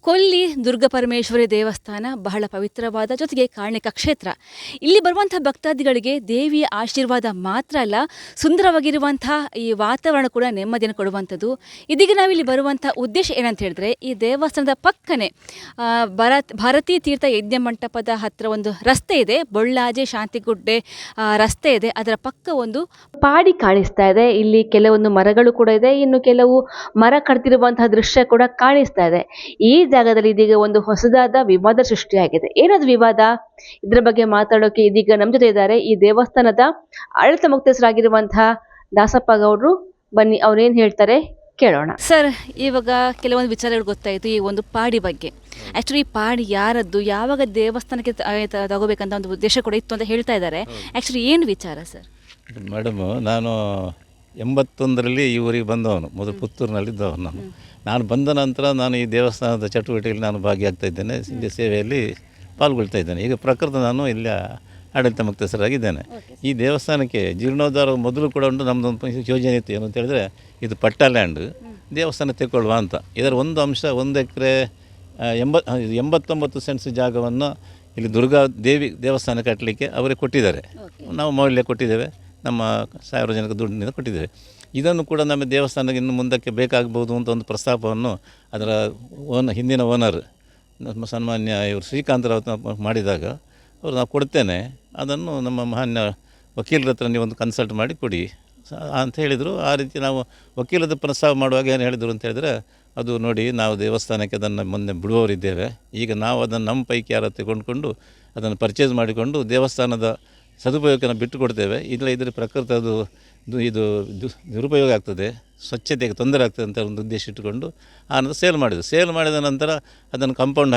ಕೊಲ್ಲಿ ದುರ್ಗಾಪರಮೇಶ್ವರಿ ದೇವಸ್ಥಾನ ಬಹಳ ಪವಿತ್ರವಾದ ಜೊತೆಗೆ ಕಾರಣಿಕ ಕ್ಷೇತ್ರ. ಇಲ್ಲಿ ಬರುವಂಥ ಭಕ್ತಾದಿಗಳಿಗೆ ದೇವಿಯ ಆಶೀರ್ವಾದ ಮಾತ್ರ ಅಲ್ಲ, ಸುಂದರವಾಗಿರುವಂಥ ಈ ವಾತಾವರಣ ಕೂಡ ನೆಮ್ಮದಿಯನ್ನು ಕೊಡುವಂಥದ್ದು. ಇದೀಗ ನಾವಿಲ್ಲಿ ಬರುವಂಥ ಉದ್ದೇಶ ಏನಂತ ಹೇಳಿದ್ರೆ, ಈ ದೇವಸ್ಥಾನದ ಪಕ್ಕನೆ ಭಾರತೀ ತೀರ್ಥ ಯಜ್ಞ ಮಂಟಪದ ಹತ್ತಿರ ಒಂದು ರಸ್ತೆ ಇದೆ, ಬೊಳ್ಳಾಜೆ ಶಾಂತಿಗುಡ್ಡೆ ರಸ್ತೆ ಇದೆ. ಅದರ ಪಕ್ಕ ಒಂದು ಪಾಡಿ ಕಾಣಿಸ್ತಾ ಇದೆ. ಇಲ್ಲಿ ಕೆಲವೊಂದು ಮರಗಳು ಕೂಡ ಇದೆ, ಇನ್ನು ಕೆಲವು ಮರ ಕಡ್ತಿರುವಂತಹ ದೃಶ್ಯ ಕೂಡ ಕಾಣಿಸ್ತಾ ಇದೆ. ಈ ಜಾಗದಲ್ಲಿ ಇದೀಗ ಒಂದು ಹೊಸದಾದ ವಿವಾದ ಸೃಷ್ಟಿಯಾಗಿದೆ. ಏನದು ವಿವಾದ? ಇದ್ರ ಬಗ್ಗೆ ಮಾತಾಡೋಕೆ ಇದೀಗ ನಮ್ಮ ಜೊತೆ ಇದ್ದಾರೆ ಈ ದೇವಸ್ಥಾನದ ಆಡಳಿತ ಮುಕ್ತಸ್ಥರಾಗಿರುವಂತಹ ದಾಸಪ್ಪ ಗೌಡ್ರು. ಬನ್ನಿ ಅವ್ರೇನ್ ಹೇಳ್ತಾರೆ ಕೇಳೋಣ. ಸರ್, ಇವಾಗ ಕೆಲವೊಂದು ವಿಚಾರಗಳು ಗೊತ್ತಾಯಿತು ಈ ಒಂದು ಪಾಡಿ ಬಗ್ಗೆ. ಆ್ಯಕ್ಚುಲಿ ಈ ಪಾಡಿ ಯಾರದ್ದು, ಯಾವಾಗ ದೇವಸ್ಥಾನಕ್ಕೆ ತಗೋಬೇಕಂತ ಒಂದು ಉದ್ದೇಶ ಕೂಡ ಇತ್ತು ಅಂತ ಹೇಳ್ತಾ ಇದ್ದಾರೆ. ಆ್ಯಕ್ಚುಲಿ ಏನು ವಿಚಾರ ಸರ್? ಮೇಡಮು, ನಾನು 81ರಲ್ಲಿ ಈ ಊರಿಗೆ ಬಂದವನು. ಮೊದಲು ಪುತ್ತೂರಿನಲ್ಲಿದ್ದವನು. ನಾನು ಬಂದ ನಂತರ ನಾನು ಈ ದೇವಸ್ಥಾನದ ಚಟುವಟಿಕೆಯಲ್ಲಿ ನಾನು ಭಾಗಿಯಾಗ್ತಾ ಇದ್ದೇನೆ, ಇಲ್ಲಿ ಸೇವೆಯಲ್ಲಿ ಪಾಲ್ಗೊಳ್ತಾ ಇದ್ದೇನೆ. ಈಗ ಪ್ರಕೃತ ನಾನು ಇಲ್ಲಿ ಆಡಳಿತ ಮುಕ್ತಸ್ಥರಾಗಿದ್ದೇನೆ. ಈ ದೇವಸ್ಥಾನಕ್ಕೆ ಜೀರ್ಣೋದ್ಧಾರ ಮೊದಲು ಕೂಡ ಉಂಟು. ನಮ್ಮದೊಂದು ಯೋಜನೆ ಇತ್ತು, ಏನು ಅಂತ ಹೇಳಿದ್ರೆ ಇದು ಪಟ್ಟ ಲ್ಯಾಂಡ್, ದೇವಸ್ಥಾನ ತೆಕ್ಕೊಳ್ಳುವ ಅಂತ. ಇದರ ಒಂದು ಅಂಶ 1 ಎಕರೆ 89 ಸೆಂಟ್ಸ್ ಜಾಗವನ್ನು ಇಲ್ಲಿ ದುರ್ಗಾ ದೇವಿ ದೇವಸ್ಥಾನ ಕಟ್ಟಲಿಕ್ಕೆ ಅವರೇ ಕೊಟ್ಟಿದ್ದಾರೆ. ನಾವು ಮೌಲ್ಯ ಕೊಟ್ಟಿದ್ದೇವೆ, ನಮ್ಮ ಸಾರ್ವಜನಿಕ ದುಡ್ಡಿನಿಂದ ಕೊಟ್ಟಿದ್ದೇವೆ. ಇದನ್ನು ಕೂಡ ನಮ್ಮ ದೇವಸ್ಥಾನಕ್ಕೆ ಇನ್ನು ಮುಂದಕ್ಕೆ ಬೇಕಾಗಬಹುದು ಅಂತ ಒಂದು ಪ್ರಸ್ತಾಪವನ್ನು ಅದರ ಹಿಂದಿನ ಓನರ್ ನಮ್ಮ ಸನ್ಮಾನ್ಯ ಇವರು ಶ್ರೀಕಾಂತರಾವ್ ಮಾಡಿದಾಗ ಅವರು ನಾವು ಕೊಡ್ತೇನೆ, ಅದನ್ನು ನಮ್ಮ ಮಾನ್ಯ ವಕೀಲರ ಹತ್ರ ನೀವು ಒಂದು ಕನ್ಸಲ್ಟ್ ಮಾಡಿ ಕೊಡಿ ಅಂತ ಹೇಳಿದರು. ಆ ರೀತಿ ನಾವು ವಕೀಲದ ಪ್ರಸ್ತಾವ ಮಾಡುವಾಗ ಏನು ಹೇಳಿದರು ಅಂತ ಹೇಳಿದರೆ, ಅದು ನೋಡಿ, ನಾವು ದೇವಸ್ಥಾನಕ್ಕೆ ಅದನ್ನು ಮೊನ್ನೆ ಬಿಡುವವರಿದ್ದೇವೆ, ಈಗ ನಾವು ಅದನ್ನು ನಮ್ಮ ಪೈಕಿ ಯಾರ ತೆಗೆದುಕೊಂಡು ಅದನ್ನು ಪರ್ಚೇಸ್ ಮಾಡಿಕೊಂಡು ದೇವಸ್ಥಾನದ ಸದುಪಯೋಗನ ಬಿಟ್ಟು ಕೊಡ್ತೇವೆ. ಇದರ ಪ್ರಕೃತಿ ಇದು ದುರುಪಯೋಗ ಆಗ್ತದೆ, ಸ್ವಚ್ಛತೆಗೆ ತೊಂದರೆ ಆಗ್ತದೆ ಅಂತ ಒಂದು ಉದ್ದೇಶ ಇಟ್ಟುಕೊಂಡು ಆನಂತರ ಸೇಲ್ ಮಾಡಿದ ನಂತರ ಅದನ್ನು ಕಾಂಪೌಂಡ್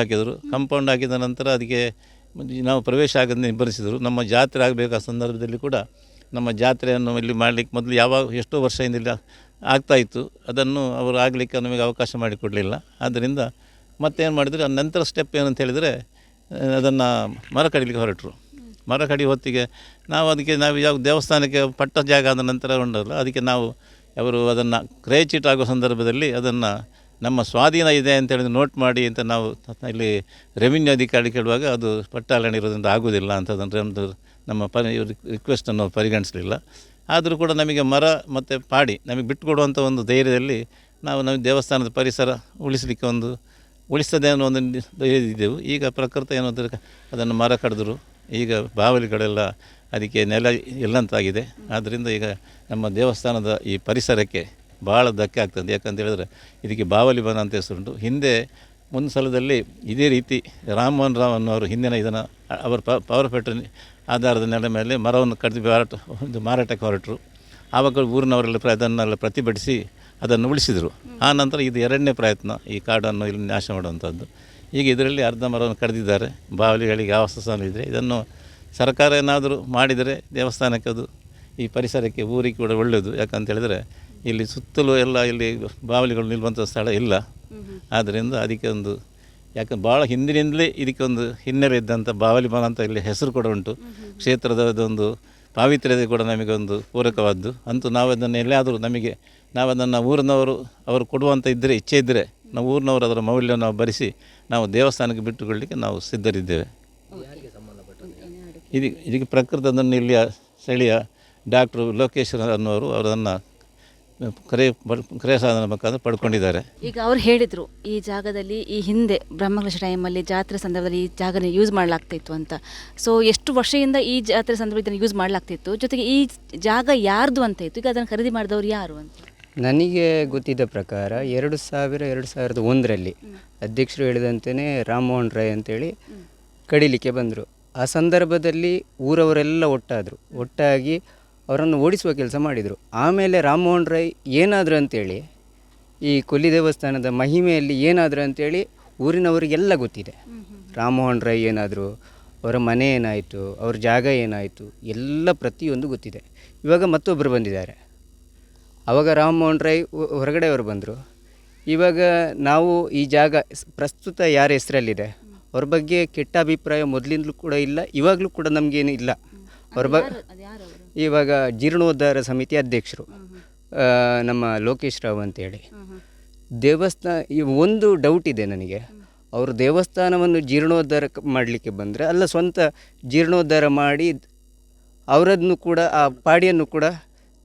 ಹಾಕಿದ ನಂತರ ಅದಕ್ಕೆ ನಾವು ಪ್ರವೇಶ ಆಗದೆ ನಿರ್ಬಂಧಿಸಿದರು. ನಮ್ಮ ಜಾತ್ರೆ ಆಗಬೇಕಾದ ಸಂದರ್ಭದಲ್ಲಿ ಕೂಡ ನಮ್ಮ ಜಾತ್ರೆಯನ್ನು ಇಲ್ಲಿ ಮಾಡಲಿಕ್ಕೆ ಮೊದಲು ಎಷ್ಟೋ ವರ್ಷದಿಂದ ಇಲ್ಲಿ ಆಗ್ತಾಯಿತ್ತು, ಅದನ್ನು ಅವರು ಆಗಲಿಕ್ಕೆ ನಮಗೆ ಅವಕಾಶ ಮಾಡಿಕೊಡಲಿಲ್ಲ. ಆದ್ದರಿಂದ ಮತ್ತೇನು ಮಾಡಿದ್ರು, ನಂತರ ಸ್ಟೆಪ್ ಏನಂತ ಹೇಳಿದರೆ ಅದನ್ನು ಮರ ಕಡಿಲಿಕ್ಕೆ ಹೊರಟರು. ಮರ ಕಡಿ ಹೊತ್ತಿಗೆ ನಾವು ಯಾವ ದೇವಸ್ಥಾನಕ್ಕೆ ಪಟ್ಟ ಜಾಗ ಆದ ನಂತರ ಉಂಟಲ್ಲ, ಅದಕ್ಕೆ ಅವರು ಅದನ್ನು ಕ್ರಯ ಚೀಟ್ ಆಗೋ ಸಂದರ್ಭದಲ್ಲಿ ಅದನ್ನು ನಮ್ಮ ಸ್ವಾಧೀನ ಇದೆ ಅಂತೇಳಿ ನೋಟ್ ಮಾಡಿ ಅಂತ ನಾವು ಇಲ್ಲಿ ರೆವಿನ್ಯೂ ಅಧಿಕಾರಿ ಕೇಳುವಾಗ ಅದು ಪಟ್ಟಾಲಣೆ ಇರೋದ್ರಿಂದ ಆಗೋದಿಲ್ಲ ಅಂತ ಅದನ್ನು ನಮ್ಮ ರಿಕ್ವೆಸ್ಟನ್ನು ಪರಿಗಣಿಸಲಿಲ್ಲ. ಆದರೂ ಕೂಡ ನಮಗೆ ಮರ ಮತ್ತು ಪಾಡಿ ನಮಗೆ ಬಿಟ್ಟುಕೊಡುವಂಥ ಒಂದು ಧೈರ್ಯದಲ್ಲಿ ನಾವು ದೇವಸ್ಥಾನದ ಪರಿಸರ ಉಳಿಸ್ತದೆ ಅನ್ನೋ ಒಂದು ಧೈರ್ಯದಿದ್ದೆವು. ಈಗ ಪ್ರಕೃತಿ ಏನಂದರೆ ಅದನ್ನು ಮರ ಕಡಿದ್ರು, ಈಗ ಬಾವಲಿಗಳೆಲ್ಲ ಅದಕ್ಕೆ ನೆಲ ಇಲ್ಲಂತಾಗಿದೆ. ಆದ್ದರಿಂದ ಈಗ ನಮ್ಮ ದೇವಸ್ಥಾನದ ಈ ಪರಿಸರಕ್ಕೆ ಭಾಳ ಧಕ್ಕೆ ಆಗ್ತದೆ. ಯಾಕಂತ ಹೇಳಿದ್ರೆ ಇದಕ್ಕೆ ಬಾವಲಿ ಬನ ಅಂತ ಹೆಸರುಂಟು. ಹಿಂದೆ ಒಂದು ಸಲದಲ್ಲಿ ಇದೇ ರೀತಿ ರಾಮಮೋಹನ್ ರಾವ್ ಅನ್ನೋರು ಹಿಂದಿನ ಇದನ್ನು ಅವರ ಪವರ್ ಫ್ಯಾಕ್ಟರಿ ಆಧಾರದ ನೆಲೆ ಮೇಲೆ ಮರವನ್ನು ಕಡಿದು ಮಾರಾಟಕ್ಕೆ ಹೊರಟರು. ಆವಾಗ ಊರಿನವರೆಲ್ಲ ಅದನ್ನೆಲ್ಲ ಪ್ರತಿಭಟಿಸಿ ಅದನ್ನು ಉಳಿಸಿದರು. ಆ ನಂತರ ಇದು 2ನೇ ಪ್ರಯತ್ನ ಈ ಕಾಡನ್ನು ಇಲ್ಲಿ ನಾಶ ಮಾಡುವಂಥದ್ದು. ಈಗ ಇದರಲ್ಲಿ ಅರ್ಧ ಮರವನ್ನು ಕಡಿದಿದ್ದಾರೆ. ಬಾವಲಿಗಳಿಗೆ ಆವಾಸ ಇದೆ. ಇದನ್ನು ಸರ್ಕಾರ ಏನಾದರೂ ಮಾಡಿದರೆ ದೇವಸ್ಥಾನಕ್ಕೆ ಅದು ಈ ಪರಿಸರಕ್ಕೆ ಊರಿಗೆ ಕೂಡ ಒಳ್ಳೆಯದು. ಯಾಕಂತ ಹೇಳಿದರೆ ಇಲ್ಲಿ ಸುತ್ತಲೂ ಎಲ್ಲ ಇಲ್ಲಿ ಬಾವಲಿಗಳು ನಿಲ್ಲುವಂಥ ಸ್ಥಳ ಇಲ್ಲ. ಆದ್ದರಿಂದ ಅದಕ್ಕೆ ಒಂದು ಯಾಕಂದ್ರೆ ಭಾಳ ಹಿಂದಿನಿಂದಲೇ ಇದಕ್ಕೆ ಒಂದು ಹಿನ್ನೆಲೆ ಇದ್ದಂಥ ಬಾವಲಿ ಮನ ಅಂತ ಇಲ್ಲಿ ಹೆಸರು ಕೂಡ ಉಂಟು. ಕ್ಷೇತ್ರದ ಪಾವಿತ್ರ್ಯತೆ ಕೂಡ ನಮಗೆ ಒಂದು ಪೂರಕವಾದ್ದು. ಅಂತೂ ನಾವು ಅದನ್ನು ಎಲ್ಲಾದರೂ ನಾವು ಅದನ್ನು ಊರಿನವರು ಅವರು ಕೊಡುವಂಥ ಇಚ್ಛೆ ಇದ್ದರೆ ನಾವು ಊರಿನವರು ಅದರ ಮೌಲ್ಯವನ್ನು ನಾವು ಭರಿಸಿ ನಾವು ದೇವಸ್ಥಾನಕ್ಕೆ ಬಿಟ್ಟುಕೊಳ್ಳಲಿಕ್ಕೆ ನಾವು ಸಿದ್ಧರಿದ್ದೇವೆ. ಇದಕ್ಕೆ ಪ್ರಕೃತದನ್ನು ಇಲ್ಲಿಯ ಸ್ಥಳೀಯ ಡಾಕ್ಟ್ರು ಲೋಕೇಶ್ ಅನ್ನೋರು ಅವರನ್ನು ಕ್ರಯ ಸಾಧನ ಮುಖಾಂತರ ಪಡ್ಕೊಂಡಿದ್ದಾರೆ. ಈಗ ಅವ್ರು ಹೇಳಿದರು ಈ ಜಾಗದಲ್ಲಿ ಈ ಹಿಂದೆ ಬ್ರಹ್ಮಕಲಶ ಟೈಮಲ್ಲಿ ಜಾತ್ರೆ ಸಂದರ್ಭದಲ್ಲಿ ಈ ಜಾಗನ ಯೂಸ್ ಮಾಡಲಾಗ್ತಿತ್ತು ಅಂತ. ಸೊ ಎಷ್ಟು ವರ್ಷದಿಂದ ಈ ಜಾತ್ರೆ ಸಂದರ್ಭದಲ್ಲಿ ಯೂಸ್ ಮಾಡಲಾಗ್ತಿತ್ತು, ಜೊತೆಗೆ ಈ ಜಾಗ ಯಾರ್ದು ಅಂತ ಇತ್ತು, ಈಗ ಅದನ್ನು ಖರೀದಿ ಮಾಡಿದವರು ಯಾರು ಅಂತ? ನನಗೆ ಗೊತ್ತಿದ್ದ ಪ್ರಕಾರ 2001ರಲ್ಲಿ ಅಧ್ಯಕ್ಷರು ಹೇಳಿದಂತೆಯೇ ರಾಮಮೋಹನ್ ರಾಯ್ ಅಂತೇಳಿ ಕಡಿಲಿಕ್ಕೆ ಬಂದರು. ಆ ಸಂದರ್ಭದಲ್ಲಿ ಊರವರೆಲ್ಲ ಒಟ್ಟಾಗಿ ಅವರನ್ನು ಓಡಿಸುವ ಕೆಲಸ ಮಾಡಿದರು. ಆಮೇಲೆ ರಾಮಮೋಹನ್ ರಾಯ್ ಏನಾದರೂ ಅಂತೇಳಿ ಈ ಕೊಲ್ಲಿ ದೇವಸ್ಥಾನದ ಮಹಿಮೆಯಲ್ಲಿ ಏನಾದರೂ ಅಂತೇಳಿ ಊರಿನವರಿಗೆಲ್ಲ ಗೊತ್ತಿದೆ. ರಾಮಮೋಹನ್ ರಾಯ್ ಏನಾದರೂ, ಅವರ ಮನೆ ಏನಾಯಿತು, ಅವ್ರ ಜಾಗ ಏನಾಯಿತು, ಎಲ್ಲ ಪ್ರತಿಯೊಂದು ಗೊತ್ತಿದೆ. ಇವಾಗ ಮತ್ತೊಬ್ಬರು ಬಂದಿದ್ದಾರೆ. ಆವಾಗ ರಾಮಮೋಹನ್ ರಾಯ್ ಹೊರಗಡೆಯವರು ಬಂದರು. ಇವಾಗ ನಾವು ಈ ಜಾಗ ಪ್ರಸ್ತುತ ಯಾರ ಹೆಸರಲ್ಲಿದೆ ಅವ್ರ ಬಗ್ಗೆ ಕೆಟ್ಟ ಅಭಿಪ್ರಾಯ ಮೊದಲಿಂದಲೂ ಕೂಡ ಇಲ್ಲ, ಇವಾಗಲೂ ಕೂಡ ನಮಗೇನು ಇಲ್ಲ. ಇವಾಗ ಜೀರ್ಣೋದ್ಧಾರ ಸಮಿತಿ ಅಧ್ಯಕ್ಷರು ನಮ್ಮ ಲೋಕೇಶ್ ರಾವ್ ಅಂತೇಳಿ. ದೇವಸ್ಥಾನ ಒಂದು ಡೌಟ್ ಇದೆ ನನಗೆ, ಅವರು ದೇವಸ್ಥಾನವನ್ನು ಜೀರ್ಣೋದ್ಧಾರ ಮಾಡಲಿಕ್ಕೆ ಬಂದರೆ ಅಲ್ಲ, ಸ್ವಂತ ಜೀರ್ಣೋದ್ಧಾರ ಮಾಡಿ ಅವರನ್ನು ಕೂಡ ಆ ಪಾಡಿಯನ್ನು ಕೂಡ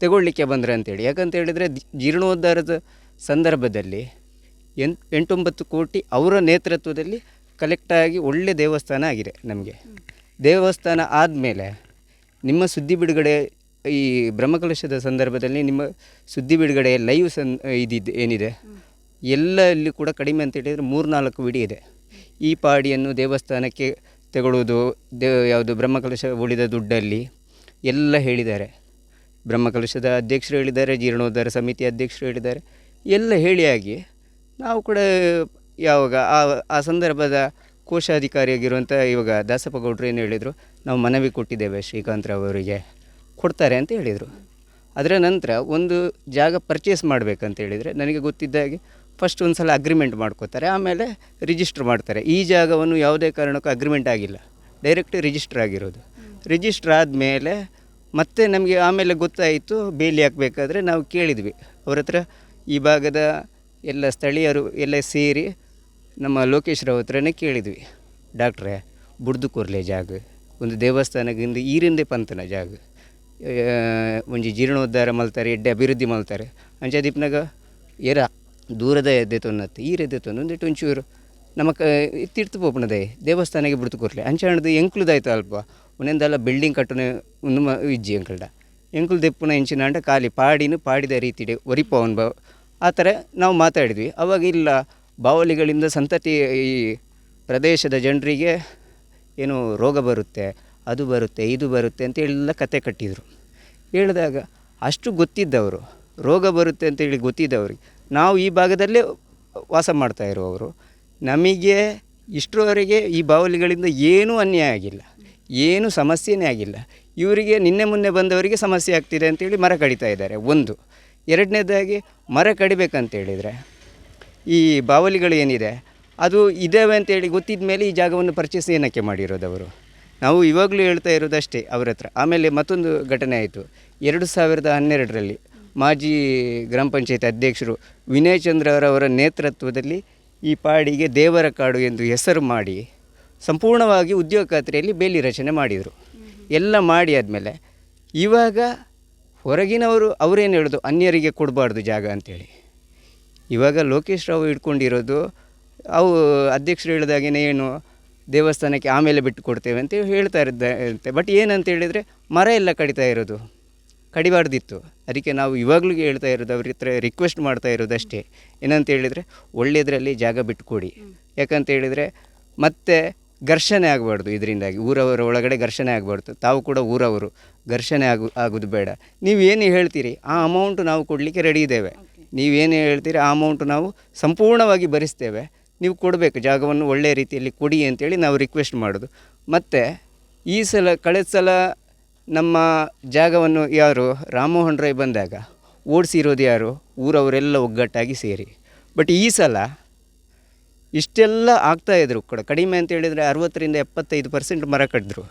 ತಗೊಳ್ಳಿಕ್ಕೆ ಬಂದರೆ ಅಂತೇಳಿ. ಯಾಕಂತ ಹೇಳಿದರೆ ಜೀರ್ಣೋದ್ಧಾರದ ಸಂದರ್ಭದಲ್ಲಿ 8-9 ಕೋಟಿ ಅವರ ನೇತೃತ್ವದಲ್ಲಿ ಕಲೆಕ್ಟಾಗಿ ಒಳ್ಳೆ ದೇವಸ್ಥಾನ ಆಗಿದೆ ನಮಗೆ. ದೇವಸ್ಥಾನ ಆದಮೇಲೆ ನಿಮ್ಮ ಸುದ್ದಿ ಬಿಡುಗಡೆ, ಈ ಬ್ರಹ್ಮಕಲಶದ ಸಂದರ್ಭದಲ್ಲಿ ನಿಮ್ಮ ಸುದ್ದಿ ಬಿಡುಗಡೆ ಲೈವ್ ಇದಿದ್ದು ಏನಿದೆ ಎಲ್ಲ ಇಲ್ಲಿ ಕೂಡ ಕಡಿಮೆ ಅಂತ ಹೇಳಿದರೆ 3-4 ವಿಡಿಯೋ ಇದೆ. ಈ ಪಾಡಿಯನ್ನು ದೇವಸ್ಥಾನಕ್ಕೆ ತಗೊಳ್ಳೋದು, ಯಾವುದು ಬ್ರಹ್ಮಕಲಶ ಉಳಿದ ದುಡ್ಡಲ್ಲಿ ಎಲ್ಲ ಹೇಳಿದ್ದಾರೆ. ಬ್ರಹ್ಮಕಲಶದ ಅಧ್ಯಕ್ಷರು ಹೇಳಿದ್ದಾರೆ, ಜೀರ್ಣೋದ್ಧಾರ ಸಮಿತಿ ಅಧ್ಯಕ್ಷರು ಹೇಳಿದ್ದಾರೆ, ಎಲ್ಲ ಹೇಳಿಯಾಗಿ ನಾವು ಕೂಡ ಯಾವಾಗ ಆ ಸಂದರ್ಭದ ಕೋಶಾಧಿಕಾರಿಯಾಗಿರುವಂಥ ಇವಾಗ ದಾಸಪ್ಪ ಗೌಡ್ರು ಏನು ಹೇಳಿದರು, ನಾವು ಮನವಿ ಕೊಟ್ಟಿದ್ದೇವೆ ಶ್ರೀಕಾಂತರಾವ್ ಅವರಿಗೆ, ಕೊಡ್ತಾರೆ ಅಂತ ಹೇಳಿದರು. ಅದರ ನಂತರ ಒಂದು ಜಾಗ ಪರ್ಚೇಸ್ ಮಾಡಬೇಕಂತ ಹೇಳಿದರೆ ನನಗೆ ಗೊತ್ತಿದ್ದಾಗೆ ಫಸ್ಟ್ ಒಂದು ಸಲ ಅಗ್ರಿಮೆಂಟ್ ಮಾಡ್ಕೋತಾರೆ, ಆಮೇಲೆ ರಿಜಿಸ್ಟ್ರ್ ಮಾಡ್ತಾರೆ. ಈ ಜಾಗವನ್ನು ಯಾವುದೇ ಕಾರಣಕ್ಕೂ ಅಗ್ರಿಮೆಂಟ್ ಆಗಿಲ್ಲ, ಡೈರೆಕ್ಟ್ ರಿಜಿಸ್ಟ್ರ್ ಆಗಿರೋದು. ರಿಜಿಸ್ಟ್ರ್ ಆದಮೇಲೆ ಮತ್ತೆ ನಮಗೆ ಆಮೇಲೆ ಗೊತ್ತಾಯಿತು ಬೇಲಿ ಹಾಕಬೇಕಾದ್ರೆ ನಾವು ಕೇಳಿದ್ವಿ ಅವ್ರ ಹತ್ರ, ಈ ಭಾಗದ ಎಲ್ಲ ಸ್ಥಳೀಯರು ಎಲ್ಲ ಸೇರಿ ನಮ್ಮ ಲೋಕೇಶ್ ರಾವ್ ಹತ್ರನೇ ಕೇಳಿದ್ವಿ, ಡಾಕ್ಟ್ರೇ ಬುಡ್ದು ಕೊರ್ಲೆ ಜಾಗ ಒಂದು ದೇವಸ್ಥಾನದಿಂದ ಈರಿಂದೆ ಪಂತನ ಜಾಗ ಒಂಜಿ ಜೀರ್ಣೋದ್ಧಾರ ಮಲ್ತಾರೆ, ಎಡ್ಡೆ ಅಭಿವೃದ್ಧಿ ಮಲ್ತಾರೆ ಅಂಚಾದೀಪ್ನಾಗ ಏರ ದೂರದ ಎದ್ದೆತೊನ್ನತ್ತು ಈರೆದ್ದೆತೊಂದು ಒಂದಿಟ್ಟು ಒಂಚೂರು ನಮಕ್ ತಿರ್ತು ಪೋಪಣದೆ ದೇವಸ್ಥಾನಕ್ಕೆ ಬಿಡ್ತು ಕೊರ್ಲೆ ಅಂಚಾಣದು ಎಂಕ್ಲುದಾಯ್ತು ಅಲ್ಪ ಒಂದೆಂದಲ್ಲ ಬಿಲ್ಡಿಂಗ್ ಕಟ್ಟುನ ಒಂದು ಇಜ್ಜಿ ಎಂಕಲ್ಡ ಎಂಕುಲು ದೆಪ್ಪುನ ಎಂಚಿನಾಂಡ ಖಾಲಿ ಪಾಡಿದ ರೀತಿಡೆ ಒರಿಪವನ್ ಬಾ ಆ ಥರ ನಾವು ಮಾತಾಡಿದ್ವಿ. ಅವಾಗ ಇಲ್ಲ, ಬಾವಲಿಗಳಿಂದ ಸಂತತಿ ಈ ಪ್ರದೇಶದ ಜನರಿಗೆ ಏನು ರೋಗ ಬರುತ್ತೆ, ಅದು ಬರುತ್ತೆ, ಇದು ಬರುತ್ತೆ ಅಂತ ಎಲ್ಲ ಕತೆ ಕಟ್ಟಿದರು. ಹೇಳಿದಾಗ ಅಷ್ಟು ಗೊತ್ತಿದ್ದವರು, ರೋಗ ಬರುತ್ತೆ ಅಂತೇಳಿ ಗೊತ್ತಿದ್ದವ್ರಿಗೆ, ನಾವು ಈ ಭಾಗದಲ್ಲೇ ವಾಸ ಮಾಡ್ತಾ ಇರುವವರು, ನಮಗೆ ಇಷ್ಟರವರೆಗೆ ಈ ಬಾವಲಿಗಳಿಂದ ಏನೂ ಅನ್ಯಾಯ ಆಗಿಲ್ಲ, ಏನೂ ಸಮಸ್ಯೆನೇ ಆಗಿಲ್ಲ. ಇವರಿಗೆ ನಿನ್ನೆ ಮೊನ್ನೆ ಬಂದವರಿಗೆ ಸಮಸ್ಯೆ ಆಗ್ತಿದೆ ಅಂತೇಳಿ ಮರ ಕಡಿತಾ ಇದ್ದಾರೆ. ಒಂದು ಎರಡನೇದಾಗಿ ಮರ ಕಡಿಬೇಕಂತೇಳಿದರೆ ಈ ಬಾವಲಿಗಳು ಏನಿದೆ ಅದು ಇದ್ದಾವೆ ಅಂತೇಳಿ ಗೊತ್ತಿದ್ದ ಮೇಲೆ ಈ ಜಾಗವನ್ನು ಪರ್ಚೇಸ್ ಏನಕ್ಕೆ ಮಾಡಿರೋದು ಅವರು. ನಾವು ಇವಾಗಲೂ ಹೇಳ್ತಾ ಇರೋದಷ್ಟೇ ಅವ್ರ ಹತ್ರ. ಆಮೇಲೆ ಮತ್ತೊಂದು ಘಟನೆ ಆಯಿತು 2012ರಲ್ಲಿ ಮಾಜಿ ಗ್ರಾಮ ಪಂಚಾಯತ್ ಅಧ್ಯಕ್ಷರು ವಿನಯ್ ಚಂದ್ರ ಅವರ ನೇತೃತ್ವದಲ್ಲಿ ಈ ಪಾಡಿಗೆ ದೇವರ ಕಾಡು ಎಂದು ಹೆಸರು ಮಾಡಿ ಸಂಪೂರ್ಣವಾಗಿ ಉದ್ಯೋಗ ಖಾತ್ರಿಯಲ್ಲಿ ಬೇಲಿ ರಚನೆ ಮಾಡಿದರು. ಎಲ್ಲ ಮಾಡಿ ಆದಮೇಲೆ ಇವಾಗ ಹೊರಗಿನವರು ಅವರೇನು ಹೇಳೋದು, ಅನ್ಯರಿಗೆ ಕೊಡಬಾರ್ದು ಜಾಗ ಅಂಥೇಳಿ. ಇವಾಗ ಲೋಕೇಶ್ ರಾವ್ ಹಿಡ್ಕೊಂಡಿರೋದು ಅವು ಅಧ್ಯಕ್ಷರು ಹೇಳಿದಾಗೇ ಏನು ದೇವಸ್ಥಾನಕ್ಕೆ ಆಮೇಲೆ ಬಿಟ್ಟು ಕೊಡ್ತೇವೆ ಅಂತ ಹೇಳ್ತಾ ಇರುತ್ತೆ. ಬಟ್ ಏನಂತ ಹೇಳಿದರೆ ಮರ ಎಲ್ಲ ಕಡಿತಾ ಇರೋದು, ಕಡಿಬಾರ್ದಿತ್ತು. ಅದಕ್ಕೆ ನಾವು ಇವಾಗಲೂ ಹೇಳ್ತಾ ಇರೋದು, ಅವ್ರ ಹತ್ರ ರಿಕ್ವೆಸ್ಟ್ ಮಾಡ್ತಾ ಇರೋದಷ್ಟೇ, ಏನಂತ ಹೇಳಿದರೆ ಒಳ್ಳೆಯದರಲ್ಲಿ ಜಾಗ ಬಿಟ್ಟುಕೊಡಿ. ಯಾಕಂತ ಹೇಳಿದರೆ ಮತ್ತೆ ಘರ್ಷಣೆ ಆಗಬಾರ್ದು, ಇದರಿಂದಾಗಿ ಊರವರ ಒಳಗಡೆ ಘರ್ಷಣೆ ಆಗಬಾರ್ದು. ತಾವು ಕೂಡ ಊರವರು, ಘರ್ಷಣೆ ಆಗೋದು ಬೇಡ. ನೀವೇನು ಹೇಳ್ತೀರಿ ಆ ಅಮೌಂಟು ನಾವು ಕೊಡಲಿಕ್ಕೆ ರೆಡಿ ಇದ್ದೇವೆ. ನೀವೇನು ಹೇಳ್ತೀರಿ ಆ ಅಮೌಂಟು ನಾವು ಸಂಪೂರ್ಣವಾಗಿ ಭರಿಸ್ತೇವೆ, ನೀವು ಕೊಡಬೇಕು, ಜಾಗವನ್ನು ಒಳ್ಳೆಯ ರೀತಿಯಲ್ಲಿ ಕೊಡಿ ಅಂತೇಳಿ ನಾವು ರಿಕ್ವೆಸ್ಟ್ ಮಾಡೋದು. ಮತ್ತು ಈ ಸಲ ಕಳೆದ ಸಲ ನಮ್ಮ ಜಾಗವನ್ನು ಯಾರು ರಾಮಮೋಹನ್ ರಾಯ್ ಬಂದಾಗ ಓಡಿಸಿರೋದು ಯಾರು, ಊರವರೆಲ್ಲ ಒಗ್ಗಟ್ಟಾಗಿ ಸೇರಿ. ಬಟ್ ಈ ಸಲ ಇಷ್ಟೆಲ್ಲ ಆಗ್ತಾಯಿದ್ರು ಕೂಡ ಕಡಿಮೆ ಅಂತ ಹೇಳಿದರೆ 60-75% ಮರ ಕಟ್ಟಿದ್ರು.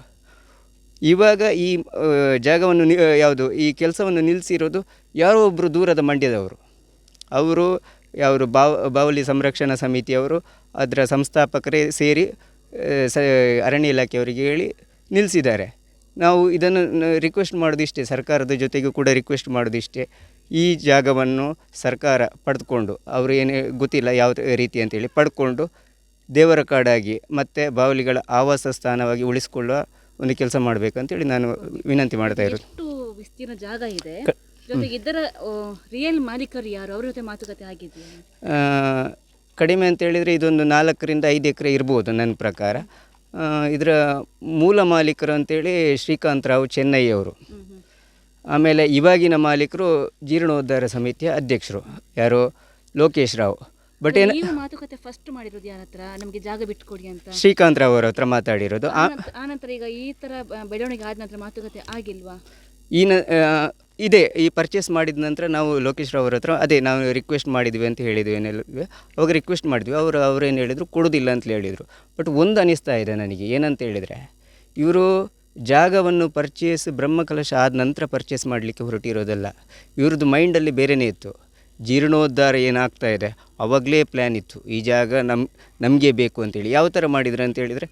ಇವಾಗ ಈ ಜಾಗವನ್ನು ಯಾವುದು ಈ ಕೆಲಸವನ್ನು ನಿಲ್ಲಿಸಿರೋದು ಯಾರೋ ಒಬ್ಬರು ದೂರದ ಮಂಡ್ಯದವರು, ಅವರು ಯಾರು ಬಾವಲಿ ಸಂರಕ್ಷಣಾ ಸಮಿತಿಯವರು, ಅದರ ಸಂಸ್ಥಾಪಕರೇ ಸೇರಿ ಅರಣ್ಯ ಇಲಾಖೆಯವರಿಗೆ ಹೇಳಿ ನಿಲ್ಲಿಸಿದ್ದಾರೆ. ನಾವು ಇದನ್ನು ರಿಕ್ವೆಸ್ಟ್ ಮಾಡೋದಿಷ್ಟೇ, ಸರ್ಕಾರದ ಜೊತೆಗೂ ಕೂಡ ರಿಕ್ವೆಸ್ಟ್ ಮಾಡೋದಿಷ್ಟೇ, ಈ ಜಾಗವನ್ನು ಸರ್ಕಾರ ಪಡೆದುಕೊಂಡು, ಅವರು ಏನೇ ಗೊತ್ತಿಲ್ಲ ಯಾವ ರೀತಿ ಅಂತೇಳಿ ಪಡ್ಕೊಂಡು ದೇವರ ಕಾಡಾಗಿ ಮತ್ತು ಬಾವಲಿಗಳ ಆವಾಸ ಸ್ಥಾನವಾಗಿ ಉಳಿಸ್ಕೊಳ್ಳುವ ಒಂದು ಕೆಲಸ ಮಾಡಬೇಕಂತೇಳಿ ನಾನು ವಿನಂತಿ ಮಾಡ್ತಾ ಇರೋದು. ಎಷ್ಟು ವಿಸ್ತೀರ್ಣ ಜಾಗ ಇದೆ, ಜೊತೆಗೆ ಇದರ ರಿಯಲ್ ಮಾಲೀಕರು ಯಾರು, ಅವ್ರ ಜೊತೆ ಮಾತುಕತೆ ಆಗಿದೆಯಾ? ಕಡಿಮೆ ಅಂತೇಳಿದರೆ ಇದೊಂದು 4-5 ಎಕರೆ ಇರ್ಬೋದು ನನ್ನ ಪ್ರಕಾರ. ಇದರ ಮೂಲ ಮಾಲೀಕರು ಅಂತೇಳಿ ಶ್ರೀಕಾಂತರಾವ್ ಚೆನ್ನೈ ಅವರು. ಆಮೇಲೆ ಇವಾಗಿನ ಮಾಲೀಕರು ಜೀರ್ಣೋದ್ಧಾರ ಸಮಿತಿಯ ಅಧ್ಯಕ್ಷರು ಯಾರು ಲೋಕೇಶ್ ರಾವ್. ಬಟ್ ಏನು ಮಾತುಕತೆ ಫಸ್ಟ್ ಮಾಡಿರೋದು ಯಾರ ಹತ್ರ, ನಮಗೆ ಜಾಗ ಬಿಟ್ಟುಕೊಡಿ ಅಂತ? ಶ್ರೀಕಾಂತರಾವ್ ಅವರ ಹತ್ರ ಮಾತಾಡಿರೋದು. ಆನಂತರ ಈಗ ಈ ಥರ ಬೆಳವಣಿಗೆ ಆದ ನಂತರ ಮಾತುಕತೆ ಆಗಿಲ್ವಾ? ಇದೆ, ಈ ಪರ್ಚೇಸ್ ಮಾಡಿದ ನಂತರ ನಾವು ಲೋಕೇಶ್ ರಾವ್ ಅವರ ಹತ್ರ ಅದೇ ನಾವು ರಿಕ್ವೆಸ್ಟ್ ಮಾಡಿದ್ವಿ ಅಂತ ಹೇಳಿದ್ವಿ. ಏನೆಲ್ಲ ಅವಾಗ ರಿಕ್ವೆಸ್ಟ್ ಮಾಡಿದ್ವಿ, ಅವರೇನು ಹೇಳಿದರು ಕೊಡೋದಿಲ್ಲ ಅಂತ ಹೇಳಿದರು. ಬಟ್ ಒಂದು ಅನಿಸ್ತಾ ಇದೆ ನನಗೆ, ಏನಂತ ಹೇಳಿದರೆ ಇವರು ಜಾಗವನ್ನು ಪರ್ಚೇಸ್ ಬ್ರಹ್ಮಕಲಶ ಆದ ನಂತರ ಪರ್ಚೇಸ್ ಮಾಡಲಿಕ್ಕೆ ಹೊರಟಿರೋದಲ್ಲ, ಇವ್ರದ್ದು ಮೈಂಡಲ್ಲಿ ಬೇರೆಯೇ ಇತ್ತು. ಜೀರ್ಣೋದ್ಧಾರ ಏನಾಗ್ತಾ ಇದೆ ಅವಾಗಲೇ ಪ್ಲ್ಯಾನ್ ಇತ್ತು, ಈ ಜಾಗ ನಮಗೆ ಬೇಕು ಅಂತೇಳಿ. ಯಾವ ಥರ ಮಾಡಿದ್ರು ಅಂತೇಳಿದರೆ,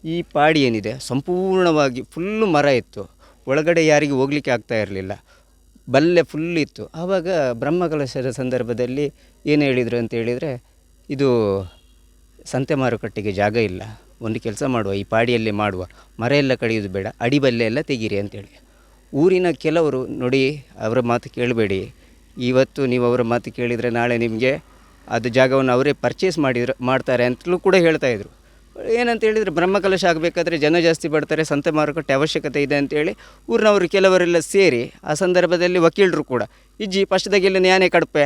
ಈ ಪಾಡಿ ಏನಿದೆ ಸಂಪೂರ್ಣವಾಗಿ ಫುಲ್ಲು ಮರ ಇತ್ತು, ಒಳಗಡೆ ಯಾರಿಗೆ ಹೋಗಲಿಕ್ಕೆ ಆಗ್ತಾ ಇರಲಿಲ್ಲ, ಬಲ್ಲೆ ಫುಲ್ ಇತ್ತು. ಆವಾಗ ಬ್ರಹ್ಮಕಲಶದ ಸಂದರ್ಭದಲ್ಲಿ ಏನು ಹೇಳಿದರು ಅಂತ ಹೇಳಿದರೆ, ಇದು ಸಂತೆ ಮಾರುಕಟ್ಟೆಗೆ ಜಾಗ ಇಲ್ಲ, ಒಂದು ಕೆಲಸ ಮಾಡುವ, ಈ ಪಾಡಿಯಲ್ಲೇ ಮಾಡುವ, ಮರ ಎಲ್ಲ ಕಡಿಯೋದು ಬೇಡ, ಅಡಿಬಲ್ಲೆ ಎಲ್ಲ ತೆಗೀರಿ ಅಂತೇಳಿ. ಊರಿನ ಕೆಲವರು ನೋಡಿ, ಅವರ ಮಾತು ಕೇಳಬೇಡಿ, ಇವತ್ತು ನೀವು ಅವರ ಮಾತು ಕೇಳಿದರೆ ನಾಳೆ ನಿಮಗೆ ಅದು ಜಾಗವನ್ನು ಅವರೇ ಪರ್ಚೇಸ್ ಮಾಡ್ತಾರೆ ಅಂತಲೂ ಕೂಡ ಹೇಳ್ತಾಯಿದ್ರು. ಏನಂತ ಹೇಳಿದರೆ, ಬ್ರಹ್ಮಕಲಶ ಆಗಬೇಕಾದ್ರೆ ಜನ ಜಾಸ್ತಿ ಬರ್ತಾರೆ, ಸಂತೆ ಮಾರುಕಟ್ಟೆ ಅವಶ್ಯಕತೆ ಇದೆ ಅಂತೇಳಿ ಊರಿನವರು ಕೆಲವರೆಲ್ಲ ಸೇರಿ ಆ ಸಂದರ್ಭದಲ್ಲಿ ವಕೀಲರು ಕೂಡ ಇಜ್ಜಿ ಫಸ್ಟ್ದಾಗೆಲ್ಲ ನ್ಯಾನೇ ಕಡಪೆ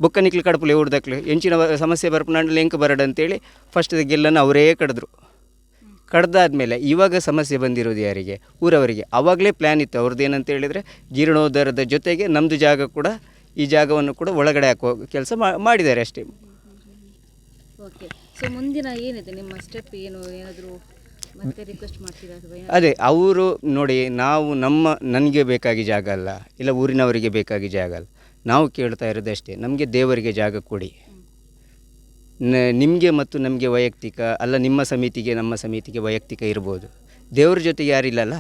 ಬೊಕ್ಕ ನಿಕ್ಲು ಕಡಪಲೆ ಊರ್ದಕ್ಲು ಎಂಚಿನ ಸಮಸ್ಯೆ ಬರ್ಪುನಾಂಡಲ್ಲಿ ಎಂಕ ಬರಡು ಅಂತೇಳಿ ಫಸ್ಟ್ದಾಗೆಲ್ಲನ ಅವರೇ ಕಡಿದ್ರು. ಕಡ್ದಾದ್ಮೇಲೆ ಇವಾಗ ಸಮಸ್ಯೆ ಬಂದಿರೋದು ಯಾರಿಗೆ? ಊರವರಿಗೆ. ಆವಾಗಲೇ ಪ್ಲ್ಯಾನ್ ಇತ್ತು ಅವ್ರದ್ದು. ಏನಂತ ಹೇಳಿದರೆ, ಜೀರ್ಣೋದ್ಧಾರದ ಜೊತೆಗೆ ನಮ್ಮದು ಜಾಗ ಕೂಡ, ಈ ಜಾಗವನ್ನು ಕೂಡ ಒಳಗಡೆ ಹಾಕುವ ಕೆಲಸ ಮಾಡಿದ್ದಾರೆ ಅಷ್ಟೇ. ಓಕೆ. ಸೊ ಮುಂದಿನ ಏನಿದೆ ನಿಮ್ಮ ಸ್ಟೆಪ್? ಏನು ಏನಾದರೂ ಮತ್ತೆ ರಿಕ್ವೆಸ್ಟ್ ಮಾಡ್ತೀರಾ ಅಥವಾ ಅದೇ ಅವರು ನೋಡಿ, ನಾವು ನನಗೆ ಬೇಕಾಗಿ ಜಾಗ ಅಲ್ಲ, ಇಲ್ಲ ಊರಿನವರಿಗೆ ಬೇಕಾಗಿ ಜಾಗ ಅಲ್ಲ, ನಾವು ಕೇಳ್ತಾ ಇರೋದಷ್ಟೇ, ನಮಗೆ ದೇವರಿಗೆ ಜಾಗ ಕೊಡಿ. ನಿಮಗೆ ಮತ್ತು ನಮಗೆ ವೈಯಕ್ತಿಕ ಅಲ್ಲ, ನಿಮ್ಮ ಸಮಿತಿಗೆ ನಮ್ಮ ಸಮಿತಿಗೆ ವೈಯಕ್ತಿಕ ಇರ್ಬೋದು, ದೇವ್ರ ಜೊತೆಗೆ ಯಾರಿಲ್ಲಲ್ಲ.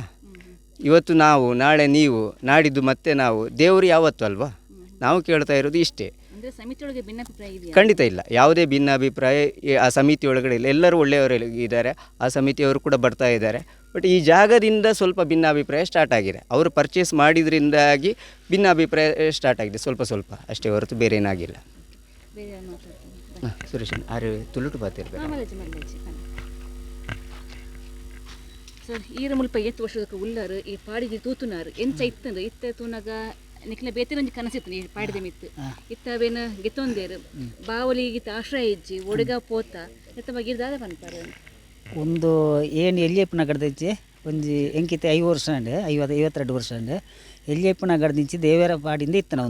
ಇವತ್ತು ನಾವು, ನಾಳೆ ನೀವು, ನಾಡಿದ್ದು ಮತ್ತೆ ನಾವು, ದೇವರು ಯಾವತ್ತು ಅಲ್ವಾ? ನಾವು ಕೇಳ್ತಾ ಇರೋದು ಇಷ್ಟೇ. ಅಂದರೆ ಸಮಿತಿಯೊಳಗೆ ಭಿನ್ನಾಭಿಪ್ರಾಯ ಇದೆಯಾ? ಖಂಡಿತ ಇಲ್ಲ, ಯಾವುದೇ ಭಿನ್ನಾಭಿಪ್ರಾಯ ಆ ಸಮಿತಿ ಒಳಗಡೆ ಇಲ್ಲ. ಎಲ್ಲರೂ ಒಳ್ಳೆಯವರು ಇದ್ದಾರೆ, ಆ ಸಮಿತಿಯವರು ಕೂಡ ಬರ್ತಾ ಇದ್ದಾರೆ. ಬಟ್ ಈ ಜಾಗದಿಂದ ಸ್ವಲ್ಪ ಭಿನ್ನಾಭಿಪ್ರಾಯ ಸ್ಟಾರ್ಟ್ ಆಗಿದೆ. ಅವರು ಪರ್ಚೇಸ್ ಮಾಡಿದ್ರಿಂದಾಗಿ ಭಿನ್ನಾಭಿಪ್ರಾಯ ಸ್ಟಾರ್ಟ್ ಆಗಿದೆ, ಸ್ವಲ್ಪ ಸ್ವಲ್ಪ ಅಷ್ಟೇ ಹೊರತು ಬೇರೆ ಏನಾಗಿಲ್ಲ. ಬೇರೆ ಯಾರು ಮಾತಾಡ್ತಾರೆ? ಸುರೇಶ್ ಆರು ತುಳುಟು ಪಾತಿರ್ಬೇಕು. ಸರ್ ಈರ ಮುಲ್ಪ 8 ವರ್ಷದಕ್ಕೆ ಉಳ್ಳಾರು ಈ ಪಾಡಿಗೆ ತೂತುನಾರು ಎಂಚ ಇತ್ತಂದ್ರೆ ಇತ್ತ ತೂನಾಗ ನಿಕ್ಲ ಬೇತಿನೊಂಜಿ ಕನಸಿತ್ತು ಈ ಪಾಡಿದ ಮಿತ್ತು ಇತ್ತವೇನು ಗೆತ್ತೊಂದೇರು ಬಾವಲಿ ಗೀತ ಆಶ್ರಯ ಇಜ್ಜಿ ಒಡಗ ಪೋತ ಎತ್ತ ಬಗಿರ್ದಾದ ಪನ್ಪಾರು ಒಂದು ಏನು ಎಲ್ಲಿಯಪ್ಪನ ಗಡ್ದಿಚ್ಚಿ ಒಂಜಿ ಎಂಕಿತೆ 5 ವರ್ಷ ಅಂಡೆ 52 ವರ್ಷ ಅಂಡೆ ಎಲ್ಲಿಯಪ್ಪನ ಗಡ್ದಿಂಚಿ ದೇವರ ಪಾಡಿಂದ ಇತ್ತನ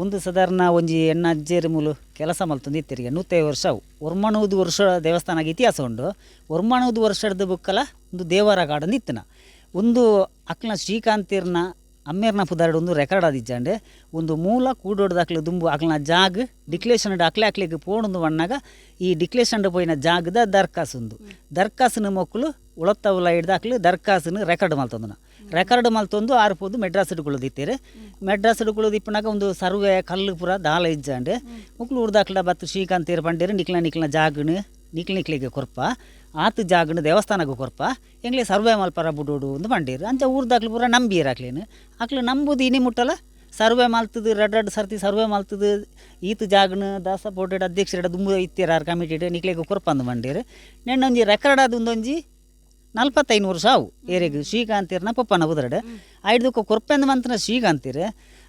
ಒಂದು ಸಾಧಾರಣ ಒಂಜಿ ಎಣ್ಣ ಅಜ್ಜೇರು ಮೂಲು ಕೆಲಸ ಮಲ್ತೊಂದು ಇತ್ತಿರಿಗೆ 150 ವರ್ಷ ಅವು. 150 ವರ್ಷ ದೇವಸ್ಥಾನಕ್ಕೆ ಇತಿಹಾಸ ಉಂಡು. 150 ವರ್ಷದ ಬುಕ್ಕಲ ಒಂದು ದೇವರ ಕಾಡಂದು ಇತ್ತನ ಒಂದು ಅಕ್ಲ ಶ್ರೀಕಾಂತಿರ್ನ ಅಮ್ಮೇರ್ನ ಪುದಾರ್ಡ್ ಒಂದು ರೆಕಾರ್ಡ್ ಆದಿಜ್ಜಂಡೆ ಒಂದು ಮೂಲ ಕೂಡೋಡ್ದಾಕ್ಲೆ ದುಂಬು ಅಕ್ಲನ ಜಾಗ್ ಡಿಕ್ಲೇಷನ್ ಅಕ್ಲೆಗೆ ಪೋಣೊಂದು ಬಣ್ಣಾಗ ಈ ಡಿಕ್ಲೇಷನ್ ಪೋಯಿನ ಜಾಗದ ದರ್ಖಾಸ್ ಒಂದು ದರ್ಖಾಸಿನ ಮಕ್ಕಳು ಉಳತ್ತವಲ್ಲ ಹಿಡ್ದಾಕ್ಲು ದರ್ಖಾಸನ್ನು ರೆಕಾರ್ಡ್ ಮಲ್ತೊಂದನ ರೆಕಾರ್ಡ್ ಮಲ್ತೊಂದು ಆರ್ಪೋದು ಮೆಡ್ರಾಸ್ ಇಟ್ಕೊಳ್ಳೋದಿತ್ತೀರಿ. ಮೆಡ್ರಾಸ್ ಇಟ್ಕೊಳ್ಳೋದು ಇಪ್ಪನಾಗ ಒಂದು ಸರ್ವೆ ಕಲ್ಲು ಪುರ ದಾಲ ಇಜ್ಜಂಡೆ ಮಕ್ಕಳು ಉಡ್ದಾಕ್ಲ ಬತ್ತು ಶ್ರೀಕಾಂತೀರ್ ಪಂಡೇರು ನಿಕ್ಲ ಜಾಗನು ನಿಕ್ಲಿಗೆ ಕೊರ್ಪ ಆತು ಜಾಗನ ದೇವಸ್ಥಾನಕ್ಕೆ ಕೊರ್ಪ ಎಂಗ್ಲೇ ಸರ್ವೆ ಮಲ್ಪರ ಬುಡೋಡು ಒಂದು ಪಂಡೀರು ಅಂಚ ಊರ್ದಾಕ್ಲು ಪೂರ ನಂಬೀರು ಆಕ್ಲೇನು ಆಕ್ಲು ನಂಬುದು ಇನಿ ಮುಟ್ಟಲ್ಲ ಸರ್ವೆ ಮಲ್ತದು ರಡ್ಡು ಸರ್ತಿ ಸರ್ವೆ ಮಲ್ತದು ಈತು ಜಾಗನ ದಾಸ ಪೋಟೆಡ್ ಅಧ್ಯಕ್ಷರ ದುಂಬು ಇತ್ತೀರಾರು ಕಮಿಟಿ ನಿಕ್ಲಿಗೆ ಕೊರ್ಪಂದು ಮಂಡೀರು ನೆನ್ನೊಂಜಿ ರೆಕಾರ್ಡ್ ಆದ ಒಂದೊಂಜಿ 45 ವರ್ಷ ಅವು ಏರೆಗೆ ಶ್ರೀಕಾಂತೀರ್ನ ಪಪ್ಪನ ಬುದರಡೆ ಐಡ್ದಕ್ಕೆ ಕೊರ್ಪೆಂದು ಮಂತನ ಶ್ರೀಕಾಂತೀರು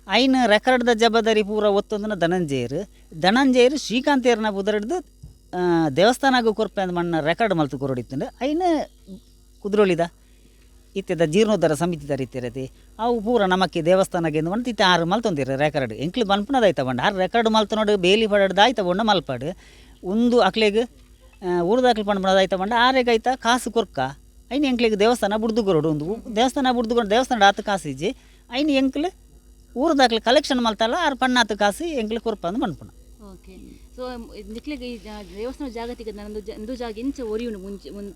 ಐನ ರೆಕಾರ್ಡ್ದ ಜವಾಬ್ದಾರಿ ಪೂರ ಒತ್ತೊಂದನ ಧನಂಜಯರು ಶ್ರೀಕಾಂತೀರ್ನ ಬುದರಡ್ದು ದೇವಸ್ಥಾನಗೂ ಕೊರ್ಪೆಂದು ಮಣ್ಣ ರೆಕಾರ್ಡ್ ಮಲ್ತು ಕೊರಡಿತ್ತಂಡೆ ಐನ ಕುದ್ರೋಳಿದ ಇತ್ತೆದ ಜೀರ್ಣೋದ್ಧಾರ ಸಮಿತಿ ತರಿತಿರತಿ ಅವು ಪೂರ ನಮಕ್ಕೆ ದೇವಸ್ಥಾನಕ್ಕೆ ಎಂದು ಬಂದು ಇತ್ತೆ 6 ಮಲ್ತೊಂದಿರ ರೆಕಾರ್ಡ್ ಎಂಕ್ಲು ಬನ್ಪುನದಾಯ್ತ ಬಂಡ 6 ರೆಕಾರ್ಡ್ ಮಲ್ತು ನೋಡಿ ಬೇಲಿ ಪಡಡ್ದು ಆಯ್ತ ಬಂಡ ಮಲ್ಪಾಡು ಒಂದು ಅಕ್ಲೆಗೆ ಊರ್ದಾಕ್ಲು ಪಂಡ್ಬಣದಾಯ್ತ ಬಂಡ 6 ಆಯ್ತ ಕಾಸು ಕೊರ್ಕ ಐನು ಎಂಕ್ಲಿಗೆ ದೇವಸ್ಥಾನ ಬುಡ್ದು ಕೊರೋಡು ಒಂದು ದೇವಸ್ಥಾನ ಬುಡ್ದುಕೊಂಡು ದೇವಸ್ಥಾನ ಆತು ಕಾಸು ಇಜ್ಜಿ ಐನು ಎಂಕ್ಲು ಊರ್ದಾಕ್ಲು ಕಲೆಕ್ಷನ್ ಮಲ್ತಲ್ಲ 6 ಪಣ್ಣಾತು ಕಾಸು ಎಂಕ್ಲು ಕೊರ್ಪ ಅಂದು ಮನ್ಪುಣ. ಓಕೆ. ಸೊ ನಿಕ್ಲಿಗೆ ಈ ದೇವಸ್ಥಾನ ಜಾಗತಿಗೆ ನಂದು ಜಾಗ ಇಂಚ ಒರಿಯುಂಡು ಮುಂಚೆ ಒಂದು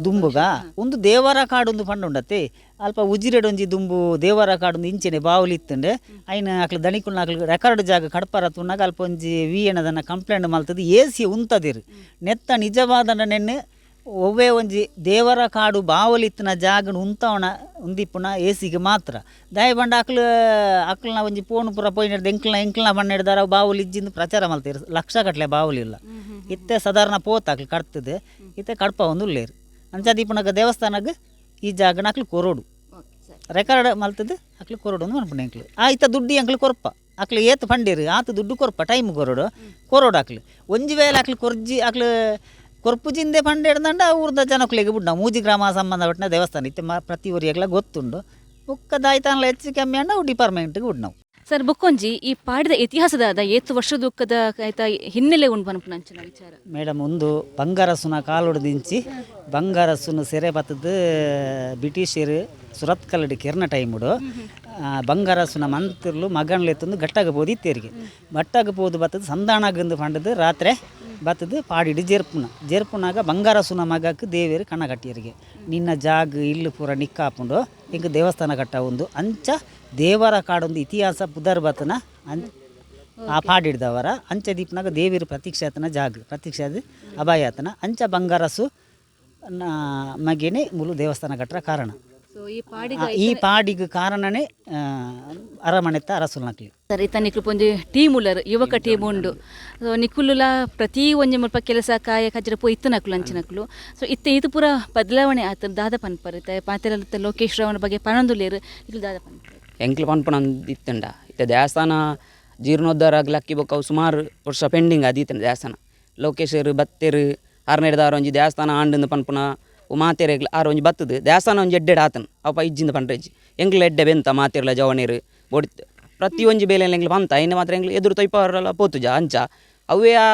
ದುಂಬಗ ಒಂದು ದೇವರ ಕಾಡೊಂದು ಪಂಡ ಉಂಡತ್ತೆ ಅಲ್ಪ ಉಜಿರೆಡೊಂಜಿ ದುಂಬು ದೇವರ ಕಾಡೊಂದು ಇಂಚೆನೆ ಬಾವುಲಿ ಇತ್ತಂಡೆ ಐನ ಅಕ್ಲು ದಣಿಕುಲ್ನ ಅಕ್ಲು ರೆಕಾರ್ಡ್ ಜಾಗ ಕಡ್ಪರ ತುನ್ನಾಗ ಅಲ್ಪ ಒಂಜಿ ವಿ ಎನ್ನದನ್ನ ಕಂಪ್ಲೇಂಟ್ ಮಲ್ತದ್ದು ಎಸಿ ಉಂತದಿರು ನೆತ್ತ ನಿಜವಾದ ನೆನ್ನೆ ಒವ್ವೇ ಒಂಜಿ ದೇವರ ಕಾಡು ಬಾವಲಿತ್ತಿನ ಜಾಗನ ಉಂತವಣ ಉಂದಿಪ್ಪುನ ಎಸಿಗೆ ಮಾತ್ರ ದಯ ಬಂಡ ಅಕ್ಲನ ಒಂಜಿ ಪೋಣು ಪುರ ಪೋಯಿನಡ್ದು ಎಂಕ್ಲನ ಬಣ್ಣ ಹಿಡ್ದಾರ ಬಾವುಲಿ ಇಜ್ಜಿಂದು ಪ್ರಚಾರ ಮಲ್ತೀರು ಲಕ್ಷ ಕಟ್ಲೆ ಬಾವುಲಿ ಇಲ್ಲ ಇತ್ತೆ ಸಾಧಾರಣ ಪೋತ್ ಅಕ್ಲು ಕಟ್ತದೆ ಇತ್ತೆ ಕಡ್ಪ ಒಂದು ಉಳ್ಳೇರು ಅಂಚಾದೀಪನಾಗ ದೇವಸ್ಥಾನಕ್ಕೆ ಈ ಜಾಗನ ಅಕ್ಲು ಕೊರೋಡು ರೆಕಾರ್ಡ್ ಮಲ್ತದೆ ಅಕ್ಲು ಕೊರೋಡು ಒಂದು ಮನ್ಪುಣ ಎಂಕ್ಲು ಆಯ್ತ ದುಡ್ಡಿ ಅಂಕ್ಲು ಕೊರ್ಪ ಅಕ್ಲು ಏತು ಪಂಡೀರು ಆತು ದುಡ್ಡು ಕೊರ್ಪ ಟೈಮ್ ಕೊರೋಡು ಅಕ್ಲು ಒಂಜಿ ವೇಳೆ ಅಕ್ಲು ಕೊರ್ಜಿ ಅಕ್ಲು ಕೊರ್ಪುಜಿಂದೆ ಪಂಡ ಹಿಡ್ದಂಡ ಊರ್ದ ಜನಕ್ಕಲಿಗೆ ಬಿಡ್ ನಾವು ಮೂಜಿ ಗ್ರಾಮ ಸಂಬಂಧಪಟ್ಟ ದೇವಸ್ಥಾನ ಇತ್ತೆ ಪ್ರತಿ ಊರಿಗೆಲ್ಲ ಗೊತ್ತುಂಡು ಮುಕ್ಕ ದಾಯ್ತಾನಲ್ಲ ಹೆಚ್ಚು ಕಮ್ಮಿ ಅಂಡ ಅವು ಡಿಪಾರ್ಟ್ಮೆಂಟ್ಗೆ ಬಿಡ್ ನಾವು. ಸರ್ ಬೊಕ್ಕೊಂಜಿ ಈ ಪಾಡಿದ ಇತಿಹಾಸದ ಏತು ವರ್ಷದೂಕದ ಆಯ್ತಾ ಹಿನ್ನೆಲೆ ಉಂಡು ಪನ್ಪುನ ಅಂಚಿನ ವಿಚಾರ ಮೇಡಮ್ ಒಂದು ಬಂಗಾರಸುನ ಕಾಲೊಡ್ದಿಂಚಿ ಬಂಗಾರಸುನ ಸೆರೆ ಬತ್ತದು ಬ್ರಿಟಿಷರು ಸುರತ್ ಕಲ್ಲಡಿ ಕೆರ್ನ ಟೈಮುಡು ಬಂಗಾರಸುನ ಮಂತ್ರಲು ಮಗನ್ಲೆತ್ತೊಂದು ಗಟ್ಟಾಗಬೋದು ಇತ್ತೇರಿಗೆ ಗಟ್ಟಾಗಬೋದು ಬತ್ತದು ಸಂಧಾನಾಗಂದು ಪಂಡದು ರಾತ್ರಿ ಬತ್ತದು ಪಾಡಿಡು ಜೇರ್ಪುನಾಗ ಬಂಗಾರಸುನ ಮಗಕ್ಕೆ ದೇವೇರು ಕಣ್ಣ ಕಟ್ಟಿಯರಿಗೆ ನಿನ್ನ ಜಾಗ ಇಲ್ಲು ಪೂರ ನಿಕ್ಕಾಪುಂಡು ಹಿಂಗೆ ದೇವಸ್ಥಾನ ಕಟ್ಟ ಒಂದು ಅಂಚ ದೇವರ ಕಾಡೊಂದು ಇತಿಹಾಸ ಪುದರ್ ಬತ್ತನ ಆ ಪಾಡಿಡ್ದವರ ಅಂಚ ದೀಪನಾಗ ದೇವಿರು ಪ್ರತೀಕ್ಷಾತನ ಜಾಗ ಪ್ರತೀಕ್ಷಾದ ಅಭಯಾತನ ಅಂಚ ಬಂಗಾರಸು ಮಗೇನೆ ಮುಲು ದೇವಸ್ಥಾನ ಕಟ್ಟರ ಕಾರಣ ಸೊ ಈ ಪಾಡಿ ಈ ಪಾಡಿಗೆ ಕಾರಣನೇ ಅರಮನೆತ್ತ ಅರಸುಲ್ ನಕ್ಲಿ ಸರ್ ಇತ್ತ ನಿಕ್ಲು ಪೊಂಜಿ ಟೀಮ್ ಉಳ್ಳರ್ ಯುವಕ ಟೀಮ್ ಉಂಡು ಸೊ ನಿಕ್ಕುಲ್ಲ ಪ್ರತಿ ಒಂಜಿ ಮುಲ್ಪ ಕೆಲಸ ಕಾಯ ಕಜ್ಜರ ಪೋ ಇತ್ತು ನಕ್ಲು ಅಂಚಿನಕ್ಲು ಸೊ ಇದು ಪೂರ ಬದಲಾವಣೆ ಆತ ದಾದ ಪನ್ಪರ್ ಇತ್ತ ಪಾತೆರ ಲೋಕೇಶ್ ರಾವ್ನ ಬಗ್ಗೆ ಪಣಂದುಲೇರು ಇದು ದಾದ ಪನ್ಪರ್ ಎಂಕ್ಲು ಪನ್ಪನ ಇತ್ತಂಡ ಇತ್ತ ದೇವಸ್ಥಾನ ಜೀರ್ಣೋದ್ಧಾರ ಆಗ್ಲಕ್ಕಿ ಬೊಕ್ಕ ಸುಮಾರು ವರ್ಷ ಪೆಂಡಿಂಗ್ ಆದಿತ್ತಂಡ ದೇವಸ್ಥಾನ ಲೋಕೇಶರು ಬತ್ತೇರು ಅರ್ನೆಡ್ದಾರ ಒಂಜಿ ದೇವಸ್ಥಾನ ಆಂಡಂದು ಪನ್ಪುನ ಮಾತೇರೆಗ್ಲ ಆರು ಒಂಜಿ ಬತ್ತದು ದೇವಸ್ಥಾನ ಒಂಜಿ ಎಡ್ಡೆಡ್ ಆತನ ಅಪ್ಪ ಇಜ್ಜಿಂದ ಪಂಡ್ರೆಜ್ಜಿ ಎಂಗ್ಲ ಎಡ್ಡೆ ಬೆಂತ ಮಾತೇರ್ಲ ಜವನೇರು ಬೊಡಿತು ಪ್ರತಿ ಒಂಜಿ ಬೇಲೆ ಎಂಗ್ಲು ಪಂತ ಇನ್ನು ಮಾತ್ರ ಎಂಗ್ಲು ಎದುರು ತೊಯ್ಪವರೆಲ್ಲ ಪೋತುಜ ಅಂಚ ಅವೇ ಆ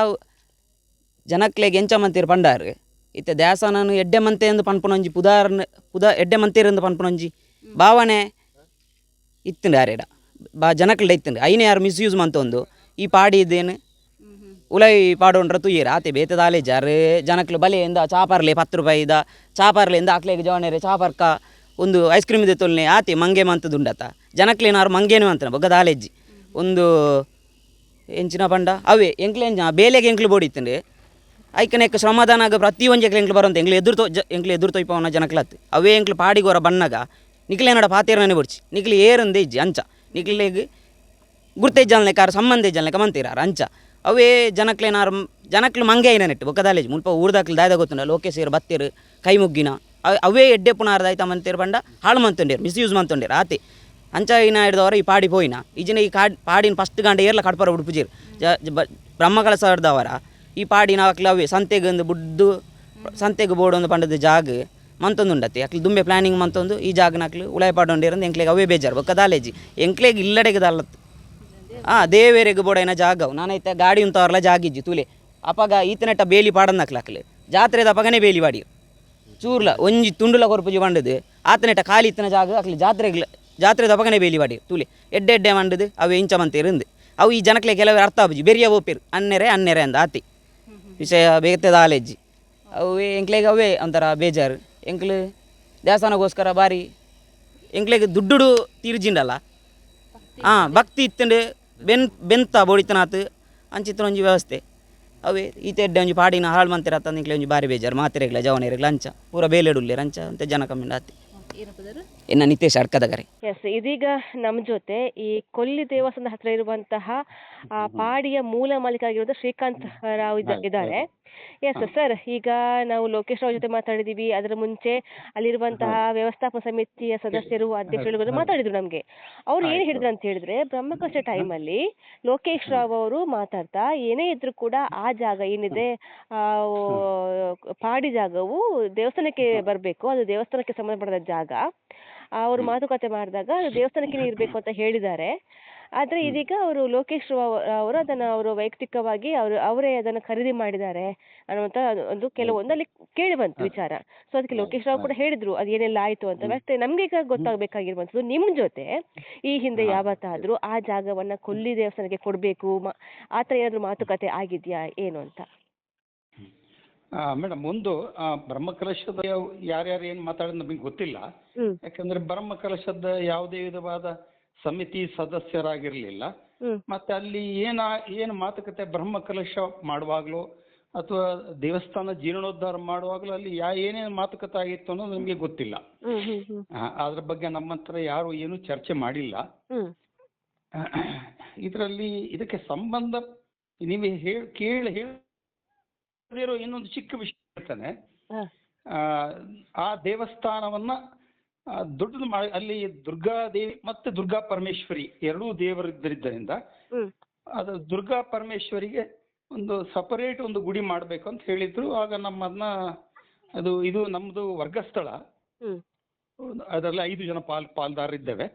ಜನಕ್ಲೆಗೆ ಎಂಚ ಮಂತೇರು ಪಂಡಾರು ಇತ್ತ ದೇವಸ್ಥಾನ ಎಡ್ಡೆ ಮಂತೆ ಎಂದು ಪನ್ಪುನೊಂಜಿ ಎಡ್ಡೆ ಮಂತೇರು ಪನ್ಪುನೊಂಜಿ ಭಾವನೆ ಇತ್ತಂಡು ಯಾರೇಡ ಜನಕ್ಲೆ ಇತ್ತಂಡು ಐನೇ ಯಾರು ಮಿಸ್ಯೂಸ್ ಮಂತೊಂದು ಈ ಪಾಡಿ ಇದ್ದೇನು ಉಲೈ ಪಾಡೋಂಡ್ರ ತುಯ್ಯರು ಆತೆ ಬೇತದ ಆಲೇಜಾರು ಜನಕ್ಲು ಬಲೆಯಿಂದ ಚಾಪರ್ಲೆ 10 ರೂಪಾಯಿದ ಚಾಪರ್ಲೆಯಿಂದ ಆಕ್ಲೆಗೆ ಜವನೇರೆ ಚಾಪರ್ಕ ಒಂದು ಐಸ್ ಕ್ರೀಮ್ ಇದೆ ತೊಲ್ನೆ ಆತೆ ಮಂಗೆ ಮಂತದುಂಡತ ಜನಕ್ಲೇನಾರು ಮಂಗೇನು ಅಂತನ ಬೊಗ್ಗದ ಆಲೇಜಿ ಒಂದು ಎಂಚಿನ ಪಂಡ ಅವೇ ಎಂಕ್ಲೆಂಜ ಬೇಲೆಗೆ ಎಂಕ್ಲು ಬೋಡಿತ್ತಂಡೆ ಐಕನೆಕ್ಕ ಶ್ರಮದಾನಾಗ ಪ್ರತಿ ಒಂಜಿ ಎಂಕ್ಲು ಬರೋಂತ ಎಂಕ್ಲು ಎದುರು ತೊಯ್ಪವನ ಜನಕ್ಲತ್ತು ಅವೇ ಎಂಕ್ಲು ಪಾಡಿಗೋರ ಬಣ್ಣಗ ನಿಕ್ಲೇನಡ ಪಾತೇರನೇ ಬೊಡ್ಚಿ ನಿಕ್ಲಿ ಏರಂದೇ ಇಜ್ಜಿ ಅಂಚ ನಿಕ್ಲಿಗೆ ಗುರ್ತೇಜ್ಜಲ್ನೆ ಕಾರ ಸಂಬಂಧ ಇಜ್ಜಲ್ನೆಕ ಮಂತೀರಾರ ಅಂಚ ಅವೇ ಜನಕ್ಲು ಮಂಗೆ ಐನ ನೆಟ್ಟು ಬೊಕ್ಕದಾಲೇಜ್ ಮುಲ್ಪ ಊರ್ದಾಕ್ಲು ದಾಯ್ದ ಗೊತ್ತುಂಡ ಲೋಕೇಶರು ಬತ್ತೇರು ಕೈ ಮುಗ್ಗಿನ ಅವೇ ಎಡ್ಡೆ ಪುನಾರ್ದ ಆಯ್ತಾ ಮಂತೇರು ಬಂಡ ಹಾಳು ಮಂತೊಂಡೇರು ಮಿಸ್ಯೂಸ್ ಮಂತೊಂಡೇರು ಆತೆ ಅಂಚ ಇನ ಹಿಡ್ದವರ ಈ ಪಾಡಿ ಪೋಯಿನ ಈಜಿನ ಈ ಪಾಡಿನ ಫಸ್ಟ್ ಗಂಟೆ ಏರ್ಲ ಕಡ್ಪರ ಉಡುಪುಜೀರು ಬ್ರಹ್ಮಕಳ ಸರ್ದವರ ಈ ಪಾಡಿನ ಅಕ್ಲು ಅವೇ ಸಂತೆಗೊಂದು ಬುಡ್ದು ಸಂತೆಗೆ ಬೋಡೊಂದು ಪಂಡದ ಜಾಗ ಮಂತೊಂದು ಉಂಡತ್ತೆ ಅಕ್ಲು ದುಂಬೆ ಪ್ಲಾನಿಂಗ್ ಮಂತೊಂದು ಈ ಜಾಗನಕ್ಲು ಉಳಾಯ ಪಾಡೊಂಡೇರಂದು ಎಂಕ್ಲೆಗೆ ಅವೇ ಬೇಜಾರು ಬೊಕ್ಕದಾಲೇಜಿ ಎಂಕ್ಲೆಗೆ ಇಲ್ಲಡೆಗೆ ದಲ್ಲತ್ತು ದೇವೇರೆಗೆ ಬೋಡೈನ ಜಾಗವು ನಾನೈತೆ ಗಾಡಿ ಉಂತವ್ರಲ್ಲ ಜಾಗಿಜ್ಜಿ ತುಲೆ ಅಪಗ ಈತನೆಟ್ಟ ಬೇಲಿ ಪಾಡನ್ನಕ್ಲಾಕ್ಲೆ ಜಾತ್ರೆದ ಅಪಗನೇ ಬೇಲಿ ಬಾಡಿ ಚೂರ್ಲ ಒಂಜಿ ತುಂಡುಲ ಕೊರ್ಪುಜಿ ಬಂಡದು ಆತನೆಟ್ಟ ಖಾಲಿ ಇತ್ತನ ಜಾಗ ಅಕ್ಲಿ ಜಾತ್ರೆದ ಅಪಗನೇ ಬೇಲಿ ಬಾಡಿ ತುಲೆ ಎಡ್ಡೆ ಮಂಡದು ಅವೇ ಇಂಚ ಮಂತೇರಿಂದು ಅವು ಈ ಜನಕ್ಲೆ ಕೆಲವೇ ಅರ್ಥ ಆಬುಜಿ ಬೆರಿಯ ಓಪೇರು ಅನ್ನೆರೆ ಅಂದ ಆತಿ ವಿಷಯ ಬೇಗತ್ತದ ಆಲೆಜ್ಜಿ ಅವೇ ಎಂಕ್ಲೆಗೆ ಅವೇ ಒಂಥರ ಬೇಜಾರು ಎಂಕ್ಲು ದೇವಸ್ಥಾನಗೋಸ್ಕರ ಬಾರಿ ಎಂಕ್ಲೆಗೆ ದುಡ್ಡು ತೀರ್ಜಿಂಡಲ್ಲ ಭಕ್ತಿ ಇತ್ತಂಡು ಬೆಂತ ಬೋಡಿತನಾತ್ ಅಂಚಿತ್ರ ಒಂಜಿ ವ್ಯವಸ್ಥೆ ಅವೇ ಈತ ಎಡ್ಡೆ ಒಂಜಿ ಪಾಡಿನ ಹಾಳು ಮಂತಿರತ್ತ ನಿಕ್ಲೆ ಒಂಜಿ ಬಾರಿ ಬೇಜಾರು ಮಾತೆರೆಗ್ಲ ಜವನೇರೆಗ್ಲ ಅಂಚ ಪೂರ ಬೇಲೆಡುಲ್ಲೇರು ಅಂಚ ಅಂತ ಜನ ಕಮ್ಮಿಂಡ ಆತಿ ಇನ್ನು ನಿತೇಶ್ ಅಡ್ಕದಗರೆ. ಎಸ್, ಇದೀಗ ನಮ್ಮ ಜೊತೆ ಈ ಕೊಲ್ಲಿ ದೇವಸ್ಥಾನದ ಹತ್ರ ಇರುವಂತಹ ಪಾಡಿಯ ಮೂಲ ಮಾಲೀಕ ಆಗಿರೋದು ಶ್ರೀಕಾಂತ್ ರಾವ್ ಇದ್ದಾರೆ. ಎಸ್ ಸರ್, ಈಗ ನಾವು ಲೋಕೇಶ್ ರಾವ್ ಜೊತೆ ಮಾತಾಡಿದೀವಿ. ಅದರ ಮುಂಚೆ ಅಲ್ಲಿರುವಂತಹ ವ್ಯವಸ್ಥಾಪನಾ ಸಮಿತಿಯ ಸದಸ್ಯರು ಅಧ್ಯಕ್ಷರುಗಳು ಮಾತಾಡಿದ್ರು. ನಮ್ಗೆ ಅವ್ರು ಏನ್ ಹೇಳಿದ್ರು ಅಂತ ಹೇಳಿದ್ರೆ, ಬ್ರಹ್ಮಕಲಶ ಟೈಮಲ್ಲಿ ಲೋಕೇಶ್ ರಾವ್ ಅವರು ಮಾತಾಡ್ತಾ ಏನೇ ಇದ್ರು ಕೂಡ ಆ ಜಾಗ ಏನಿದೆ ಪಾಡಿ ಜಾಗವು ದೇವಸ್ಥಾನಕ್ಕೆ ಬರಬೇಕು, ಅದು ದೇವಸ್ಥಾನಕ್ಕೆ ಸಂಬಂಧಪಟ್ಟ ಜಾಗ. ಅವರು ಮಾತುಕತೆ ಮಾಡಿದಾಗ ದೇವಸ್ಥಾನಕ್ಕೆ ಇರಬೇಕು ಅಂತ ಹೇಳಿದ್ದಾರೆ. ಆದ್ರೆ ಇದೀಗ ಅವರು ಲೋಕೇಶ್ ಅವರು ಅದನ್ನ ಅವರು ವೈಯಕ್ತಿಕವಾಗಿ ಅವರೇ ಅದನ್ನ ಖರೀದಿ ಮಾಡಿದ್ದಾರೆ ಅನ್ನುವಂತ ಒಂದು ಕೆಲವೊಂದು ಅಲ್ಲಿ ಕೇಳಿ ಬಂತು ವಿಚಾರ. ಸೊ ಅದಕ್ಕೆ ಲೋಕೇಶ್ ರಾವ್ ಕೂಡ ಹೇಳಿದ್ರು ಅದೇನೆಲ್ಲ ಆಯ್ತು ಅಂತ. ಮತ್ತೆ ನಮ್ಗೆ ಈಗ ಗೊತ್ತಾಗಬೇಕಾಗಿರುವಂತದ್ದು, ನಿಮ್ ಜೊತೆ ಈ ಹಿಂದೆ ಯಾವತ್ತಾದ್ರೂ ಆ ಜಾಗವನ್ನ ಕೊಲ್ಲಿ ದೇವಸ್ಥಾನಕ್ಕೆ ಕೊಡ್ಬೇಕು ಆತರ ಏನಾದ್ರು ಮಾತುಕತೆ ಆಗಿದ್ಯಾ ಏನು ಅಂತ? ಮೇಡಮ್, ಒಂದು ಬ್ರಹ್ಮಕಲಶದ ಯಾರ್ಯಾರು ಏನು ಮಾತಾಡೋದು ನಮಗೆ ಗೊತ್ತಿಲ್ಲ. ಯಾಕಂದ್ರೆ ಬ್ರಹ್ಮಕಲಶದ ಯಾವುದೇ ವಿಧವಾದ ಸಮಿತಿ ಸದಸ್ಯರಾಗಿರ್ಲಿಲ್ಲ. ಮತ್ತೆ ಅಲ್ಲಿ ಏನು ಮಾತುಕತೆ ಬ್ರಹ್ಮಕಲಶ ಮಾಡುವಾಗ್ಲೂ ಅಥವಾ ದೇವಸ್ಥಾನ ಜೀರ್ಣೋದ್ಧಾರ ಮಾಡುವಾಗ್ಲೂ ಅಲ್ಲಿ ಏನೇನು ಮಾತುಕತೆ ಆಗಿತ್ತು ಅನ್ನೋದು ನಮಗೆ ಗೊತ್ತಿಲ್ಲ. ಅದ್ರ ಬಗ್ಗೆ ನಮ್ಮ ಹತ್ರ ಯಾರು ಏನು ಚರ್ಚೆ ಮಾಡಿಲ್ಲ. ಇದಕ್ಕೆ ಸಂಬಂಧ ನೀವು ಹೇಳಿರೋ ಇನ್ನೊಂದು ಚಿಕ್ಕ ವಿಷಯ ಹೇಳ್ತಾನೆ. ಆ ದೇವಸ್ಥಾನವನ್ನ ದೊಡ್ಡದು ಮಾಡಿ ಅಲ್ಲಿ ದುರ್ಗಾದೇವಿ ಮತ್ತೆ ದುರ್ಗಾ ಪರಮೇಶ್ವರಿ ಎರಡೂ ದೇವರಿದ್ದರಿಂದ ಅದು ದುರ್ಗಾ ಪರಮೇಶ್ವರಿಗೆ ಒಂದು ಸಪರೇಟ್ ಒಂದು ಗುಡಿ ಮಾಡಬೇಕು ಅಂತ ಹೇಳಿದ್ರು. ಆಗ ನಮ್ಮನ್ನ ಇದು ನಮ್ದು ವರ್ಗಸ್ಥಳ, ಅದರಲ್ಲಿ 5 ಜನ ಪಾಲ್ದಾರರಿದ್ದೇವೆ.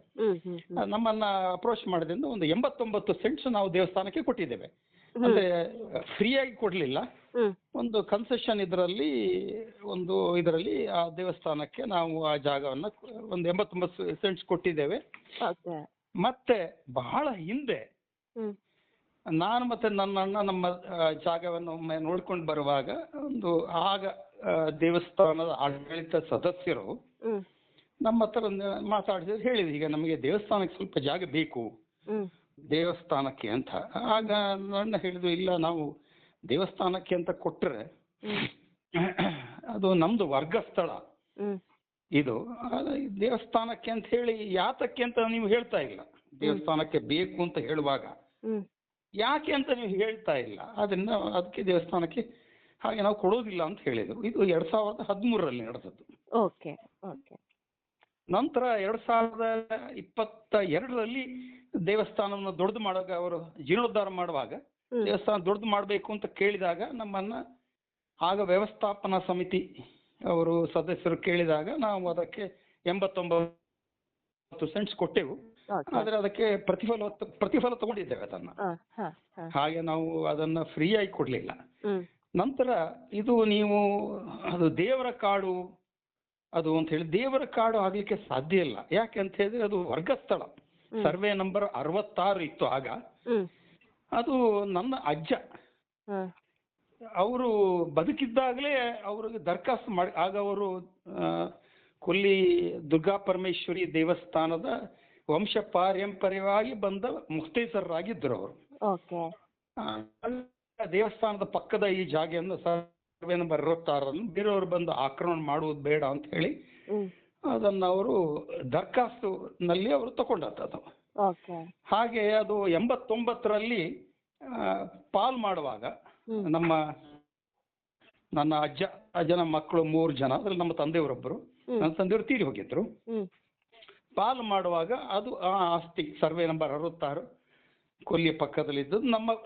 ನಮ್ಮನ್ನ ಅಪ್ರೋಚ್ ಮಾಡೋದ್ರಿಂದ ಒಂದು 89 ಸೆಂಟ್ಸ್ ನಾವು ದೇವಸ್ಥಾನಕ್ಕೆ ಕೊಟ್ಟಿದ್ದೇವೆ. ಅಂದ್ರೆ ಫ್ರೀಯಾಗಿ ಕೊಡಲಿಲ್ಲ, ಒಂದು ಕನ್ಸೆಷನ್ ಇದರಲ್ಲಿ ಆ ದೇವಸ್ಥಾನಕ್ಕೆ ನಾವು ಆ ಜಾಗವನ್ನು ಒಂದು 89 ಸೆಂಟ್ಸ್ ಕೊಟ್ಟಿದ್ದೇವೆ. ಮತ್ತೆ ಬಹಳ ಹಿಂದೆ ನಾನು ಮತ್ತೆ ನನ್ನ ಅಣ್ಣ ನಮ್ಮ ಜಾಗವನ್ನು ಒಮ್ಮೆ ನೋಡ್ಕೊಂಡು ಬರುವಾಗ ಆಗ ದೇವಸ್ಥಾನದ ಆಡಳಿತ ಸದಸ್ಯರು ನಮ್ಮ ಹತ್ರ ಮಾತಾಡಿದ್ರು, ಹೇಳಿದ್ರು ಈಗ ನಮಗೆ ದೇವಸ್ಥಾನಕ್ಕೆ ಸ್ವಲ್ಪ ಜಾಗ ಬೇಕು ದೇವಸ್ಥಾನಕ್ಕೆ ಅಂತ. ಆಗ ನನ್ನ ಹೇಳಿದ್ರು, ಇಲ್ಲ ನಾವು ದೇವಸ್ಥಾನಕ್ಕೆ ಅಂತ ಕೊಟ್ಟರೆ ಅದು ನಮ್ದು ವರ್ಗ ಸ್ಥಳ ಇದು, ದೇವಸ್ಥಾನಕ್ಕೆ ಅಂತ ಹೇಳಿ ಯಾತಕ್ಕೆ ಅಂತ ನೀವು ಹೇಳ್ತಾ ಇಲ್ಲ, ದೇವಸ್ಥಾನಕ್ಕೆ ಬೇಕು ಅಂತ ಹೇಳುವಾಗ ಯಾಕೆ ಅಂತ ನೀವು ಹೇಳ್ತಾ ಇಲ್ಲ, ಅದರಿಂದ ಅದಕ್ಕೆ ದೇವಸ್ಥಾನಕ್ಕೆ ಹಾಗೆ ನಾವು ಕೊಡೋದಿಲ್ಲ ಅಂತ ಹೇಳಿದರು. ಇದು 2013ರಲ್ಲಿ ನಡೆದದ್ದು. ನಂತರ 2022ರಲ್ಲಿ ದೇವಸ್ಥಾನವನ್ನು ದೊಡ್ಡದು ಮಾಡುವಾಗ, ಅವರು ಜೀರ್ಣೋದ್ಧಾರ ಮಾಡುವಾಗ ದೇವಸ್ಥಾನ ದೊಡ್ಡದು ಮಾಡಬೇಕು ಅಂತ ಕೇಳಿದಾಗ ನಮ್ಮನ್ನ ಆಗ ವ್ಯವಸ್ಥಾಪನಾ ಸಮಿತಿ ಅವರು ಸದಸ್ಯರು ಕೇಳಿದಾಗ ನಾವು ಅದಕ್ಕೆ 89 ಸೆಂಟ್ಸ್ ಕೊಟ್ಟೆವು. ಆದ್ರೆ ಅದಕ್ಕೆ ಪ್ರತಿಫಲ ತಗೊಂಡಿದ್ದೇವೆ ಅದನ್ನ. ಹಾಗೆ ನಾವು ಅದನ್ನ ಫ್ರೀಯಾಗಿ ಕೊಡ್ಲಿಲ್ಲ. ನಂತರ ಇದು ನೀವು ಅದು ದೇವರ ಕಾಡು ಅದು ಅಂತ ಹೇಳಿ, ದೇವರ ಕಾಡು ಆಗ್ಲಿಕ್ಕೆ ಸಾಧ್ಯ ಇಲ್ಲ. ಯಾಕೆ ಅಂತ ಹೇಳಿದ್ರೆ ಅದು ವರ್ಗ ಸ್ಥಳ. ಸರ್ವೆ ನಂಬರ್ 66 ಇತ್ತು ಆಗ. ಅದು ನನ್ನ ಅಜ್ಜ ಅವರು ಬದುಕಿದ್ದಾಗಲೇ ಅವ್ರಿಗೆ ದರಖಾಸ್ತು ಮಾಡಿ, ಆಗ ಅವರು ಕೊಲ್ಲಿ ದುರ್ಗಾ ಪರಮೇಶ್ವರಿ ದೇವಸ್ಥಾನದ ವಂಶ ಪಾರಂಪರ್ಯವಾಗಿ ಬಂದ ಮುಕ್ತೇಸರರಾಗಿದ್ದರು ಅವರು. ದೇವಸ್ಥಾನದ ಪಕ್ಕದ ಈ ಜಾಗೆಯನ್ನು ಸರ್ವೆ ನಂಬರ್ 66 ಬೇರೆಯವರು ಬಂದು ಆಕ್ರಮಣ ಮಾಡುವುದು ಬೇಡ ಅಂತ ಹೇಳಿ ಅದನ್ನ ಅವರು ದರ್ಖಾಸ್ತುನಲ್ಲಿ ಅವರು ತಗೊಂಡದ್ದು. ಹಾಗೆ ಅದು 89ರಲ್ಲಿ ಪಾಲ್ ಮಾಡುವಾಗ ನನ್ನ ಅಜ್ಜನ ಮಕ್ಕಳು 3 ಜನ, ಅದ್ರಲ್ಲಿ ನಮ್ಮ ತಂದೆಯವರೊಬ್ಬರು, ನನ್ನ ತಂದೆಯವರು ತೀರಿ ಹೋಗಿದ್ರು. ಪಾಲು ಮಾಡುವಾಗ ಅದು ಆ ಆಸ್ತಿ ಸರ್ವೆ ನಂಬರ್ 66 ಕೊಲ್ಲಿಯ ಪಕ್ಕದಲ್ಲಿದ್ದು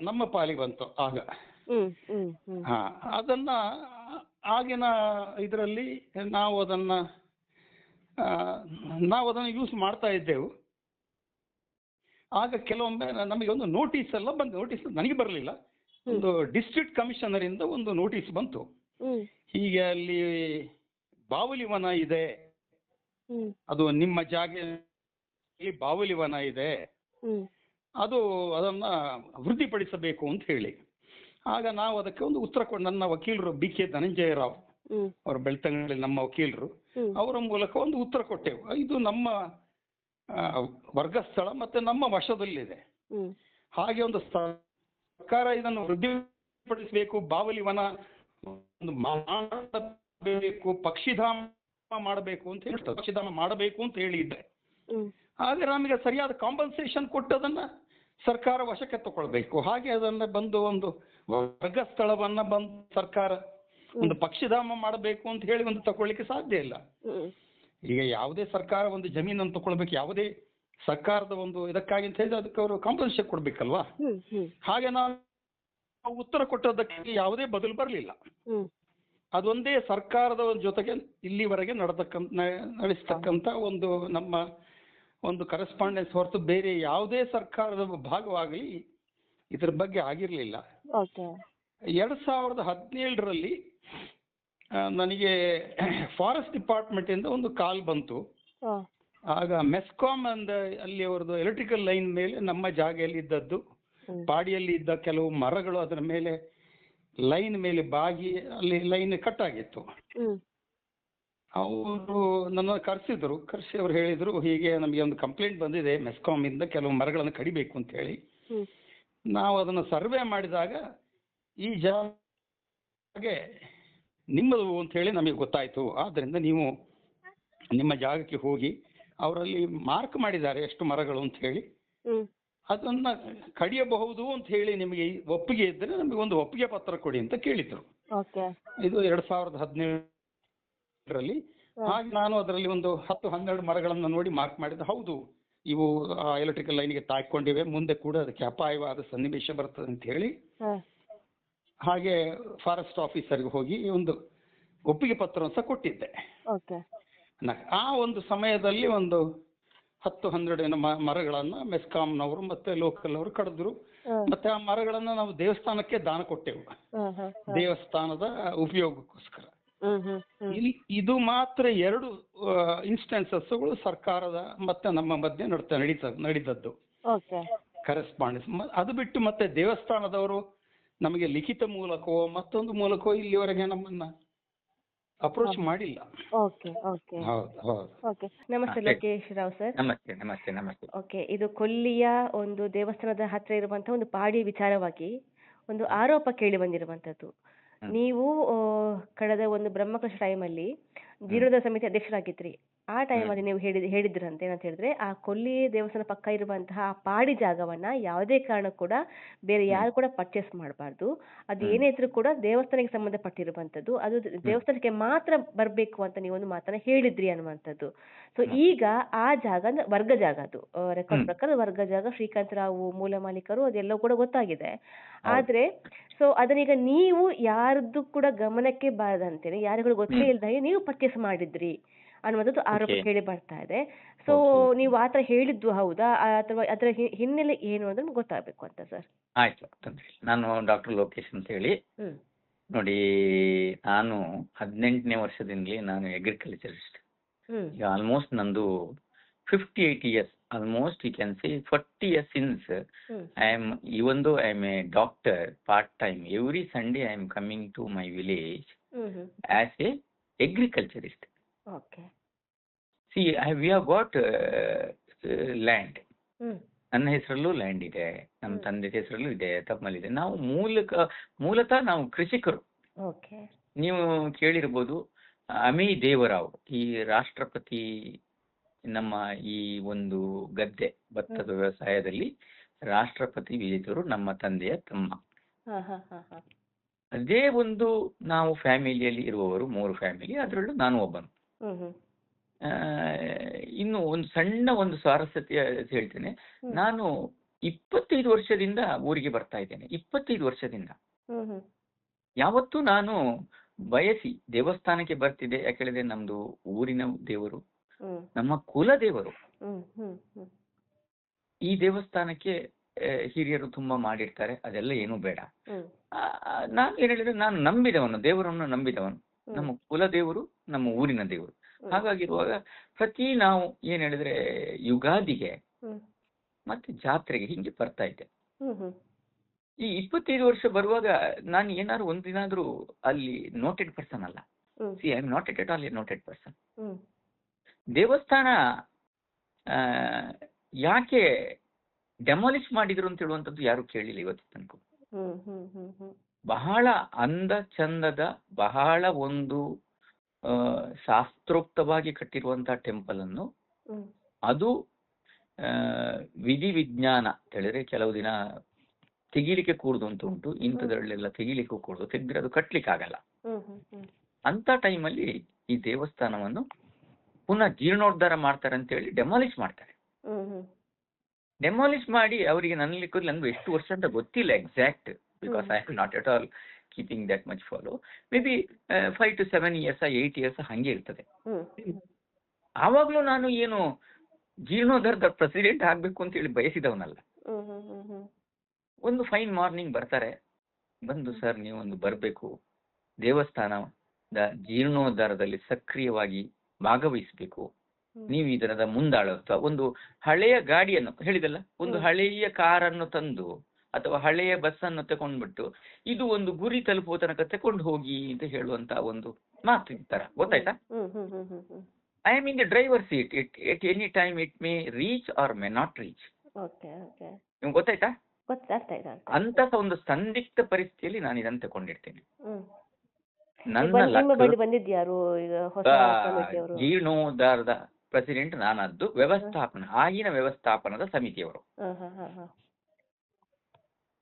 ನಮ್ಮ ಪಾಲಿಗೆ ಬಂತು ಆಗ. ಅದನ್ನ ಆಗಿನ ಇದರಲ್ಲಿ ನಾವು ಅದನ್ನ ಯೂಸ್ ಮಾಡ್ತಾ ಇದ್ದೆವು. ಆಗ ಕೆಲವೊಮ್ಮೆ ನಮಗೆ ಒಂದು ನೋಟಿಸ್ ಎಲ್ಲ ಬಂತು. ನೋಟಿಸ್ ನನಗೆ ಬರಲಿಲ್ಲ, ಒಂದು ಡಿಸ್ಟ್ರಿಕ್ಟ್ ಕಮಿಷನರ್ ಇಂದ ಒಂದು ನೋಟಿಸ್ ಬಂತು. ಹೀಗೆ ಅಲ್ಲಿ ಬಾವಲಿವನ ಇದೆ, ಅದು ನಿಮ್ಮ ಜಾಗದಲ್ಲಿ ಬಾವಲಿವನ ಇದೆ, ಅದನ್ನ ವೃದ್ಧಿಪಡಿಸಬೇಕು ಅಂತ ಹೇಳಿ. ಆಗ ನಾವು ಅದಕ್ಕೆ ಒಂದು ಉತ್ತರ ಕೊಟ್ಟು, ನನ್ನ ವಕೀಲರು BK ಧನಂಜಯ ರಾವ್ ಅವರು ಬೆಳ್ತಂಗಡಿ ನಮ್ಮ ವಕೀಲರು, ಅವರ ಮೂಲಕ ಒಂದು ಉತ್ತರ ಕೊಟ್ಟೆವು. ಇದು ನಮ್ಮ ವರ್ಗ ಸ್ಥಳ ಮತ್ತೆ ನಮ್ಮ ವಶದಲ್ಲಿದೆ. ಹಾಗೆ ಒಂದು ಸರ್ಕಾರ ಇದನ್ನು ವೃದ್ಧಿಪಡಿಸಬೇಕು, ಬಾವಲಿವನ ಒಂದು ಮಾಡಬೇಕು, ಪಕ್ಷಿಧಾಮ ಮಾಡಬೇಕು ಅಂತ ಹೇಳಿ, ಪಕ್ಷಿಧಾಮ ಮಾಡಬೇಕು ಅಂತ ಹೇಳಿದ್ದೆ. ಆದರೆ ನಮಗೆ ಸರಿಯಾದ ಕಾಂಪನ್ಸೇಷನ್ ಕೊಟ್ಟು ಅದನ್ನ ಸರ್ಕಾರ ವಶಕ್ಕೆ ತಗೊಳ್ಬೇಕು. ಹಾಗೆ ಅದನ್ನ ಬಂದು ಒಂದು ವರ್ಗ ಸ್ಥಳವನ್ನ ಬಂದು ಸರ್ಕಾರ ಒಂದು ಪಕ್ಷಿಧಾಮ ಮಾಡಬೇಕು ಅಂತ ಹೇಳಿ ಒಂದು ತಗೊಳ್ಳಿಕ್ಕೆ ಸಾಧ್ಯ ಇಲ್ಲ. ಈಗ ಯಾವುದೇ ಸರ್ಕಾರ ಒಂದು ಜಮೀನನ್ನು ತಗೊಳ್ಬೇಕು, ಯಾವುದೇ ಸರ್ಕಾರದ ಒಂದು ಇದಕ್ಕಾಗಿ ಅಂತ ಹೇಳಿದ್ರೆ ಅದಕ್ಕೆ ಅವರು ಕಾಂಪನ್ಸೇಷನ್ ಕೊಡ್ಬೇಕಲ್ವಾ. ಹಾಗೆ ನಾವು ಉತ್ತರ ಕೊಟ್ಟದಕ್ಕೆ ಯಾವುದೇ ಬದಲು ಬರಲಿಲ್ಲ. ಅದೊಂದೇ ಸರ್ಕಾರದ ಜೊತೆಗೆ ಇಲ್ಲಿವರೆಗೆ ನಡೆಸ್ತಕ್ಕಂಥ ಒಂದು ನಮ್ಮ ಒಂದು ಕರೆಸ್ಪಾಂಡೆನ್ಸ್ ಹೊರತು ಬೇರೆ ಯಾವುದೇ ಸರ್ಕಾರದ ಭಾಗವಾಗಲಿ ಇದ್ರ ಬಗ್ಗೆ ಆಗಿರಲಿಲ್ಲ. 2017ರಲ್ಲಿ ನನಗೆ ಫಾರೆಸ್ಟ್ ಡಿಪಾರ್ಟ್ಮೆಂಟ್ ಇಂದ ಒಂದು ಕಾಲ್ ಬಂತು. ಆಗ ಮೆಸ್ಕಾಮ್ ಅಲ್ಲಿ ಅವರದ್ದು ಎಲೆಕ್ಟ್ರಿಕಲ್ ಲೈನ್ ಮೇಲೆ ನಮ್ಮ ಜಾಗೆಯಲ್ಲಿ ಇದ್ದದ್ದು, ಪಾಡಿಯಲ್ಲಿ ಇದ್ದ ಕೆಲವು ಮರಗಳು ಅದರ ಮೇಲೆ ಲೈನ್ ಮೇಲೆ ಬಾಗಿ ಅಲ್ಲಿ ಲೈನ್ ಕಟ್ ಆಗಿತ್ತು. ಅವರು ನನ್ನ ಕರೆಸಿ ಅವ್ರು ಹೇಳಿದ್ರು, ಹೀಗೆ ನಮಗೆ ಒಂದು ಕಂಪ್ಲೇಂಟ್ ಬಂದಿದೆ ಮೆಸ್ಕಾಮ್ ಇಂದ ಕೆಲವು ಮರಗಳನ್ನು ಕಡಿಬೇಕು ಅಂತ ಹೇಳಿ. ನಾವು ಅದನ್ನು ಸರ್ವೆ ಮಾಡಿದಾಗ ಈ ಜಾಗೆ ನಿಮ್ಮದು ಅಂತ ಹೇಳಿ ನಮಗೆ ಗೊತ್ತಾಯ್ತು. ಆದ್ದರಿಂದ ನೀವು ನಿಮ್ಮ ಜಾಗಕ್ಕೆ ಹೋಗಿ ಅವರಲ್ಲಿ ಮಾರ್ಕ್ ಮಾಡಿದ್ದಾರೆ ಎಷ್ಟು ಮರಗಳು ಅಂತ ಹೇಳಿ, ಅದನ್ನ ಕಡಿಯಬಹುದು ಅಂತ ಹೇಳಿ ನಿಮಗೆ ಒಪ್ಪಿಗೆ ಇದ್ದರೆ ನಮಗೆ ಒಂದು ಒಪ್ಪಿಗೆ ಪತ್ರ ಕೊಡಿ ಅಂತ ಕೇಳಿದ್ರು. ಇದು 2017ರಲ್ಲಿ. ಹಾಗೆ ನಾನು ಅದರಲ್ಲಿ ಒಂದು 10-12 ಮರಗಳನ್ನು ನೋಡಿ ಮಾರ್ಕ್ ಮಾಡಿದ್ದೆ. ಹೌದು, ಇವು ಎಲೆಕ್ಟ್ರಿಕಲ್ ಲೈನ್ಗೆ ತಾಕೊಂಡಿವೆ, ಮುಂದೆ ಕೂಡ ಅದಕ್ಕೆ ಅಪಾಯವಾದ ಸನ್ನಿವೇಶ ಬರ್ತದೆ ಅಂತ ಹೇಳಿ ಹಾಗೆ ಫಾರೆಸ್ಟ್ ಆಫೀಸರ್ಗೆ ಹೋಗಿ ಒಂದು ಒಪ್ಪಿಗೆ ಪತ್ರವನ್ನು ಸಹ ಕೊಟ್ಟಿದ್ದೆ. ಆ ಒಂದು ಸಮಯದಲ್ಲಿ ಒಂದು 10-12 ಮರಗಳನ್ನು ಮೆಸ್ಕಾಂನವರು ಮತ್ತೆ ಲೋಕಲ್ ಅವರು ಕಡಿದ್ರು. ಮತ್ತೆ ಆ ಮರಗಳನ್ನು ನಾವು ದೇವಸ್ಥಾನಕ್ಕೆ ದಾನ ಕೊಟ್ಟೆವು, ದೇವಸ್ಥಾನದ ಉಪಯೋಗಕ್ಕೋಸ್ಕರ. ಇದು ಮಾತ್ರ 2 ಇನ್ಸ್ಟೆನ್ಸಸ್ಗಳು ಸರ್ಕಾರದ ಮತ್ತೆ ನಮ್ಮ ಮಧ್ಯೆ ನಡೀತದ್ದು ಕರೆಸ್ಪಾಂಡೆನ್ಸ್. ಅದು ಬಿಟ್ಟು ಮತ್ತೆ ದೇವಸ್ಥಾನದವರು ನಮಗೆ ಲಿಖಿತ ಮೂಲಕವೋ ಮತ್ತೊಂದು ಮೂಲಕವೋ ಇಲ್ಲಿವರೆಗೆ ನಮ್ಮನ್ನ ಅಪ್ರೋಚ್ ಮಾಡಿಲ್ಲ. ಓಕೆ. ನಮಸ್ತೆ ಲೋಕೇಶ್ ರಾವ್ ಸರ್. ನಮಸ್ತೆ. ಓಕೆ, ಇದು ಕೊಲ್ಲಿಯ ಒಂದು ದೇವಸ್ಥಾನದ ಹತ್ರ ಇರುವಂತಹ ಒಂದು ಪಾಡಿ ವಿಚಾರವಾಗಿ ಒಂದು ಆರೋಪ ಕೇಳಿ ಬಂದಿರುವಂತದ್ದು. ನೀವು ಕಳೆದ ಒಂದು ಬ್ರಹ್ಮಕಲಶ ಟೈಮಲ್ಲಿ ಜೀರ್ಣೋದ್ಧಾರ ಸಮಿತಿ ಅಧ್ಯಕ್ಷರಾಗಿದ್ರಿ. ಆ ಟೈಮಲ್ಲಿ ನೀವು ಹೇಳಿದ್ರಂತೆ ಏನಂತ ಹೇಳಿದ್ರೆ, ಆ ಕೊಲ್ಲಿ ದೇವಸ್ಥಾನ ಪಕ್ಕ ಇರುವಂತಹ ಆ ಪಾಡಿ ಜಾಗವನ್ನ ಯಾವುದೇ ಕಾರಣ ಕೂಡ ಬೇರೆ ಯಾರು ಕೂಡ ಪರ್ಚೇಸ್ ಮಾಡಬಾರ್ದು. ಅದು ಏನೇ ಇದ್ರೂ ಕೂಡ ದೇವಸ್ಥಾನಕ್ಕೆ ಸಂಬಂಧಪಟ್ಟಿರುವಂತದ್ದು, ಅದು ದೇವಸ್ಥಾನಕ್ಕೆ ಮಾತ್ರ ಬರಬೇಕು ಅಂತ ನೀವೊಂದು ಮಾತನ್ನ ಹೇಳಿದ್ರಿ ಅನ್ನುವಂಥದ್ದು. ಸೊ ಈಗ ಆ ಜಾಗ ವರ್ಗ ಜಾಗ, ಅದು ರೆಕಾರ್ಡ್ ಪ್ರಕಾರ ವರ್ಗ ಜಾಗ, ಶ್ರೀಕಾಂತರಾವ್ ಮೂಲ ಮಾಲೀಕರು, ಅದೆಲ್ಲವೂ ಕೂಡ ಗೊತ್ತಾಗಿದೆ. ಆದ್ರೆ ಸೊ ಅದನ್ನೀಗ ನೀವು ಯಾರ್ದು ಕೂಡ ಗಮನಕ್ಕೆ ಬಾರದಂತೇನೆ, ಯಾರಿಗೂ ಗೊತ್ತೇ ಇಲ್ದಾಗೆ ನೀವು ಪರ್ಚೇಸ್ ಮಾಡಿದ್ರಿ ಅನ್ನುವಂಥದ್ದು ಆರೋಪ ಕೇಳಿ ಬರ್ತಾ ಇದೆ. ಸೊ ನೀವು ಆತರ ಹೇಳಿದ್ದು ಹೌದಾ, ಅಥವಾ ಅದರ ಹಿನ್ನೆಲೆ ಏನು ಅಂತ ನಮ್ಗೆ ಗೊತ್ತಾಗಬೇಕು ಅಂತ ಸರ್. ಆಯ್ತು, ನಾನು ಡಾಕ್ಟರ್ ಲೋಕೇಶ್ ಅಂತ ಹೇಳಿ. ನೋಡಿ, ನಾನು 18ನೇ ವರ್ಷದಿಂದಲೇ ನಾನು ಅಗ್ರಿಕಲ್ಚರಿಸ್ಟ್. ಈಗ ಆಲ್ಮೋಸ್ಟ್ ನಂದು 58 years, almost you can say 40 years since I am, even though I am a doctor part time, every Sunday I am coming to my village as a agriculturist. Okay. See, we have got land. ನನ್ನ ಹೆಸರಲ್ಲೂ land ಇದೆ, ನಮ್ಮ ತಂದೆ ಹೆಸರಲ್ಲೂ ಇದೆ, ತಮ್ಮಲ್ಲಿದೆ. ನಾವು ಮೂಲತಃ ನಾವು ಕೃಷಿಕರು. ನೀವು ಕೇಳಿರ್ಬೋದು, ಅಮಿ ದೇವರಾವ್, ಈ ರಾಷ್ಟ್ರಪತಿ ನಮ್ಮ ಈ ಒಂದು ಗದ್ದೆ ಭತ್ತದ ವ್ಯವಸಾಯದಲ್ಲಿ ರಾಷ್ಟ್ರಪತಿ ವಿಜೇತರು ನಮ್ಮ ತಂದೆಯ ತಮ್ಮ. ಅದೇ ಒಂದು ನಾವು ಫ್ಯಾಮಿಲಿಯಲ್ಲಿ ಇರುವವರು, 3 ಫ್ಯಾಮಿಲಿ, ಅದರಲ್ಲೂ ನಾನು ಒಬ್ಬನು. ಇನ್ನು ಒಂದು ಸಣ್ಣ ಒಂದು ಸ್ವಾರಸ್ಯತೆ ಹೇಳ್ತೇನೆ. ನಾನು 25 ವರ್ಷದಿಂದ ಊರಿಗೆ ಬರ್ತಾ ಇದ್ದೇನೆ. 25 ವರ್ಷದಿಂದ ಯಾವತ್ತೂ ನಾನು ಬಯಸಿ ದೇವಸ್ಥಾನಕ್ಕೆ ಬರ್ತಿದ್ದೆ. ಯಾಕೆಳಿದ್ರೆ ನಮ್ದು ಊರಿನ ದೇವರು, ನಮ್ಮ ಕುಲ ದೇವರು. ಈ ದೇವಸ್ಥಾನಕ್ಕೆ ಹಿರಿಯರು ತುಂಬಾ ಮಾಡಿರ್ತಾರೆ, ಅದೆಲ್ಲ ಏನೂ ಬೇಡ. ನಾನು ಏನ್ ಹೇಳಿದ್ರೆ, ನಾನು ನಂಬಿದವನು, ದೇವರನ್ನು ನಂಬಿದವನು. ನಮ್ಮ ಕುಲ ದೇವರು, ನಮ್ಮ ಊರಿನ ದೇವರು. ಹಾಗಾಗಿರುವಾಗ ಪ್ರತಿ ನಾವು ಏನ್ ಹೇಳಿದ್ರೆ ಯುಗಾದಿಗೆ ಮತ್ತೆ ಜಾತ್ರೆಗೆ ಹಿಂಗೆ ಬರ್ತಾ ಇದ್ದೆ. ಈ 25 ವರ್ಷ ಬರುವಾಗ ನಾನು ಏನಾದ್ರು ಒಂದಿನಾದ್ರೂ ಅಲ್ಲಿ ನೋಟೆಡ್ ಪರ್ಸನ್ ಅಲ್ಲ. C, I am not at all A noted person. ದೇವಸ್ಥಾನ ಯಾಕೆ ಡೆಮಾಲಿಷ್ ಮಾಡಿದ್ರು ಅಂತ ಹೇಳುವಂಥದ್ದು ಯಾರು ಕೇಳಿಲ್ಲ ಇವತ್ತು ತನಕ. ಬಹಳ ಅಂದ ಚಂದದ, ಬಹಳ ಒಂದು ಶಾಸ್ತ್ರೋಕ್ತವಾಗಿ ಕಟ್ಟಿರುವಂತಹ ಟೆಂಪಲ್ ಅನ್ನು, ಅದು ವಿಧಿ ವಿಜ್ಞಾನ ಹೇಳಿದ್ರೆ ಕೆಲವು ದಿನ ತೆಗಿಲಿಕ್ಕೆ ಕೂಡುದು ಅಂತ ಉಂಟು, ಇಂಥದ್ರಲ್ಲೆಲ್ಲ ತೆಗಿಲಿಕ್ಕೂ ಕೂಡುದು, ತೆಗೆದ್ರೆ ಅದು ಕಟ್ಲಿಕ್ಕೆ ಆಗಲ್ಲ. ಅಂತ ಟೈಮಲ್ಲಿ ಈ ದೇವಸ್ಥಾನವನ್ನು ಪುನಃ ಜೀರ್ಣೋದ್ಧಾರ ಮಾಡ್ತಾರೆ ಅಂತ ಹೇಳಿ ಡೆಮಾಲಿಷ್ ಮಾಡ್ತಾರೆ. ಡೆಮಾಲಿಷ್ ಮಾಡಿ ಅವರಿಗೆ ನನಗೆ ಎಷ್ಟು ವರ್ಷ ಅಂತ ಗೊತ್ತಿಲ್ಲ exact, because I am not at all keeping that much follow. May be 5 to 7 years 8 years ಹಂಗೆ ಇರ್ತದೆ. ಆವಾಗ್ಲೂ ನಾನು ಏನು ಜೀರ್ಣೋದ್ಧಾರದ ಪ್ರೆಸಿಡೆಂಟ್ ಆಗ್ಬೇಕು ಅಂತ ಹೇಳಿ ಬಯಸಿದವನಲ್ಲ. ಒಂದು ಫೈನ್ ಮಾರ್ನಿಂಗ್ ಬರ್ತಾರೆ, ಬಂದು ಸರ್ ನೀವೊಂದು ಬರಬೇಕು, ದೇವಸ್ಥಾನದ ಜೀರ್ಣೋದ್ಧಾರದಲ್ಲಿ ಸಕ್ರಿಯವಾಗಿ ಭಾಗವಹಿಸಬೇಕು, ನೀವು ಇದರದ ಮುಂದಾಳತ್ವ. ಒಂದು ಹಳೆಯ ಗಾಡಿಯನ್ನು ಹೇಳಿದಲ್ಲ, ಒಂದು ಹಳೆಯ ಕಾರನ್ನು ತಂದು ಅಥವಾ ಹಳೆಯ ಬಸ್ ಅನ್ನು ತಗೊಂಡ್ಬಿಟ್ಟು ಇದು ಒಂದು ಗುರಿ ತಲುಪುವ ತನಕ ತಕೊಂಡು ಹೋಗಿ ಅಂತ ಹೇಳುವಂತ ಒಂದು ಮಾತು ತರ, ಗೊತ್ತಾಯ್ತಾ? I am in the driver seat, at any time it may reach or may not reach. ನಿಮ್ಗೆ ಗೊತ್ತಾಯ್ತಾ? ಅಂತ ಒಂದು ಸಂದಿಗ್ಧ ಪರಿಸ್ಥಿತಿಯಲ್ಲಿ ನಾನು ಇದನ್ನು ತಗೊಂಡಿರ್ತೇನೆ. ನನ್ನ ಜೀರ್ಣೋದ್ಧಾರದ ಪ್ರೆಸಿಡೆಂಟ್ ನಾನದ್ದು, ಆಗಿನ ವ್ಯವಸ್ಥಾಪನದ ಸಮಿತಿಯವರು.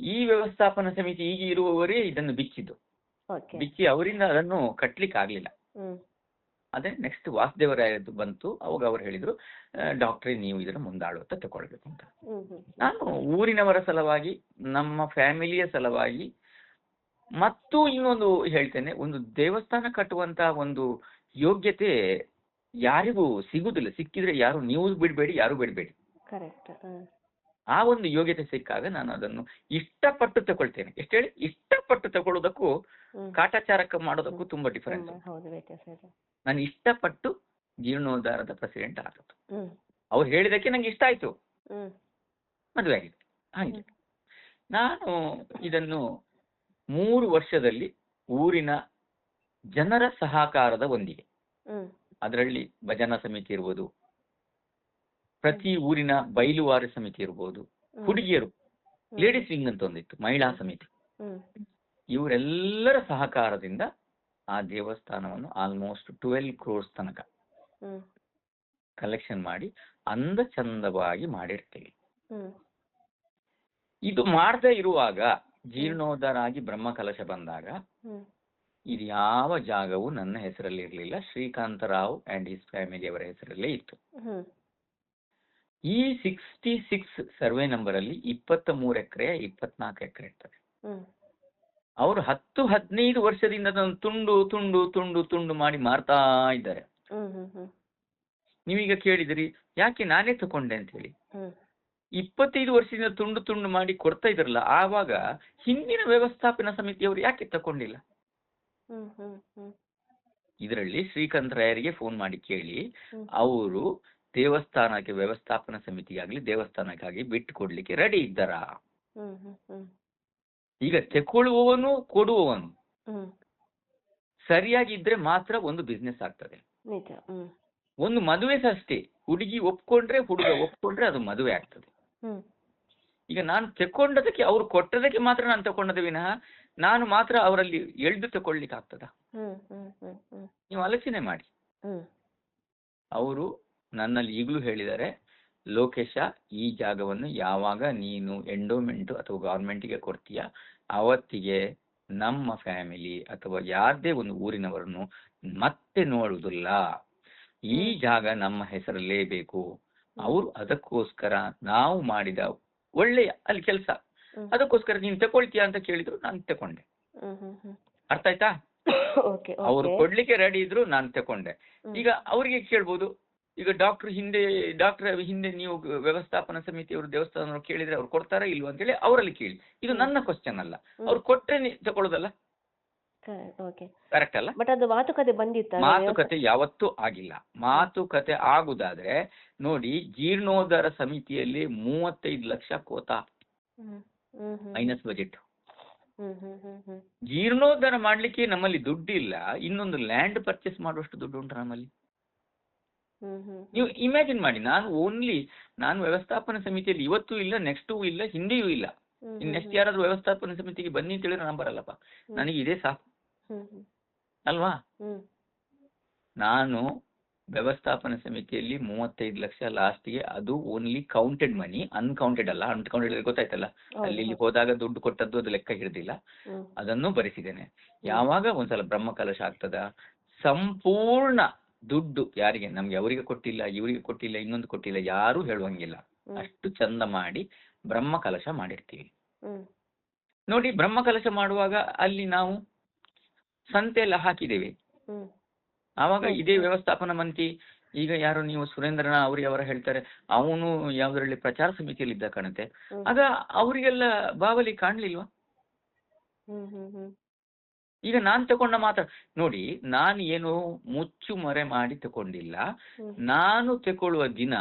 ಈ ವ್ಯವಸ್ಥಾಪನಾ ಸಮಿತಿ ಈಗ ಇರುವವರೇ ಇದನ್ನು ಬಿಚ್ಚಿ ಅವರಿಂದ ಅದನ್ನು ಕಟ್ಲಿಕ್ಕೆ ಆಗ್ಲಿಲ್ಲ. ಅದೇ ನೆಕ್ಸ್ಟ್ ವಾಸುದೇವರಾಯದ್ದು ಬಂತು. ಅವಾಗ ಅವ್ರು ಹೇಳಿದ್ರು, ಡಾಕ್ಟ್ರೇ ನೀವು ಇದರ ಮುಂದಾಳುತ್ತ ತಗೊಳ್ಬೇಕು ಅಂತ. ನಾನು ಊರಿನವರ ಸಲುವಾಗಿ, ನಮ್ಮ ಫ್ಯಾಮಿಲಿಯ ಸಲುವಾಗಿ, ಮತ್ತು ಇನ್ನೊಂದು ಹೇಳ್ತೇನೆ, ಒಂದು ದೇವಸ್ಥಾನ ಕಟ್ಟುವಂತ ಒಂದು ಯೋಗ್ಯತೆ ಯಾರಿಗೂ ಸಿಗುದಿಲ್ಲ. ಸಿಕ್ಕಿದ್ರೆ ಯಾರು ನೀವು ಬಿಡಬೇಡಿ, ಯಾರು ಬಿಡಬೇಡಿ. ಕರೆಕ್ಟ್. ಆ ಒಂದು ಯೋಗ್ಯತೆ ಸಿಕ್ಕಾಗ ನಾನು ಅದನ್ನು ಇಷ್ಟಪಟ್ಟು ತಗೊಳ್ತೇನೆ. ಎಷ್ಟು ಹೇಳಿ, ಇಷ್ಟಪಟ್ಟು ತಗೊಳ್ಳೋದಕ್ಕೂ ಕಾಟಾಚಾರಕ್ಕೆ ಮಾಡೋದಕ್ಕೂ ತುಂಬಾ ಡಿಫರೆನ್ಸ್. ಹೌದು, ವ್ಯತ್ಯಾಸ ಇದೆ. ನಾನು ಇಷ್ಟಪಟ್ಟು ಜೀರ್ಣೋದ್ಧಾರದ ಪ್ರೆಸಿಡೆಂಟ್ ಆದದ್ದು. ಅವ್ರು ಹೇಳಿದಕ್ಕೆ ನಂಗೆ ಇಷ್ಟ ಆಯ್ತು, ಮದುವೆ ಆಗಿದೆ. ಹಾಗೆ ನಾನು ಇದನ್ನು 3 ವರ್ಷದಲ್ಲಿ ಊರಿನ ಜನರ ಸಹಕಾರದ ಒಂದಿಗೆ, ಅದರಲ್ಲಿ ಭಜನಾ ಸಮಿತಿ ಇರ್ಬೋದು, ಪ್ರತಿ ಊರಿನ ಬಯಲುವಾರಿ ಸಮಿತಿ ಇರ್ಬೋದು, ಹುಡುಗಿಯರು ಲೇಡೀಸ್ ವಿಂಗ್ ಅಂತ ಒಂದಿತ್ತು, ಮಹಿಳಾ ಸಮಿತಿ, ಇವರೆಲ್ಲರ ಸಹಕಾರದಿಂದ ಆ ದೇವಸ್ಥಾನವನ್ನು ಆಲ್ಮೋಸ್ಟ್ 12 crores ತನಕ ಕಲೆಕ್ಷನ್ ಮಾಡಿ ಅಂದ ಚಂದವಾಗಿ ಮಾಡಿರ್ತೇವೆ. ಇದು ಮಾಡದೇ ಇರುವಾಗ ಜೀರ್ಣೋದ್ಧಾರ ಆಗಿ ಬ್ರಹ್ಮಕಲಶ ಬಂದಾಗ ಇದು ಯಾವ ಜಾಗವು ನನ್ನ ಹೆಸರಲ್ಲಿ ಇರಲಿಲ್ಲ, ಶ್ರೀಕಾಂತರಾವ್ ಅಂಡ್ ಹಿಸ್ ಫ್ಯಾಮಿಲಿ ಅವರ ಹೆಸರಲ್ಲೇ ಇತ್ತು. ಈ 66 ಸರ್ವೆ ನಂಬರ್ ಅಲ್ಲಿ 23 ಎಕರೆ 24 ಎಕರೆ ಇರ್ತದೆ. ಅವರು 10-15 ವರ್ಷದಿಂದ ಅದನ್ನು ತುಂಡು ತುಂಡು ತುಂಡು ತುಂಡು ಮಾಡಿ ಮಾರ್ತಾ ಇದ್ದಾರೆ. ನೀವೀಗ ಕೇಳಿದಿರಿ ಯಾಕೆ ನಾನೇ ತಕೊಂಡೆ ಅಂತ ಹೇಳಿ. 25 ವರ್ಷದಿಂದ ತುಂಡು ತುಂಡು ಮಾಡಿ ಕೊಡ್ತಾ ಇದ್ರಲ್ಲ, ಆವಾಗ ಹಿಂದಿನ ವ್ಯವಸ್ಥಾಪನಾ ಸಮಿತಿಯವರು ಯಾಕೆ ತಕೊಂಡಿಲ್ಲ? ಇದರಲ್ಲಿ ಶ್ರೀಕಾಂತರಾಯರಿಗೆ ಫೋನ್ ಮಾಡಿ ಕೇಳಿ, ಅವರು ದೇವಸ್ಥಾನಕ್ಕೆ ವ್ಯವಸ್ಥಾಪನಾ ಸಮಿತಿಗಾಗ್ಲಿ ದೇವಸ್ಥಾನಕ್ಕಾಗಿ ಬಿಟ್ಟು ಕೊಡ್ಲಿಕ್ಕೆ ರೆಡಿ ಇದ್ದಾರಾ? ಈಗ ತೆಕೊಳ್ಳುವವನು ಕೊಡುವವನು ಸರಿಯಾಗಿದ್ರೆ ಮಾತ್ರ ಒಂದು ಬಿಸ್ನೆಸ್ ಆಗ್ತದೆ. ಒಂದು ಮದುವೆ ಅಷ್ಟೇ, ಹುಡುಗಿ ಒಪ್ಕೊಂಡ್ರೆ ಹುಡುಗ ಒಪ್ಕೊಂಡ್ರೆ ಅದು ಮದುವೆ ಆಗ್ತದೆ. ಈಗ ನಾನು ತಕೊಂಡದಕ್ಕೆ ಅವ್ರು ಕೊಟ್ಟದಕ್ಕೆ ಮಾತ್ರ ನಾನು ತಕೊಂಡದ ವಿನಃ ನಾನು ಮಾತ್ರ ಅವರಲ್ಲಿ ಎಳ್ದು ತಕೊಳ್ಳಿಕ್ಕೆ ಆಗ್ತದ? ನೀವು ಆಲೋಚನೆ ಮಾಡಿ. ಅವರು ನನ್ನಲ್ಲಿ ಈಗಲೂ ಹೇಳಿದ್ದಾರೆ, ಲೋಕೇಶ ಈ ಜಾಗವನ್ನು ಯಾವಾಗ ನೀನು ಎಂಡೋಮೆಂಟ್ ಅಥವಾ ಗವರ್ಮೆಂಟಿಗೆ ಕೊಡ್ತೀಯ ಅವತ್ತಿಗೆ ನಮ್ಮ ಫ್ಯಾಮಿಲಿ ಅಥವಾ ಯಾರದೇ ಒಂದು ಊರಿನವರನ್ನು ಮತ್ತೆ ನೋಡುವುದಿಲ್ಲ, ಈ ಜಾಗ ನಮ್ಮ ಹೆಸರಲ್ಲೇ ಬೇಕು. ಅವರು ಅದಕ್ಕೋಸ್ಕರ ನಾವು ಮಾಡಿದ ಒಳ್ಳೆಯ ಅಲ್ಲಿ ಕೆಲಸ, ಅದಕ್ಕೋಸ್ಕರ ನೀನು ತಗೊಳ್ತೀಯ ಅಂತ ಕೇಳಿದ್ರು, ನಾನು ತಕೊಂಡೆ. ಅರ್ಥ ಆಯ್ತಾ? ಅವ್ರು ಕೊಡ್ಲಿಕ್ಕೆ ರೆಡಿ ಇದ್ರು, ನಾನು ತಕೊಂಡೆ. ಈಗ ಅವ್ರಿಗೆ ಕೇಳ್ಬೋದು, ಈಗ ಡಾಕ್ಟರ್ ಹಿಂದೆ ನೀವು ವ್ಯವಸ್ಥಾಪನಾ ಸಮಿತಿಯವರು ದೇವಸ್ಥಾನ ಕೇಳಿದ್ರೆ ಅವ್ರು ಕೊಡ್ತಾರಾ ಇಲ್ವಾ ಅಂತೇಳಿ ಅವರಲ್ಲಿ ಕೇಳಿ. ಇದು ನನ್ನ ಕ್ವಶನ್ ಅಲ್ಲ, ಅವ್ರು ಕೊಟ್ರೆ ತಗೊಳ್ಳೋದಲ್ಲ. ಕರೆಕ್ಟ್ ಅಲ್ಲ? ಬಟ್ ಅದು ಮಾತುಕತೆ ಬಂದಿತ್ತ? ಮಾತುಕತೆ ಯಾವತ್ತೂ ಆಗಿಲ್ಲ. ಮಾತುಕತೆ ಆಗುದಾದ್ರೆ ನೋಡಿ, ಜೀರ್ಣೋದ್ಧಾರ ಸಮಿತಿಯಲ್ಲಿ 35 ಲಕ್ಷ ಕೋತಾ ಮೈನಸ್ ಬಜೆಟ್. ಜೀರ್ಣೋದ್ಧಾರ ಮಾಡ್ಲಿಕ್ಕೆ ನಮ್ಮಲ್ಲಿ ದುಡ್ಡಿಲ್ಲ, ಇನ್ನೊಂದು ಲ್ಯಾಂಡ್ ಪರ್ಚೇಸ್ ಮಾಡುವಷ್ಟು ದುಡ್ಡು ಉಂಟು ನಮ್ಮಲ್ಲಿ. ನೀವು ಇಮ್ಯಾಜಿನ್ ಮಾಡಿ, ನಾನು ವ್ಯವಸ್ಥಾಪನಾ ಸಮಿತಿಯಲ್ಲಿ ಇವತ್ತೂ ಇಲ್ಲ, ನೆಕ್ಸ್ಟೂ ಇಲ್ಲ, ಹಿಂದೆಯೂ ಇಲ್ಲ. ನೆಕ್ಸ್ಟ್ ಯಾರಾದ್ರೂ ವ್ಯವಸ್ಥಾಪನಾ ಸಮಿತಿಗೆ ಬನ್ನಿ ಅಂತ ಹೇಳಿದ್ರೆ ನಾನು ಬರಲ್ಲಪ್ಪ, ನನಗೆ ಇದೇ ಸಾಕು ಅಲ್ವಾ? ನಾನು ವ್ಯವಸ್ಥಾಪನಾ ಸಮಿತಿಯಲ್ಲಿ 35 ಲಕ್ಷ ಲಾಸ್ಟ್ಗೆ, ಅದು ಓನ್ಲಿ ಕೌಂಟೆಡ್ ಮನಿ, ಅನ್ಕೌಂಟೆಡ್ ಅಲ್ಲ. ಅನ್ಕೌಂಟೆಡ್ ಗೊತ್ತಾಯ್ತಲ್ಲ, ಅಲ್ಲಿ ಹೋದಾಗ ದುಡ್ಡು ಕೊಟ್ಟದ್ದು ಅದು ಲೆಕ್ಕ ಹಿಡಿದಿಲ್ಲ, ಅದನ್ನು ಭರಿಸಿದ್ದೇನೆ. ಯಾವಾಗ ಒಂದ್ಸಲ ಬ್ರಹ್ಮಕಲಶ ಆಗ್ತದ, ಸಂಪೂರ್ಣ ದುಡ್ಡು ಯಾರಿಗೆ, ನಮ್ಗೆ ಅವರಿಗೆ ಕೊಟ್ಟಿಲ್ಲ, ಇವರಿಗೆ ಕೊಟ್ಟಿಲ್ಲ, ಇನ್ನೊಂದು ಕೊಟ್ಟಿಲ್ಲ, ಯಾರು ಹೇಳುವಂಗಿಲ್ಲ, ಅಷ್ಟು ಚಂದ ಮಾಡಿ ಬ್ರಹ್ಮಕಲಶ ಮಾಡಿರ್ತೀವಿ. ನೋಡಿ, ಬ್ರಹ್ಮಕಲಶ ಮಾಡುವಾಗ ಅಲ್ಲಿ ನಾವು ಸಂತೆ ಎಲ್ಲ ಹಾಕಿದ್ದೇವೆ. ಆವಾಗ ಇದೇ ವ್ಯವಸ್ಥಾಪನಾ ಮಂತ್ರಿ, ಈಗ ಯಾರು ನೀವು ಸುರೇಂದ್ರನ ಅವರ ಹೇಳ್ತಾರೆ, ಅವನು ಯಾವ್ದ್ರಲ್ಲಿ ಪ್ರಚಾರ ಸಮಿತಿಯಲ್ಲಿ ಇದ್ದ ಕಾಣುತ್ತೆ, ಆಗ ಅವರಿಗೆಲ್ಲ ಬಾವಲಿ ಕಾಣ್ಲಿಲ್ವಾ? ಈಗ ನಾನ್ ತಕೊಂಡ ಮಾತ್ರ ನೋಡಿ, ನಾನು ಏನು ಮುಚ್ಚು ಮರೆ ಮಾಡಿ ತಕೊಂಡಿಲ್ಲ. ನಾನು ತಗೊಳ್ಳುವ ದಿನ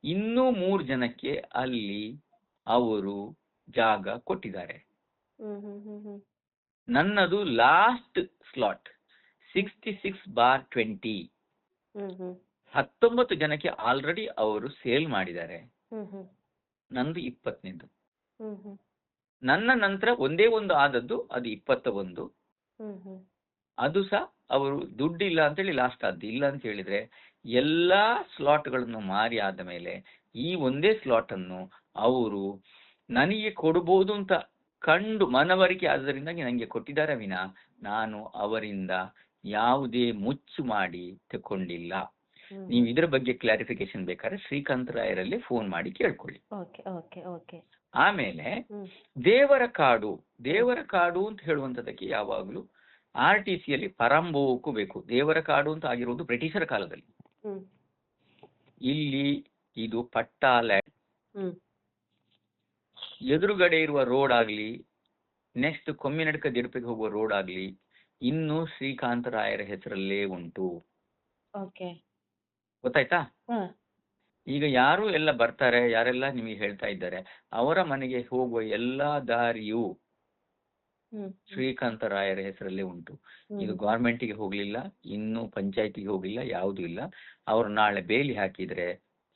ಇನ್ನೂ 3 ಜನಕ್ಕೆ ಅಲ್ಲಿ ಅವರು ಜಾಗ ಕೊಟ್ಟಿದ್ದಾರೆ. ನನ್ನದು ಲಾಸ್ಟ್ ಸ್ಲಾಟ್ 66/20. 19 ಜನಕ್ಕೆ ಆಲ್ರೆಡಿ ಅವರು ಸೇಲ್ ಮಾಡಿದ್ದಾರೆ. ನಂದು 20ನೇದು. ನನ್ನ ನಂತರ ಒಂದೇ ಒಂದು ಆದದ್ದು, ಅದು 21. ಅದು ಸಹ ಅವರು ದುಡ್ಡಿಲ್ಲ ಅಂತೇಳಿ ಲಾಸ್ಟ್ ಆದ್ದು. ಇಲ್ಲ ಅಂತ ಹೇಳಿದ್ರೆ ಎಲ್ಲಾ ಸ್ಲಾಟ್ಗಳನ್ನು ಮಾರಿ ಆದ ಮೇಲೆ ಈ ಒಂದೇ ಸ್ಲಾಟ್ ಅನ್ನು ಅವರು ನನಗೆ ಕೊಡಬಹುದು ಅಂತ ಕಂಡು ಮನವರಿಕೆ ಆದ್ದರಿಂದಾಗಿ ನನಗೆ ಕೊಟ್ಟಿದ್ದಾರೆ ವಿನ ನಾನು ಅವರಿಂದ ಯಾವುದೇ ಮುಚ್ಚು ಮಾಡಿ ತಕೊಂಡಿಲ್ಲ. ನೀವು ಇದರ ಬಗ್ಗೆ ಕ್ಲಾರಿಫಿಕೇಶನ್ ಬೇಕಾದ್ರೆ ಶ್ರೀಕಾಂತರಾಯರಲ್ಲಿ ಫೋನ್ ಮಾಡಿ ಕೇಳ್ಕೊಳ್ಳಿ. ಆಮೇಲೆ ದೇವರ ಕಾಡು ಅಂತ ಹೇಳುವಂಥದ್ದಕ್ಕೆ ಯಾವಾಗಲೂ RTCಯಲ್ಲಿ ಪರಂಬೋಕು ಬೇಕು. ದೇವರ ಕಾಡು ಅಂತ ಆಗಿರುವುದು ಬ್ರಿಟಿಷರ ಕಾಲದಲ್ಲಿ. ಹ್ಮ್ ಇಲ್ಲಿ ಇದು ಪಟ್ಟಾ ಲ್ಯಾಂಡ್. ಹ್ಮ್ ಎದುರುಗಡೆ ಇರುವ ರೋಡ್ ಆಗ್ಲಿ, ನೆಕ್ಸ್ಟ್ ಕೊಮ್ಮಿನಡ್ಕ ದಿಡುಪಿಗೆ ಹೋಗುವ ರೋಡ್ ಆಗ್ಲಿ, ಇನ್ನು ಶ್ರೀಕಾಂತರಾಯರ ಹೆಸರಲ್ಲೇ ಉಂಟು. ಓಕೆ. ಗೊತ್ತಾಯ್ತಾ? ಹಾ. ಈಗ ಯಾರು ಎಲ್ಲ ಬರ್ತಾರೆ, ಯಾರೆಲ್ಲ ನಿಮಗೆ ಹೇಳ್ತಾ ಇದ್ದಾರೆ, ಅವರ ಮನೆಗೆ ಹೋಗುವ ಎಲ್ಲಾ ದಾರಿಯು ಶ್ರೀಕಾಂತರಾಯರ ಹೆಸರಲ್ಲೇ ಉಂಟು. ಇದು ಗೌರ್ಮೆಂಟಿಗೆ ಹೋಗ್ಲಿಲ್ಲ, ಇನ್ನು ಪಂಚಾಯತಿಗೆ ಹೋಗ್ಲಿಲ್ಲ, ಯಾವುದು ಇಲ್ಲ. ಅವ್ರು ನಾಳೆ ಬೇಲಿ ಹಾಕಿದ್ರೆ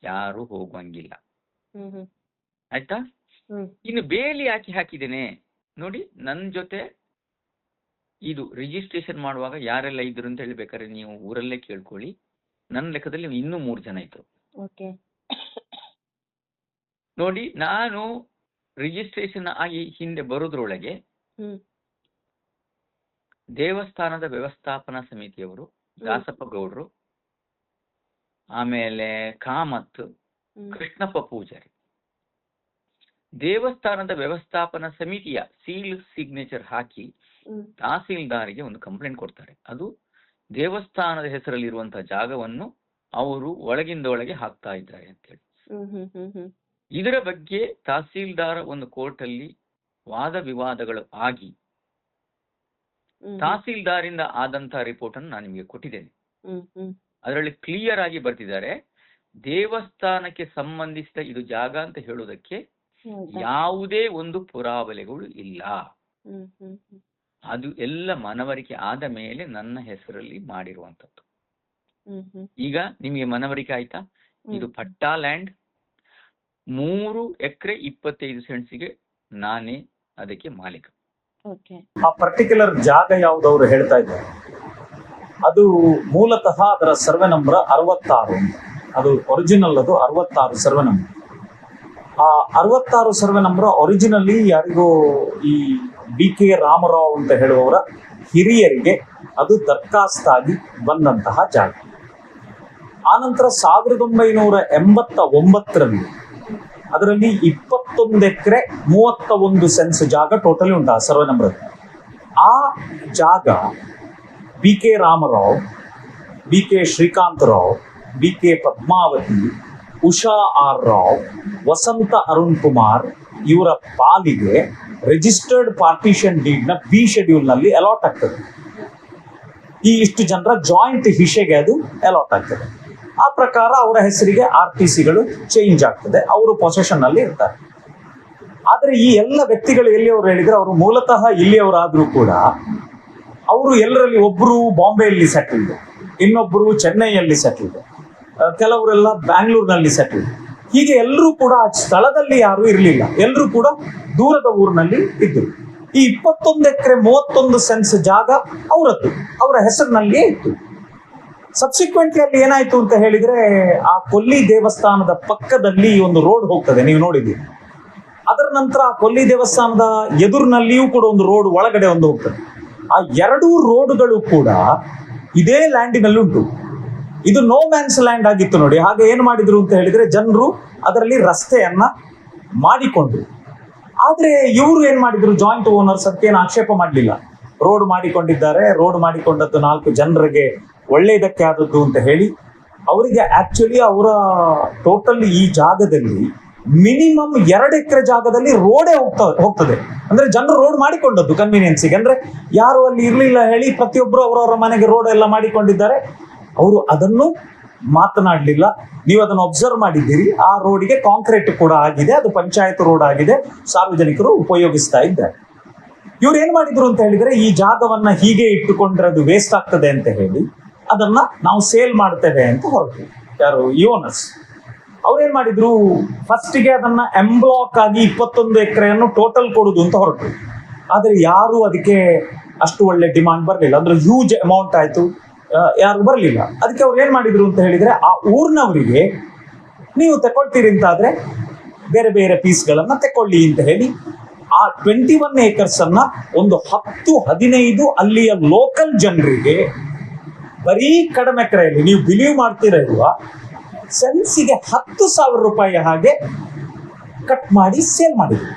ಯಾರು ಹೋಗುವಂಗಿಲ್ಲ. ಆಯ್ತಾ? ಇನ್ನು ಬೇಲಿ ಹಾಕಿದ್ದೇನೆ ನೋಡಿ. ನನ್ನ ಜೊತೆ ಇದು ರಿಜಿಸ್ಟ್ರೇಷನ್ ಮಾಡುವಾಗ ಯಾರೆಲ್ಲ ಇದ್ರು ಅಂತ ಹೇಳ್ಬೇಕಾದ್ರೆ ನೀವು ಊರಲ್ಲೇ ಕೇಳ್ಕೊಳ್ಳಿ. ನನ್ನ ಲೆಕ್ಕದಲ್ಲಿ ಇನ್ನೂ 3 ಜನ ಇದ್ರು. ನೋಡಿ, ನಾನು ರಿಜಿಸ್ಟ್ರೇಷನ್ ಆಗಿ ಹಿಂದೆ ಬರೋದ್ರೊಳಗೆ ದೇವಸ್ಥಾನದ ವ್ಯವಸ್ಥಾಪನಾ ಸಮಿತಿಯವರು, ದಾಸಪ್ಪ ಗೌಡ್ರು, ಆಮೇಲೆ ಕಾಮತ್, ಕೃಷ್ಣಪ್ಪ ಪೂಜಾರಿ, ದೇವಸ್ಥಾನದ ವ್ಯವಸ್ಥಾಪನಾ ಸಮಿತಿಯ ಸೀಲ್ ಸಿಗ್ನೇಚರ್ ಹಾಕಿ ತಹಸೀಲ್ದಾರಿಗೆ ಒಂದು ಕಂಪ್ಲೇಂಟ್ ಕೊಡ್ತಾರೆ. ಅದು ದೇವಸ್ಥಾನದ ಹೆಸರಲ್ಲಿರುವಂತಹ ಜಾಗವನ್ನು ಅವರು ಒಳಗಿಂದ ಒಳಗೆ ಹಾಕ್ತಾ ಇದ್ದಾರೆ ಅಂತೇಳಿ. ಇದರ ಬಗ್ಗೆ ತಹಸೀಲ್ದಾರ ಒಂದು ಕೋರ್ಟ್ ಅಲ್ಲಿ ವಾದ ವಿವಾದಗಳು ಆಗಿ ತಹಸೀಲ್ದಾರಿಂದ ಆದಂತಹ ರಿಪೋರ್ಟ್ ಅನ್ನು ನಾನು ನಿಮಗೆ ಕೊಟ್ಟಿದ್ದೇನೆ. ಅದರಲ್ಲಿ ಕ್ಲಿಯರ್ ಆಗಿ ಬರ್ತಿದ್ದಾರೆ, ದೇವಸ್ಥಾನಕ್ಕೆ ಸಂಬಂಧಿಸಿದ ಇದು ಜಾಗ ಅಂತ ಹೇಳುವುದಕ್ಕೆ ಯಾವುದೇ ಒಂದು ಪುರಾವೆಗಳು ಇಲ್ಲ. ಅದು ಎಲ್ಲ ಮನವರಿಕೆ ಆದ ಮೇಲೆ ನನ್ನ ಹೆಸರಲ್ಲಿ ಮಾಡಿರುವಂತದ್ದು. ಈಗ ನಿಮಗೆ ಮನವರಿಕೆ ಆಯ್ತಾ? ಇದು ಪಟ್ಟಾ ಲ್ಯಾಂಡ್, 3 ಎಕರೆ 25 ಸೆಂಟ್ಸಿಗೆ ನಾನೇ ಅದಕ್ಕೆ ಮಾಲೀಕ. ಆ ಪರ್ಟಿಕ್ಯುಲರ್ ಜಾಗ ಯಾವ್ದು ಅವರು ಹೇಳ್ತಾ ಇದ್ದಾರೆ, ಅದು ಮೂಲತಃ ಅದರ ಸರ್ವೆ ನಂಬರ್ 66. ಅದು ಒರಿಜಿನಲ್, ಅದು 66 ಸರ್ವೆ ನಂಬರ್. ಆ 66 ಸರ್ವೆ ನಂಬರ್ ಒರಿಜಿನಲಿ ಯಾರಿಗೂ ಈ BK ರಾಮರಾವ್ ಅಂತ ಹೇಳುವವರ ಹಿರಿಯರಿಗೆ ಅದು ದರ್ಖಾಸ್ತಾಗಿ ಬಂದಂತಹ ಜಾಗ. ಆನಂತರ 1989ರಲ್ಲಿ ಅದರಲ್ಲಿ 21 ಎಕರೆ 31 ಸೆನ್ಸ್ ಜಾಗ ಟೋಟಲಿ ಉಂಟು ಆ ಸರ್ವೆ ನಂಬರ್. ಆ ಜಾಗ BK Ramarao, BK ಶ್ರೀಕಾಂತರಾವ್, BK Padmavati, Usha R Rao, ವಸಂತ ಅರುಣ್ ಕುಮಾರ್ ಇವರ ಪಾಲಿಗೆ ರಿಜಿಸ್ಟರ್ಡ್ ಪಾರ್ಟಿಷನ್ ಡೀಡ್ ನ B ಶೆಡ್ಯೂಲ್ ನಲ್ಲಿ ಅಲಾಟ್ ಆಗ್ತದೆ. ಈ ಇಷ್ಟು ಜನರ ಜಾಯಿಂಟ್ ಹಿಶೆಗೆ ಅದು ಅಲಾಟ್ ಆಗ್ತದೆ. ಆ ಪ್ರಕಾರ ಅವರ ಹೆಸರಿಗೆ RTCಗಳು ಚೇಂಜ್ ಆಗ್ತದೆ, ಅವರು ಪೊಸೆಷನ್ ಅಲ್ಲಿ ಇರ್ತಾರೆ. ಆದ್ರೆ ಈ ಎಲ್ಲ ವ್ಯಕ್ತಿಗಳು ಎಲ್ಲಿಯವರು ಹೇಳಿದ್ರೆ, ಅವರು ಮೂಲತಃ ಇಲ್ಲಿಯವರಾದ್ರೂ ಕೂಡ ಅವರು ಎಲ್ಲರಲ್ಲಿ ಒಬ್ರು ಬಾಂಬೆಯಲ್ಲಿ ಸೆಟಲ್ಡ್, ಇನ್ನೊಬ್ರು ಚೆನ್ನೈಯಲ್ಲಿ ಸೆಟಲ್ಡ್, ಕೆಲವರೆಲ್ಲ ಬ್ಯಾಂಗ್ಳೂರ್ನಲ್ಲಿ ಸೆಟಲ್ಡ್. ಹೀಗೆ ಎಲ್ಲರೂ ಕೂಡ ಆ ಸ್ಥಳದಲ್ಲಿ ಯಾರು ಇರಲಿಲ್ಲ, ಎಲ್ಲರೂ ಕೂಡ ದೂರದ ಊರಿನಲ್ಲಿ ಇದ್ರು. ಈ 21 ಎಕರೆ 31 ಸೆನ್ಸ್ ಜಾಗ ಅವರದ್ದು, ಅವರ ಹೆಸರಿನಲ್ಲಿಯೇ ಇತ್ತು. ಸಬ್ಸಿಕ್ವೆಂಟ್ಲಿ ಅಲ್ಲಿ ಏನಾಯ್ತು ಅಂತ ಹೇಳಿದ್ರೆ, ಆ ಕೊಲ್ಲಿ ದೇವಸ್ಥಾನದ ಪಕ್ಕದಲ್ಲಿ ಒಂದು ರೋಡ್ ಹೋಗ್ತದೆ, ನೀವು ನೋಡಿದ್ದೀರಿ. ಅದರ ನಂತರ ಆ ಕೊಲ್ಲಿ ದೇವಸ್ಥಾನದ ಎದುರಿನಲ್ಲಿಯೂ ಕೂಡ ಒಂದು ರೋಡ್ ಒಳಗಡೆ ಒಂದು ಹೋಗ್ತದೆ. ಆ 2 ರೋಡ್ಗಳು ಕೂಡ ಇದೇ ಲ್ಯಾಂಡಿನಲ್ಲಿ ಉಂಟು. ಇದು ನೋ ಮ್ಯಾನ್ಸ್ ಲ್ಯಾಂಡ್ ಆಗಿತ್ತು ನೋಡಿ. ಹಾಗೆ ಏನು ಮಾಡಿದ್ರು ಅಂತ ಹೇಳಿದ್ರೆ, ಜನರು ಅದರಲ್ಲಿ ರಸ್ತೆಯನ್ನ ಮಾಡಿಕೊಂಡ್ರು. ಆದ್ರೆ ಇವರು ಏನ್ ಮಾಡಿದ್ರು, ಜಾಯಿಂಟ್ ಓನರ್ಸ್ ಅದಕ್ಕೇನು ಆಕ್ಷೇಪ ಮಾಡಲಿಲ್ಲ. ರೋಡ್ ಮಾಡಿಕೊಂಡಿದ್ದಾರೆ, ರೋಡ್ ಮಾಡಿಕೊಂಡದ್ದು 4 ಜನರಿಗೆ ಒಳ್ಳೆಯದಕ್ಕೆ ಆದದ್ದು ಅಂತ ಹೇಳಿ ಅವರಿಗೆ ಆಕ್ಚುಲಿ ಅವರ ಟೋಟಲ್ ಈ ಜಾಗದಲ್ಲಿ ಮಿನಿಮಮ್ 2 ಎಕರೆ ಜಾಗದಲ್ಲಿ ರೋಡೇ ಹೋಗ್ತದೆ. ಅಂದ್ರೆ ಜನರು ರೋಡ್ ಮಾಡಿಕೊಂಡದ್ದು ಕನ್ವೀನಿಯನ್ಸಿಗೆ. ಅಂದ್ರೆ ಯಾರು ಅಲ್ಲಿ ಇರ್ಲಿಲ್ಲ ಹೇಳಿ ಪ್ರತಿಯೊಬ್ಬರು ಅವರವರ ಮನೆಗೆ ರೋಡ್ ಎಲ್ಲ ಮಾಡಿಕೊಂಡಿದ್ದಾರೆ. ಅವರು ಅದನ್ನು ಮಾತನಾಡಲಿಲ್ಲ. ನೀವು ಅದನ್ನು ಅಬ್ಸರ್ವ್ ಮಾಡಿದ್ದೀರಿ. ಆ ರೋಡಿಗೆ ಕಾಂಕ್ರೀಟ್ ಕೂಡ ಆಗಿದೆ, ಅದು ಪಂಚಾಯತ್ ರೋಡ್ ಆಗಿದೆ, ಸಾರ್ವಜನಿಕರು ಉಪಯೋಗಿಸ್ತಾ ಇದ್ದಾರೆ. ಇವ್ರು ಏನ್ ಮಾಡಿದ್ರು ಅಂತ ಹೇಳಿದ್ರೆ, ಈ ಜಾಗವನ್ನ ಹೀಗೆ ಇಟ್ಟುಕೊಂಡ್ರೆ ಅದು ವೇಸ್ಟ್ ಆಗ್ತದೆ ಅಂತ ಹೇಳಿ ಅದನ್ನ ನಾವು ಸೇಲ್ ಮಾಡ್ತೇವೆ ಅಂತ ಹೊರಟು. ಯಾರು ಓನರ್ಸ್ ಅವ್ರೇನ್ ಮಾಡಿದ್ರು, ಫಸ್ಟಿಗೆ ಅದನ್ನ ಎಂಬ್ಲಾಕ್ ಆಗಿ 21 ಎಕರೆಯನ್ನು ಟೋಟಲ್ ಕೊಡುದು ಅಂತ ಹೊರಟು. ಆದ್ರೆ ಯಾರು ಅದಕ್ಕೆ ಅಷ್ಟು ಒಳ್ಳೆ ಡಿಮಾಂಡ್ ಬರಲಿಲ್ಲ. ಅಂದ್ರೆ ಹ್ಯೂಜ್ ಅಮೌಂಟ್ ಆಯ್ತು, ಯಾರು ಬರಲಿಲ್ಲ. ಅದಕ್ಕೆ ಅವ್ರು ಏನ್ ಮಾಡಿದ್ರು ಅಂತ ಹೇಳಿದ್ರೆ, ಆ ಊರಿನವರಿಗೆ ನೀವು ತಗೊಳ್ತೀರಿ ಅಂತಾದ್ರೆ ಬೇರೆ ಬೇರೆ ಪೀಸ್ಗಳನ್ನ ತಕೊಳ್ಳಿ ಅಂತ ಹೇಳಿ ಆ 21 ಏಕರ್ಸ್ ಅನ್ನ ಒಂದು 10-15 ಅಲ್ಲಿಯ ಲೋಕಲ್ ಜನರಿಗೆ ಬರೀ ಕಡಿಮೆ ಎಕರೆಯಲ್ಲಿ, ನೀವು ಬಿಲೀವ್ ಮಾಡ್ತಿರುವ ಸೆನ್ಸಿಗೆ 10,000 ರೂಪಾಯಿ ಹಾಗೆ ಕಟ್ ಮಾಡಿ ಸೇಲ್ ಮಾಡಿದ್ರು.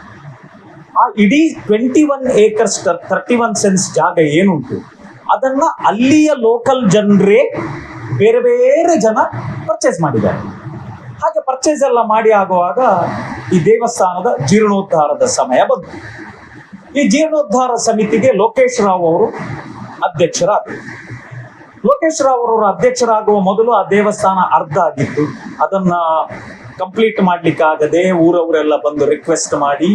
ಆ ಇಡೀ 21 ಏಕರ್ಸ್ 31 ಸೆನ್ಸ್ ಜಾಗ ಏನುಂಟು ಅದನ್ನ ಅಲ್ಲಿಯ ಲೋಕಲ್ ಜನರೇ ಬೇರೆ ಬೇರೆ ಜನ ಪರ್ಚೇಸ್ ಮಾಡಿದ್ದಾರೆ. ಹಾಗೆ ಪರ್ಚೇಸ್ ಎಲ್ಲ ಮಾಡಿ ಆಗುವಾಗ ಈ ದೇವಸ್ಥಾನದ ಜೀರ್ಣೋದ್ಧಾರದ ಸಮಯ ಬಂತು. ಈ ಜೀರ್ಣೋದ್ಧಾರ ಸಮಿತಿಗೆ ಲೋಕೇಶ್ ರಾವ್ ಅವರು ಅಧ್ಯಕ್ಷರಾದರು. ಲೋಕೇಶ್ ರಾವ್ ಅವರು ಅಧ್ಯಕ್ಷರಾಗುವ ಮೊದಲು ಆ ದೇವಸ್ಥಾನ ಅರ್ಧ ಆಗಿತ್ತು. ಅದನ್ನ ಕಂಪ್ಲೀಟ್ ಮಾಡ್ಲಿಕ್ಕಾಗದೆ ಊರವರೆಲ್ಲ ಬಂದು ರಿಕ್ವೆಸ್ಟ್ ಮಾಡಿ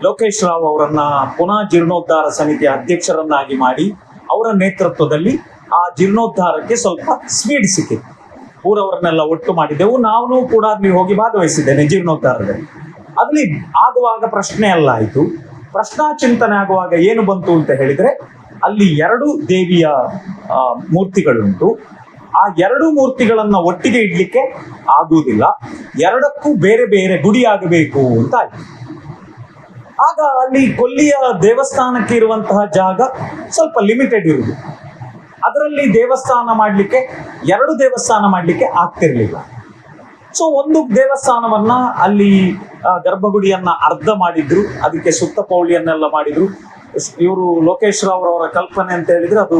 ಲೋಕೇಶ್ ರಾವ್ ಅವರನ್ನ ಪುನಃ ಜೀರ್ಣೋದ್ಧಾರ ಸಮಿತಿಯ ಅಧ್ಯಕ್ಷರನ್ನಾಗಿ ಮಾಡಿ ಅವರ ನೇತೃತ್ವದಲ್ಲಿ ಆ ಜೀರ್ಣೋದ್ಧಾರಕ್ಕೆ ಸ್ವಲ್ಪ ಸ್ಪೀಡ್ ಸಿಕ್ಕಿತ್ತು. ಊರವರನ್ನೆಲ್ಲ ಒಟ್ಟು ಮಾಡಿದೆವು. ನಾನು ಕೂಡ ಅಲ್ಲಿ ಹೋಗಿ ಭಾಗವಹಿಸಿದ್ದೇನೆ ಜೀರ್ಣೋದ್ಧಾರದಲ್ಲಿ. ಅಲ್ಲಿ ಆಗುವಾಗ ಪ್ರಶ್ನೆ ಎಲ್ಲ ಆಯಿತು. ಪ್ರಶ್ನಾ ಚಿಂತನೆ ಆಗುವಾಗ ಏನು ಬಂತು ಅಂತ ಹೇಳಿದ್ರೆ, ಅಲ್ಲಿ 2 ದೇವಿಯ ಮೂರ್ತಿಗಳುಂಟು. ಆ 2 ಮೂರ್ತಿಗಳನ್ನ ಒಟ್ಟಿಗೆ ಇಡ್ಲಿಕ್ಕೆ ಆಗುವುದಿಲ್ಲ, 2ಕ್ಕೂ ಬೇರೆ ಬೇರೆ ಗುಡಿ ಆಗಬೇಕು ಅಂತ ಆಯ್ತು. ಆಗ ಅಲ್ಲಿ ಕೊಲ್ಲಿಯ ದೇವಸ್ಥಾನಕ್ಕೆ ಇರುವಂತಹ ಜಾಗ ಸ್ವಲ್ಪ ಲಿಮಿಟೆಡ್ ಇರುವುದು. ಅದರಲ್ಲಿ ದೇವಸ್ಥಾನ ಮಾಡಲಿಕ್ಕೆ 2 ದೇವಸ್ಥಾನ ಮಾಡಲಿಕ್ಕೆ ಆಗ್ತಿರ್ಲಿಲ್ಲ. ಸೊ ಒಂದು ದೇವಸ್ಥಾನವನ್ನ ಅಲ್ಲಿ ಗರ್ಭಗುಡಿಯನ್ನ ಅರ್ಧ ಮಾಡಿದ್ರು, ಅದಕ್ಕೆ ಸುತ್ತ ಪೌಳಿಯನ್ನೆಲ್ಲ ಮಾಡಿದ್ರು. ಇವರು ಲೋಕೇಶ್ ರಾವ್ ಅವರ ಕಲ್ಪನೆ ಅಂತ ಹೇಳಿದ್ರೆ ಅದು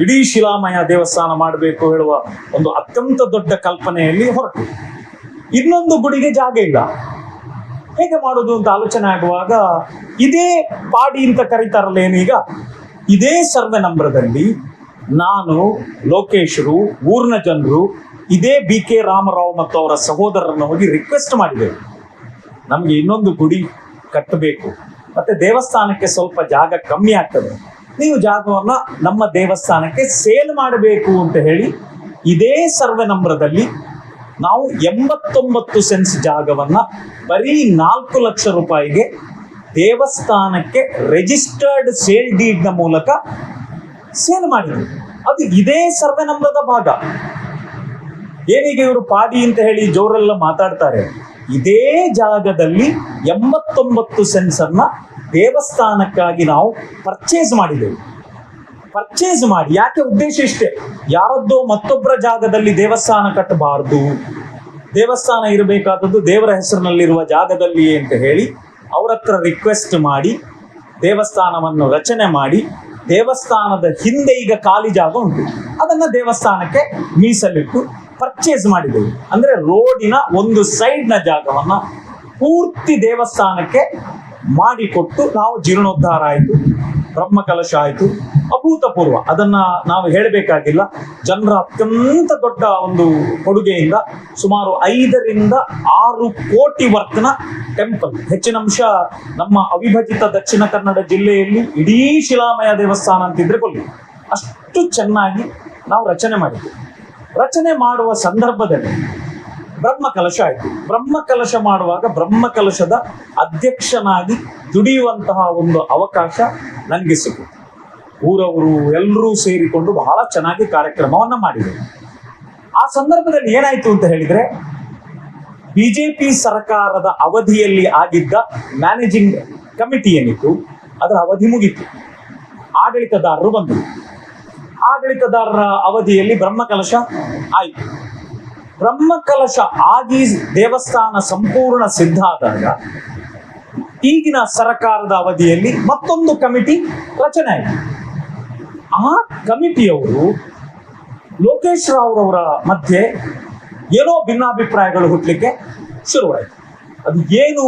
ಇಡೀ ಶಿಲಾಮಯ ದೇವಸ್ಥಾನ ಮಾಡಬೇಕು ಹೇಳುವ ಒಂದು ಅತ್ಯಂತ ದೊಡ್ಡ ಕಲ್ಪನೆಯಲ್ಲಿ ಹೊರಟು. ಇನ್ನೊಂದು ಗುಡಿಗೆ ಜಾಗ ಇಲ್ಲ, ಹೇಗೆ ಮಾಡೋದು ಅಂತ ಆಲೋಚನೆ ಆಗುವಾಗ ಇದೇ ಪಾಡಿ ಅಂತ ಕರೀತಾರಲ್ಲ ಏನೀಗ, ಇದೇ ಸರ್ವೆ ನಂಬರದಲ್ಲಿ ನಾನು, ಲೋಕೇಶ್ರು, ಊರಿನ ಜನರು ಇದೇ BK ರಾಮರಾವ್ ಮತ್ತು ಅವರ ಸಹೋದರರನ್ನು ಹೋಗಿ ರಿಕ್ವೆಸ್ಟ್ ಮಾಡಿದೆವು, ನಮಗೆ ಇನ್ನೊಂದು ಗುಡಿ ಕಟ್ಟಬೇಕು, ಮತ್ತೆ ದೇವಸ್ಥಾನಕ್ಕೆ ಸ್ವಲ್ಪ ಜಾಗ ಕಮ್ಮಿ ಆಗ್ತದೆ, ನೀವು ಜಾಗವನ್ನ ನಮ್ಮ ದೇವಸ್ಥಾನಕ್ಕೆ ಸೇಲ್ ಮಾಡಬೇಕು ಅಂತ ಹೇಳಿ ಇದೇ ಸರ್ವೆ ನಂಬರದಲ್ಲಿ ನಾವು 89 ಸೆನ್ಸ್ ಜಾಗವನ್ನ ಬರೀ 4 ಲಕ್ಷ ರೂಪಾಯಿಗೆ ದೇವಸ್ಥಾನಕ್ಕೆ ರಿಜಿಸ್ಟರ್ಡ್ ಸೇಲ್ ಡೀಡ್ ನ ಮೂಲಕ ಸೇಲ್ ಮಾಡಿದ್ರು. ಅದು ಇದೇ ಸರ್ವೆ ನಂಬರದ ಭಾಗ. ಏನೀಗ ಇವರು ಪಾಡಿ ಅಂತ ಹೇಳಿ ಜೋರೆಲ್ಲ ಮಾತಾಡ್ತಾರೆ, ಇದೇ ಜಾಗದಲ್ಲಿ 89 ಸೆನ್ಸ್ ಅನ್ನ ದೇವಸ್ಥಾನಕ್ಕಾಗಿ ನಾವು ಪರ್ಚೇಸ್ ಮಾಡಿದೆವು. ಪರ್ಚೇಸ್ ಮಾಡಿ ಯಾಕೆ ಉದ್ದೇಶ ಇಷ್ಟೇ, ಯಾರದ್ದೋ ಮತ್ತೊಬ್ಬರ ಜಾಗದಲ್ಲಿ ದೇವಸ್ಥಾನ ಕಟ್ಟಬಾರದು, ದೇವಸ್ಥಾನ ಇರಬೇಕಾದದ್ದು ದೇವರ ಹೆಸರಿನಲ್ಲಿರುವ ಜಾಗದಲ್ಲಿ ಅಂತ ಹೇಳಿ ಅವ್ರ ಹತ್ರ ರಿಕ್ವೆಸ್ಟ್ ಮಾಡಿ ದೇವಸ್ಥಾನವನ್ನು ರಚನೆ ಮಾಡಿ, ದೇವಸ್ಥಾನದ ಹಿಂದೆ ಈಗ ಖಾಲಿ ಜಾಗ ಉಂಟು, ಅದನ್ನ ದೇವಸ್ಥಾನಕ್ಕೆ ಮೀಸಲಿಟ್ಟು ಪರ್ಚೇಸ್ ಮಾಡಿದೆವು. ಅಂದ್ರೆ ರೋಡಿನ ಒಂದು ಸೈಡ್ ನ ಜಾಗವನ್ನ ಪೂರ್ತಿ ದೇವಸ್ಥಾನಕ್ಕೆ ಮಾಡಿಕೊಟ್ಟು ನಾವು ಜೀರ್ಣೋದ್ಧಾರ ಆಯಿತು, ಬ್ರಹ್ಮಕಲಶ ಆಯಿತು, ಅಭೂತಪೂರ್ವ. ಅದನ್ನ ನಾವು ಹೇಳಬೇಕಾಗಿಲ್ಲ. ಜನರ ಅತ್ಯಂತ ದೊಡ್ಡ ಒಂದು ಕೊಡುಗೆಯಿಂದ ಸುಮಾರು 5 ರಿಂದ 6 ಕೋಟಿ ವರ್ತ್ನ ಟೆಂಪಲ್. ಹೆಚ್ಚಿನ ಅಂಶ ನಮ್ಮ ಅವಿಭಜಿತ ದಕ್ಷಿಣ ಕನ್ನಡ ಜಿಲ್ಲೆಯಲ್ಲಿ ಇಡೀ ಶಿಲಾಮಯ ದೇವಸ್ಥಾನ ಅಂತಿದ್ರೆ ಕೊಲ್ಲಿ, ಅಷ್ಟು ಚೆನ್ನಾಗಿ ನಾವು ರಚನೆ ಮಾಡಿದ್ವಿ. ರಚನೆ ಮಾಡುವ ಸಂದರ್ಭದಲ್ಲಿ ಬ್ರಹ್ಮಕಲಶ ಆಯಿತು. ಬ್ರಹ್ಮಕಲಶ ಮಾಡುವಾಗ ಬ್ರಹ್ಮಕಲಶದ ಅಧ್ಯಕ್ಷನಾಗಿ ದುಡಿಯುವಂತಹ ಒಂದು ಅವಕಾಶ ನನಗೆ ಸಿಕ್ಕಿತು. ಊರವರು ಎಲ್ಲರೂ ಸೇರಿಕೊಂಡು ಬಹಳ ಚೆನ್ನಾಗಿ ಕಾರ್ಯಕ್ರಮವನ್ನ ಮಾಡಿದರು. ಆ ಸಂದರ್ಭದಲ್ಲಿ ಏನಾಯ್ತು ಅಂತ ಹೇಳಿದ್ರೆ, ಬಿಜೆಪಿ ಸರ್ಕಾರದ ಅವಧಿಯಲ್ಲಿ ಆಗಿದ್ದ ಮ್ಯಾನೇಜಿಂಗ್ ಕಮಿಟಿ ಏನಿತ್ತು ಅದರ ಅವಧಿ ಮುಗಿತು, ಆಡಳಿತದಾರರು ಬಂದರು. ಆಡಳಿತದಾರರ ಅವಧಿಯಲ್ಲಿ ಬ್ರಹ್ಮಕಲಶ ಆಯಿತು. ಬ್ರಹ್ಮಕಲಶ ಆಗಿ ದೇವಸ್ಥಾನ ಸಂಪೂರ್ಣ ಸಿದ್ಧ ಆದಾಗ ಈಗಿನ ಸರ್ಕಾರದ ಅವಧಿಯಲ್ಲಿ ಮತ್ತೊಂದು ಕಮಿಟಿ ರಚನೆ ಆಯಿತು. ಆ ಕಮಿಟಿಯವರು ಲೋಕೇಶ್ ರಾವ್ ಅವರ ಮಧ್ಯೆ ಏನೋ ಭಿನ್ನಾಭಿಪ್ರಾಯಗಳು ಹುಟ್ಟಲಿಕ್ಕೆ ಶುರುವಾಯಿತು. ಅದು ಏನು,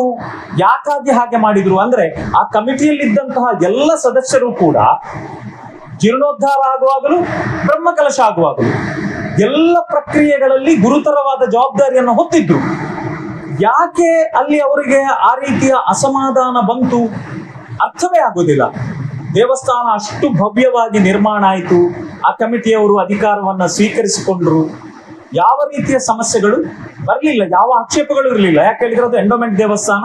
ಯಾಕಾಗಿ ಹಾಗೆ ಮಾಡಿದ್ರು ಅಂದ್ರೆ, ಆ ಕಮಿಟಿಯಲ್ಲಿದ್ದಂತಹ ಎಲ್ಲ ಸದಸ್ಯರು ಕೂಡ ಜೀರ್ಣೋದ್ಧಾರ ಆಗುವಾಗಲೂ ಬ್ರಹ್ಮಕಲಶ ಆಗುವಾಗಲೂ ಎಲ್ಲ ಪ್ರಕ್ರಿಯೆಗಳಲ್ಲಿ ಗುರುತರವಾದ ಜವಾಬ್ದಾರಿಯನ್ನು ಹೊತ್ತಿದ್ರು. ಯಾಕೆ ಅಲ್ಲಿ ಅವರಿಗೆ ಆ ರೀತಿಯ ಅಸಮಾಧಾನ ಬಂತು ಅರ್ಥವೇ ಆಗುವುದಿಲ್ಲ. ದೇವಸ್ಥಾನ ಅಷ್ಟು ಭವ್ಯವಾಗಿ ನಿರ್ಮಾಣ ಆಯಿತು, ಆ ಕಮಿಟಿಯವರು ಅಧಿಕಾರವನ್ನು ಸ್ವೀಕರಿಸಿಕೊಂಡ್ರು, ಯಾವ ರೀತಿಯ ಸಮಸ್ಯೆಗಳು ಬರಲಿಲ್ಲ, ಯಾವ ಆಕ್ಷೇಪಗಳು ಇರಲಿಲ್ಲ. ಯಾಕೆ ಹೇಳಿದ್ರೆ ಅದು ಎಂಡೋಮೆಂಟ್ ದೇವಸ್ಥಾನ,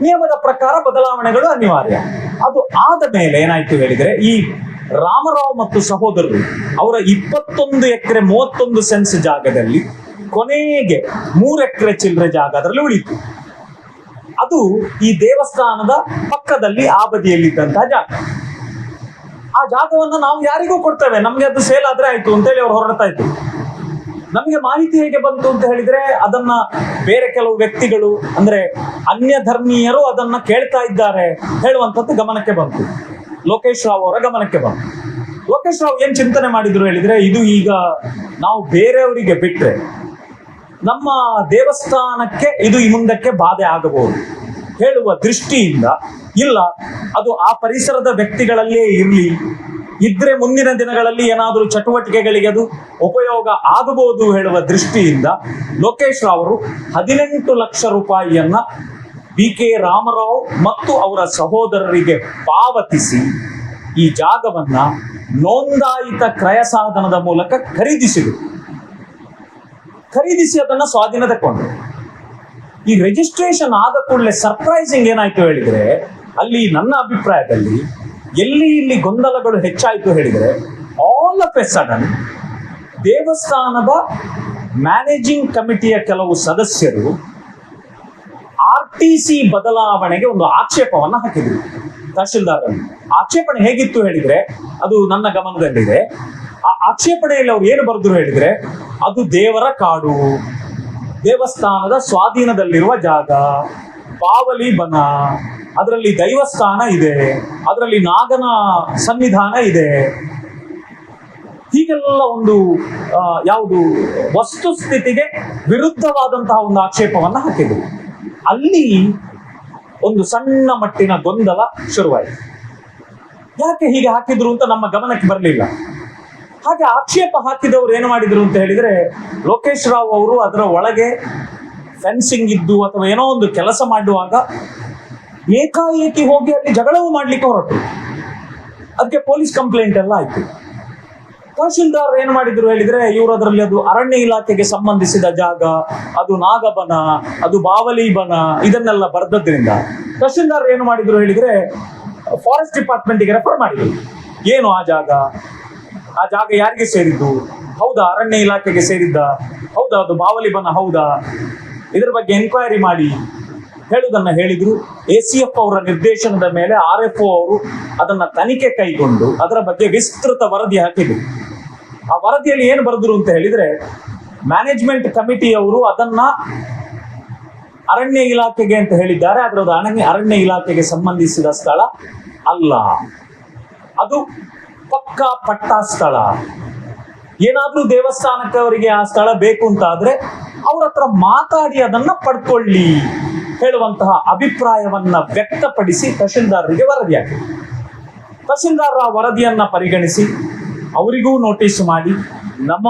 ನಿಯಮದ ಪ್ರಕಾರ ಬದಲಾವಣೆಗಳು ಅನಿವಾರ್ಯ. ಅದು ಆದ ಮೇಲೆ ಏನಾಯ್ತು ಹೇಳಿದ್ರೆ, ಈ ರಾಮರಾವ್ ಮತ್ತು ಸಹೋದರರು ಅವರ 21 ಎಕರೆ 31 ಸೆನ್ಸ್ ಜಾಗದಲ್ಲಿ ಕೊನೆಗೆ 3 ಎಕರೆ ಚಿಲ್ಲರೆ ಜಾಗ ಅದರಲ್ಲಿ ಉಳಿತು. ಅದು ಈ ದೇವಸ್ಥಾನದ ಪಕ್ಕದಲ್ಲಿ ಆ ಬದಿಯಲ್ಲಿದ್ದಂತಹ ಜಾಗ. ಆ ಜಾಗವನ್ನು ನಾವು ಯಾರಿಗೂ ಕೊಡ್ತೇವೆ, ನಮ್ಗೆ ಅದು ಸೇಲ್ ಆದ್ರೆ ಆಯ್ತು ಅಂತೇಳಿ ಅವ್ರು ಹೊರಡ್ತಾ ಇದ್ರು. ನಮಗೆ ಮಾಹಿತಿ ಹೇಗೆ ಬಂತು ಅಂತ ಹೇಳಿದ್ರೆ, ಅದನ್ನ ಬೇರೆ ಕೆಲವು ವ್ಯಕ್ತಿಗಳು ಅಂದ್ರೆ ಅನ್ಯ ಧರ್ಮೀಯರು ಅದನ್ನ ಕೇಳ್ತಾ ಇದ್ದಾರೆ ಹೇಳುವಂಥದ್ದು ಗಮನಕ್ಕೆ ಬಂತು, ಲೋಕೇಶ್ ರಾವ್ ಅವರ ಗಮನಕ್ಕೆ ಬಂತು. ಲೋಕೇಶ್ ರಾವ್ ಏನ್ ಚಿಂತನೆ ಮಾಡಿದ್ರು ಹೇಳಿದ್ರೆ, ಇದು ಈಗ ನಾವು ಬೇರೆಯವರಿಗೆ ಬಿಟ್ರೆ ನಮ್ಮ ದೇವಸ್ಥಾನಕ್ಕೆ ಇದು ಈ ಮುಂದಕ್ಕೆ ಬಾಧೆ ಆಗಬಹುದು ಹೇಳುವ ದೃಷ್ಟಿಯಿಂದ, ಇಲ್ಲ ಅದು ಆ ಪರಿಸರದ ವ್ಯಕ್ತಿಗಳಲ್ಲೇ ಇರಲಿ, ಇದ್ರೆ ಮುಂದಿನ ದಿನಗಳಲ್ಲಿ ಏನಾದರೂ ಚಟುವಟಿಕೆಗಳಿಗೆ ಅದು ಉಪಯೋಗ ಆಗಬಹುದು ಹೇಳುವ ದೃಷ್ಟಿಯಿಂದ ಲೋಕೇಶ್ ರಾವ್ ಅವರು 18 ಲಕ್ಷ ರೂಪಾಯಿಯನ್ನ BK ರಾಮರಾವ್ ಮತ್ತು ಅವರ ಸಹೋದರರಿಗೆ ಪಾವತಿಸಿ ಈ ಜಾಗವನ್ನ ನೋಂದಾಯಿತ ಕ್ರಯ ಸಾಧನದ ಮೂಲಕ ಖರೀದಿಸಿ ಅದನ್ನ ಸ್ವಾಧೀನ ತಗೊಂಡ್ರು. ಈ ರಿಜಿಸ್ಟ್ರೇಷನ್ ಆದ ಕೂಡಲೇ ಸರ್ಪ್ರೈಸಿಂಗ್ ಏನಾಯ್ತು ಹೇಳಿದ್ರೆ, ಅಲ್ಲಿ ನನ್ನ ಅಭಿಪ್ರಾಯದಲ್ಲಿ ಇಲ್ಲಿ ಗೊಂದಲಗಳು ಹೆಚ್ಚಾಯ್ತು ಹೇಳಿದ್ರೆ, ಆಲ್ ಆಫ್ ಎ ಸಡನ್ ದೇವಸ್ಥಾನದ ಮ್ಯಾನೇಜಿಂಗ್ ಕಮಿಟಿಯ ಕೆಲವು ಸದಸ್ಯರು RTC ಬದಲಾವಣೆಗೆ ಒಂದು ಆಕ್ಷೇಪವನ್ನ ಹಾಕಿದ್ರು ತಹಶೀಲ್ದಾರ್. ಆಕ್ಷೇಪಣೆ ಹೇಗಿತ್ತು ಹೇಳಿದ್ರೆ, ಅದು ನನ್ನ ಗಮನದಲ್ಲಿದೆ. ಆ ಆಕ್ಷೇಪಣೆಯಲ್ಲಿ ಅವ್ರು ಏನು ಬರೆದ್ರು ಹೇಳಿದ್ರೆ, ಅದು ದೇವರ ಕಾಡು, ದೇವಸ್ಥಾನದ ಸ್ವಾಧೀನದಲ್ಲಿರುವ ಜಾಗ, ಬಾವಲಿ ಬನ, ಅದರಲ್ಲಿ ದೈವಸ್ಥಾನ ಇದೆ, ಅದರಲ್ಲಿ ನಾಗನ ಸನ್ನಿಧಾನ ಇದೆ, ಹೀಗೆಲ್ಲ ಒಂದು ಯಾವುದು ವಸ್ತುಸ್ಥಿತಿಗೆ ವಿರುದ್ಧವಾದಂತಹ ಒಂದು ಆಕ್ಷೇಪವನ್ನ ಹಾಕಿದ್ರು. ಅಲ್ಲಿ ಒಂದು ಸಣ್ಣ ಮಟ್ಟಿನ ಗೊಂದಲ ಶುರುವಾಯಿತು. ಯಾಕೆ ಹೀಗೆ ಹಾಕಿದ್ರು ಅಂತ ನಮ್ಮ ಗಮನಕ್ಕೆ ಬರಲಿಲ್ಲ. ಹಾಗೆ ಆಕ್ಷೇಪ ಹಾಕಿದವರು ಏನು ಮಾಡಿದ್ರು ಅಂತ ಹೇಳಿದ್ರೆ, ಲೋಕೇಶ್ ರಾವ್ ಅವರು ಅದರ ಒಳಗೆ ಫೆನ್ಸಿಂಗ್ ಇದ್ದು ಅಥವಾ ಏನೋ ಒಂದು ಕೆಲಸ ಮಾಡುವಾಗ ಏಕಾಏಕಿ ಹೋಗಿ ಅಲ್ಲಿ ಜಗಳವೂ ಮಾಡ್ಲಿಕ್ಕೆ ಹೊರಟರು. ಅದಕ್ಕೆ ಪೊಲೀಸ್ ಕಂಪ್ಲೇಂಟ್ ಎಲ್ಲ ಆಯ್ತು. ತಹಶೀಲ್ದಾರ್ ಏನು ಮಾಡಿದ್ರು ಹೇಳಿದ್ರೆ, ಇವರು ಅದರಲ್ಲಿ ಅದು ಅರಣ್ಯ ಇಲಾಖೆಗೆ ಸಂಬಂಧಿಸಿದ ಜಾಗ, ಅದು ನಾಗಬನ, ಅದು ಬಾವಲಿ ಬನ, ಇದನ್ನೆಲ್ಲ ಬರೆದದ್ರಿಂದ ತಹಶೀಲ್ದಾರ್ ಏನು ಮಾಡಿದ್ರು ಹೇಳಿದ್ರೆ, ಫಾರೆಸ್ಟ್ ಡಿಪಾರ್ಟ್ಮೆಂಟ್ಗೆ ರೆಫರ್ ಮಾಡಿದ್ರು. ಏನು ಆ ಜಾಗ ಯಾರಿಗೆ ಸೇರಿದ್ದು? ಹೌದಾ ಅರಣ್ಯ ಇಲಾಖೆಗೆ ಸೇರಿದ್ದ? ಹೌದಾ ಅದು ಬಾವಲಿ ಬನ? ಹೌದಾ? ಇದರ ಬಗ್ಗೆ ಎನ್ಕ್ವೈರಿ ಮಾಡಿ ಹೇಳುವುದನ್ನ ಹೇಳಿದ್ರು. ACF ಅವರ ನಿರ್ದೇಶನದ ಮೇಲೆ RFO ಅವರು ಅದನ್ನ ತನಿಖೆ ಕೈಗೊಂಡು ಅದರ ಬಗ್ಗೆ ವಿಸ್ತೃತ ವರದಿ ಹಾಕಿದ್ರು. ಆ ವರದಿಯಲ್ಲಿ ಏನು ಬರೆದ್ರು ಅಂತ ಹೇಳಿದ್ರೆ, ಮ್ಯಾನೇಜ್ಮೆಂಟ್ ಕಮಿಟಿಯವರು ಅದನ್ನ ಅರಣ್ಯ ಇಲಾಖೆಗೆ ಅಂತ ಹೇಳಿದ್ದಾರೆ, ಆದ್ರೆ ಅದು ಅರಣ್ಯ ಇಲಾಖೆಗೆ ಸಂಬಂಧಿಸಿದ ಸ್ಥಳ ಅಲ್ಲ, ಅದು ಪಕ್ಕಾ ಪಟ್ಟಾ ಸ್ಥಳ. ಏನಾದ್ರೂ ದೇವಸ್ಥಾನಕ್ಕೆ ಅವರಿಗೆ ಆ ಸ್ಥಳ ಬೇಕು ಅಂತ ಆದ್ರೆ ಅವ್ರ ಹತ್ರ ಮಾತಾಡಿ ಅದನ್ನ ಪಡ್ಕೊಳ್ಳಿ ಹೇಳುವಂತಹ ಅಭಿಪ್ರಾಯವನ್ನ ವ್ಯಕ್ತಪಡಿಸಿ ತಹಶೀಲ್ದಾರರಿಗೆ ವರದಿ ಹಾಕಿದೆ. ತಹಶೀಲ್ದಾರ್ ಆ ವರದಿಯನ್ನ ಪರಿಗಣಿಸಿ ಅವರಿಗೂ ನೋಟಿಸ್ ಮಾಡಿ, ನಮ್ಮ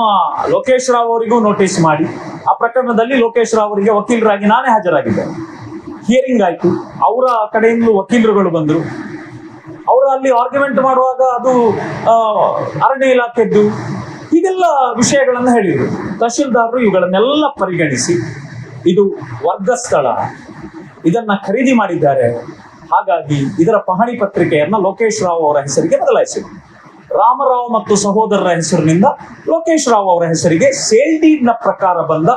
ಲೋಕೇಶ್ ರಾವ್ ಅವರಿಗೂ ನೋಟಿಸ್ ಮಾಡಿ, ಆ ಪ್ರಕರಣದಲ್ಲಿ ಲೋಕೇಶ್ ರಾವ್ ಅವರಿಗೆ ವಕೀಲರಾಗಿ ನಾನೇ ಹಾಜರಾಗಿದ್ದೆ. ಹಿಯರಿಂಗ್ ಆಯ್ತು, ಅವರ ಕಡೆಯಿಂದಲೂ ವಕೀಲರುಗಳು ಬಂದರು. ಅವರು ಅಲ್ಲಿ ಆರ್ಗ್ಯುಮೆಂಟ್ ಮಾಡುವಾಗ ಅದು ಅರಣ್ಯ ಇಲಾಖೆದ್ದು ಹೀಗೆಲ್ಲ ವಿಷಯಗಳನ್ನು ಹೇಳಿದರು. ತಹಶೀಲ್ದಾರರು ಇವುಗಳನ್ನೆಲ್ಲ ಪರಿಗಣಿಸಿ, ಇದು ವರ್ಗ ಸ್ಥಳ, ಇದನ್ನ ಖರೀದಿ ಮಾಡಿದ್ದಾರೆ, ಹಾಗಾಗಿ ಇದರ ಪಹಣಿ ಪತ್ರಿಕೆಯನ್ನ ಲೋಕೇಶ್ ರಾವ್ ಅವರ ಹೆಸರಿಗೆ ಬದಲಾಯಿಸಿದರು. ರಾಮರಾವ್ ಮತ್ತು ಸಹೋದರರ ಹೆಸರಿನಿಂದ ಲೋಕೇಶ್ ರಾವ್ ಅವರ ಹೆಸರಿಗೆ ಸೇಲ್ ಡೀಡ್ ನ ಪ್ರಕಾರ ಬಂದ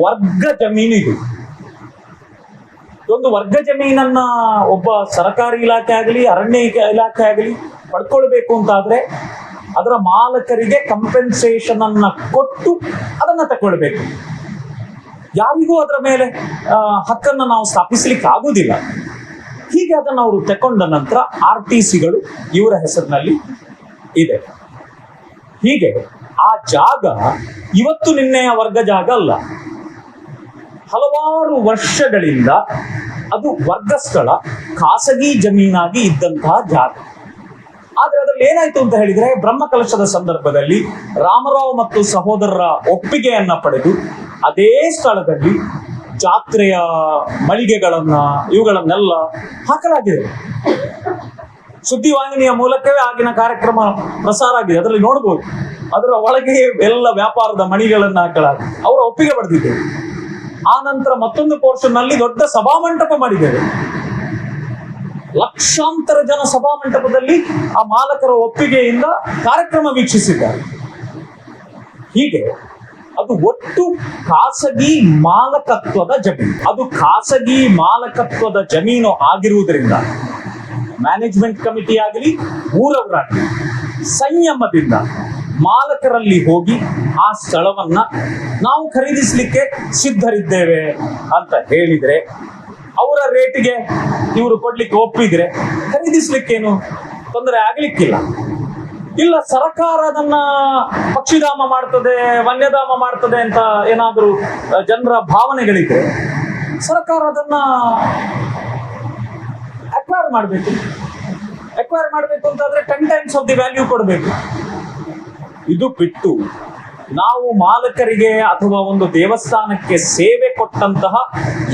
ವರ್ಗ ಜಮೀನು ಇದು. ಒಂದು ವರ್ಗ ಜಮೀನನ್ನ ಒಬ್ಬ ಸರ್ಕಾರಿ ಇಲಾಖೆ ಆಗಲಿ ಅರಣ್ಯ ಇಲಾಖೆ ಆಗಲಿ ಪಡ್ಕೊಳ್ಬೇಕು ಅಂತಾದ್ರೆ ಅದರ ಮಾಲಕರಿಗೆ ಕಂಪೆನ್ಸೇಷನ್ ಅನ್ನ ಕೊಟ್ಟು ಅದನ್ನ ತಗೊಳ್ಬೇಕು. ಯಾರಿಗೂ ಅದರ ಮೇಲೆ ಹಕ್ಕನ್ನ ನಾವು ಸ್ಥಾಪಿಸಲಿಕ್ಕೆ ಆಗುವುದಿಲ್ಲ. ಹೀಗೆ ಅದನ್ನು ಅವರು ತಕೊಂಡ ನಂತರ RTCಗಳು ಇವರ ಹೆಸರಿನಲ್ಲಿ ಇದೆ. ಹೀಗೆ ಆ ಜಾಗ ಇವತ್ತು ನಿನ್ನೆಯ ವರ್ಗ ಜಾಗ ಅಲ್ಲ, ಹಲವಾರು ವರ್ಷಗಳಿಂದ ಅದು ವರ್ಗ ಸ್ಥಳ, ಖಾಸಗಿ ಜಮೀನಾಗಿ ಇದ್ದಂತಹ ಜಾಗ. ಆದ್ರೆ ಅದ್ರಲ್ಲಿ ಏನಾಯ್ತು ಅಂತ ಹೇಳಿದ್ರೆ, ಬ್ರಹ್ಮಕಲಶದ ಸಂದರ್ಭದಲ್ಲಿ ರಾಮರಾವ್ ಮತ್ತು ಸಹೋದರರ ಒಪ್ಪಿಗೆಯನ್ನ ಪಡೆದು ಅದೇ ಸ್ಥಳದಲ್ಲಿ ಜಾತ್ರೆಯ ಇವುಗಳನ್ನೆಲ್ಲ ಹಾಕಲಾಗಿದೆ. ಸುದ್ದಿವಾಹಿನಿಯ ಮೂಲಕವೇ ಆಗಿನ ಕಾರ್ಯಕ್ರಮ ಪ್ರಸಾರ ಆಗಿದೆ, ಅದರಲ್ಲಿ ನೋಡ್ಬೋದು. ಅದರ ಒಳಗೆ ಎಲ್ಲ ವ್ಯಾಪಾರದ ಮಣಿಗಳನ್ನ ಹಾಕಲಾಗಿದೆ. ಅವರ ಒಪ್ಪಿಗೆ ಪಡೆದಿದ್ದೇವೆ. ಆ ನಂತರ ಮತ್ತೊಂದು ಪೋರ್ಷನ್ ನಲ್ಲಿ ದೊಡ್ಡ ಸಭಾಮಂಟಪ ಮಾಡಿದ್ದೇವೆ. ಲಕ್ಷಾಂತರ ಜನ ಸಭಾಮಂಟಪದಲ್ಲಿ ಆ ಮಾಲಕರ ಒಪ್ಪಿಗೆಯಿಂದ ಕಾರ್ಯಕ್ರಮ ವೀಕ್ಷಿಸಿದ್ದಾರೆ. ಹೀಗೆ ಅದು ಒಟ್ಟು ಖಾಸಗಿ ಮಾಲಕತ್ವದ ಜಮೀನು. ಅದು ಖಾಸಗಿ ಮಾಲಕತ್ವದ ಜಮೀನು ಆಗಿರುವುದರಿಂದ ಮ್ಯಾನೇಜ್ಮೆಂಟ್ ಕಮಿಟಿ ಆಗಲಿ ಊರವರಾಗಲಿ ಸಂಯಮದಿಂದ ಮಾಲಕರಲ್ಲಿ ಹೋಗಿ ಆ ಸ್ಥಳವನ್ನ ನಾವು ಖರೀದಿಸಲಿಕ್ಕೆ ಸಿದ್ಧರಿದ್ದೇವೆ ಅಂತ ಹೇಳಿದ್ರೆ, ಅವರ ರೇಟಿಗೆ ಇವರು ಕೊಡ್ಲಿಕ್ಕೆ ಒಪ್ಪಿದ್ರೆ ಖರೀದಿಸ್ಲಿಕ್ಕೇನು ತೊಂದರೆ ಆಗ್ಲಿಕ್ಕಿಲ್ಲ. ಇಲ್ಲ ಸರ್ಕಾರ ಅದನ್ನ ಪಕ್ಷಿಧಾಮ ಮಾಡ್ತದೆ, ವನ್ಯಧಾಮ ಮಾಡ್ತದೆ ಅಂತ ಏನಾದರೂ ಜನರ ಭಾವನೆಗಳಿದ್ರೆ ಸರ್ಕಾರ ಅದನ್ನ ಅಕ್ವೈರ್ ಮಾಡಬೇಕು. ಅಕ್ವೈರ್ ಮಾಡಬೇಕು ಅಂತಾದ್ರೆ 10 times ಆಫ್ ದಿ ವ್ಯಾಲ್ಯೂ ಕೊಡಬೇಕು. ಇದು ಬಿಟ್ಟು ನಾವು ಮಾಲಕರಿಗೆ ಅಥವಾ ಒಂದು ದೇವಸ್ಥಾನಕ್ಕೆ ಸೇವೆ ಕೊಟ್ಟಂತಹ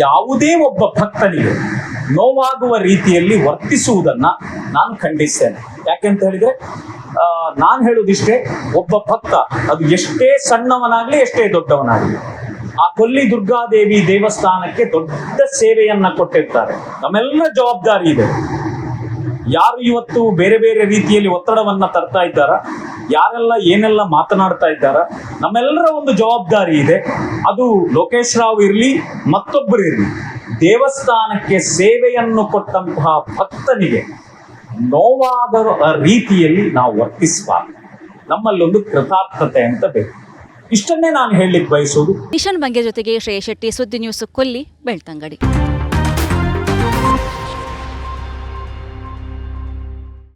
ಯಾವುದೇ ಒಬ್ಬ ಭಕ್ತನಿಗೆ ನೋವಾಗುವ ರೀತಿಯಲ್ಲಿ ವರ್ತಿಸುವುದನ್ನ ನಾನು ಖಂಡಿಸ್ತೇನೆ. ಯಾಕೆಂತ ಹೇಳಿದ್ರೆ ನಾನು ಹೇಳುವುದಿಷ್ಟೇ, ಒಬ್ಬ ಭಕ್ತ ಅದು ಎಷ್ಟೇ ಸಣ್ಣವನಾಗ್ಲಿ ಎಷ್ಟೇ ದೊಡ್ಡವನಾಗ್ಲಿ ಆ ಕೊಲ್ಲಿ ದುರ್ಗಾದೇವಿ ದೇವಸ್ಥಾನಕ್ಕೆ ದೊಡ್ಡ ಸೇವೆಯನ್ನ ಕೊಟ್ಟಿರ್ತಾರೆ. ನಮ್ಮೆಲ್ಲ ಜವಾಬ್ದಾರಿ ಇದೆ. ಯಾರು ಇವತ್ತು ಬೇರೆ ಬೇರೆ ರೀತಿಯಲ್ಲಿ ಒತ್ತಡವನ್ನ ತರ್ತಾ ಇದ್ದಾರ, ಯಾರೆಲ್ಲ ಏನೆಲ್ಲ ಮಾತನಾಡ್ತಾ ಇದ್ದಾರ, ನಮ್ಮೆಲ್ಲರ ಒಂದು ಜವಾಬ್ದಾರಿ ಇದೆ. ಅದು ಲೋಕೇಶ್ ರಾವ್ ಇರ್ಲಿ ಮತ್ತೊಬ್ಬರು ಇರ್ಲಿ, ದೇವಸ್ಥಾನಕ್ಕೆ ಸೇವೆಯನ್ನು ಕೊಟ್ಟಂತಹ ಭಕ್ತನಿಗೆ ನೋವಾದ ರೀತಿಯಲ್ಲಿ ನಾವು ವರ್ತಿಸಬಾರ್ದು. ನಮ್ಮಲ್ಲೊಂದು ಕೃತಾರ್ಥತೆ ಅಂತ ಬೇಕು. ಇಷ್ಟನ್ನೇ ನಾನು ಹೇಳಲಿಕ್ಕೆ ಬಯಸೋದು. ನಿಶಾನ್ ಬಂಗೆ ಜೊತೆಗೆ ಶ್ರೇಯಸ್ ಶೆಟ್ಟಿ, ಸುದ್ದಿ ನ್ಯೂಸ್, ಕೊಲ್ಲಿ, ಬೆಳ್ತಂಗಡಿ.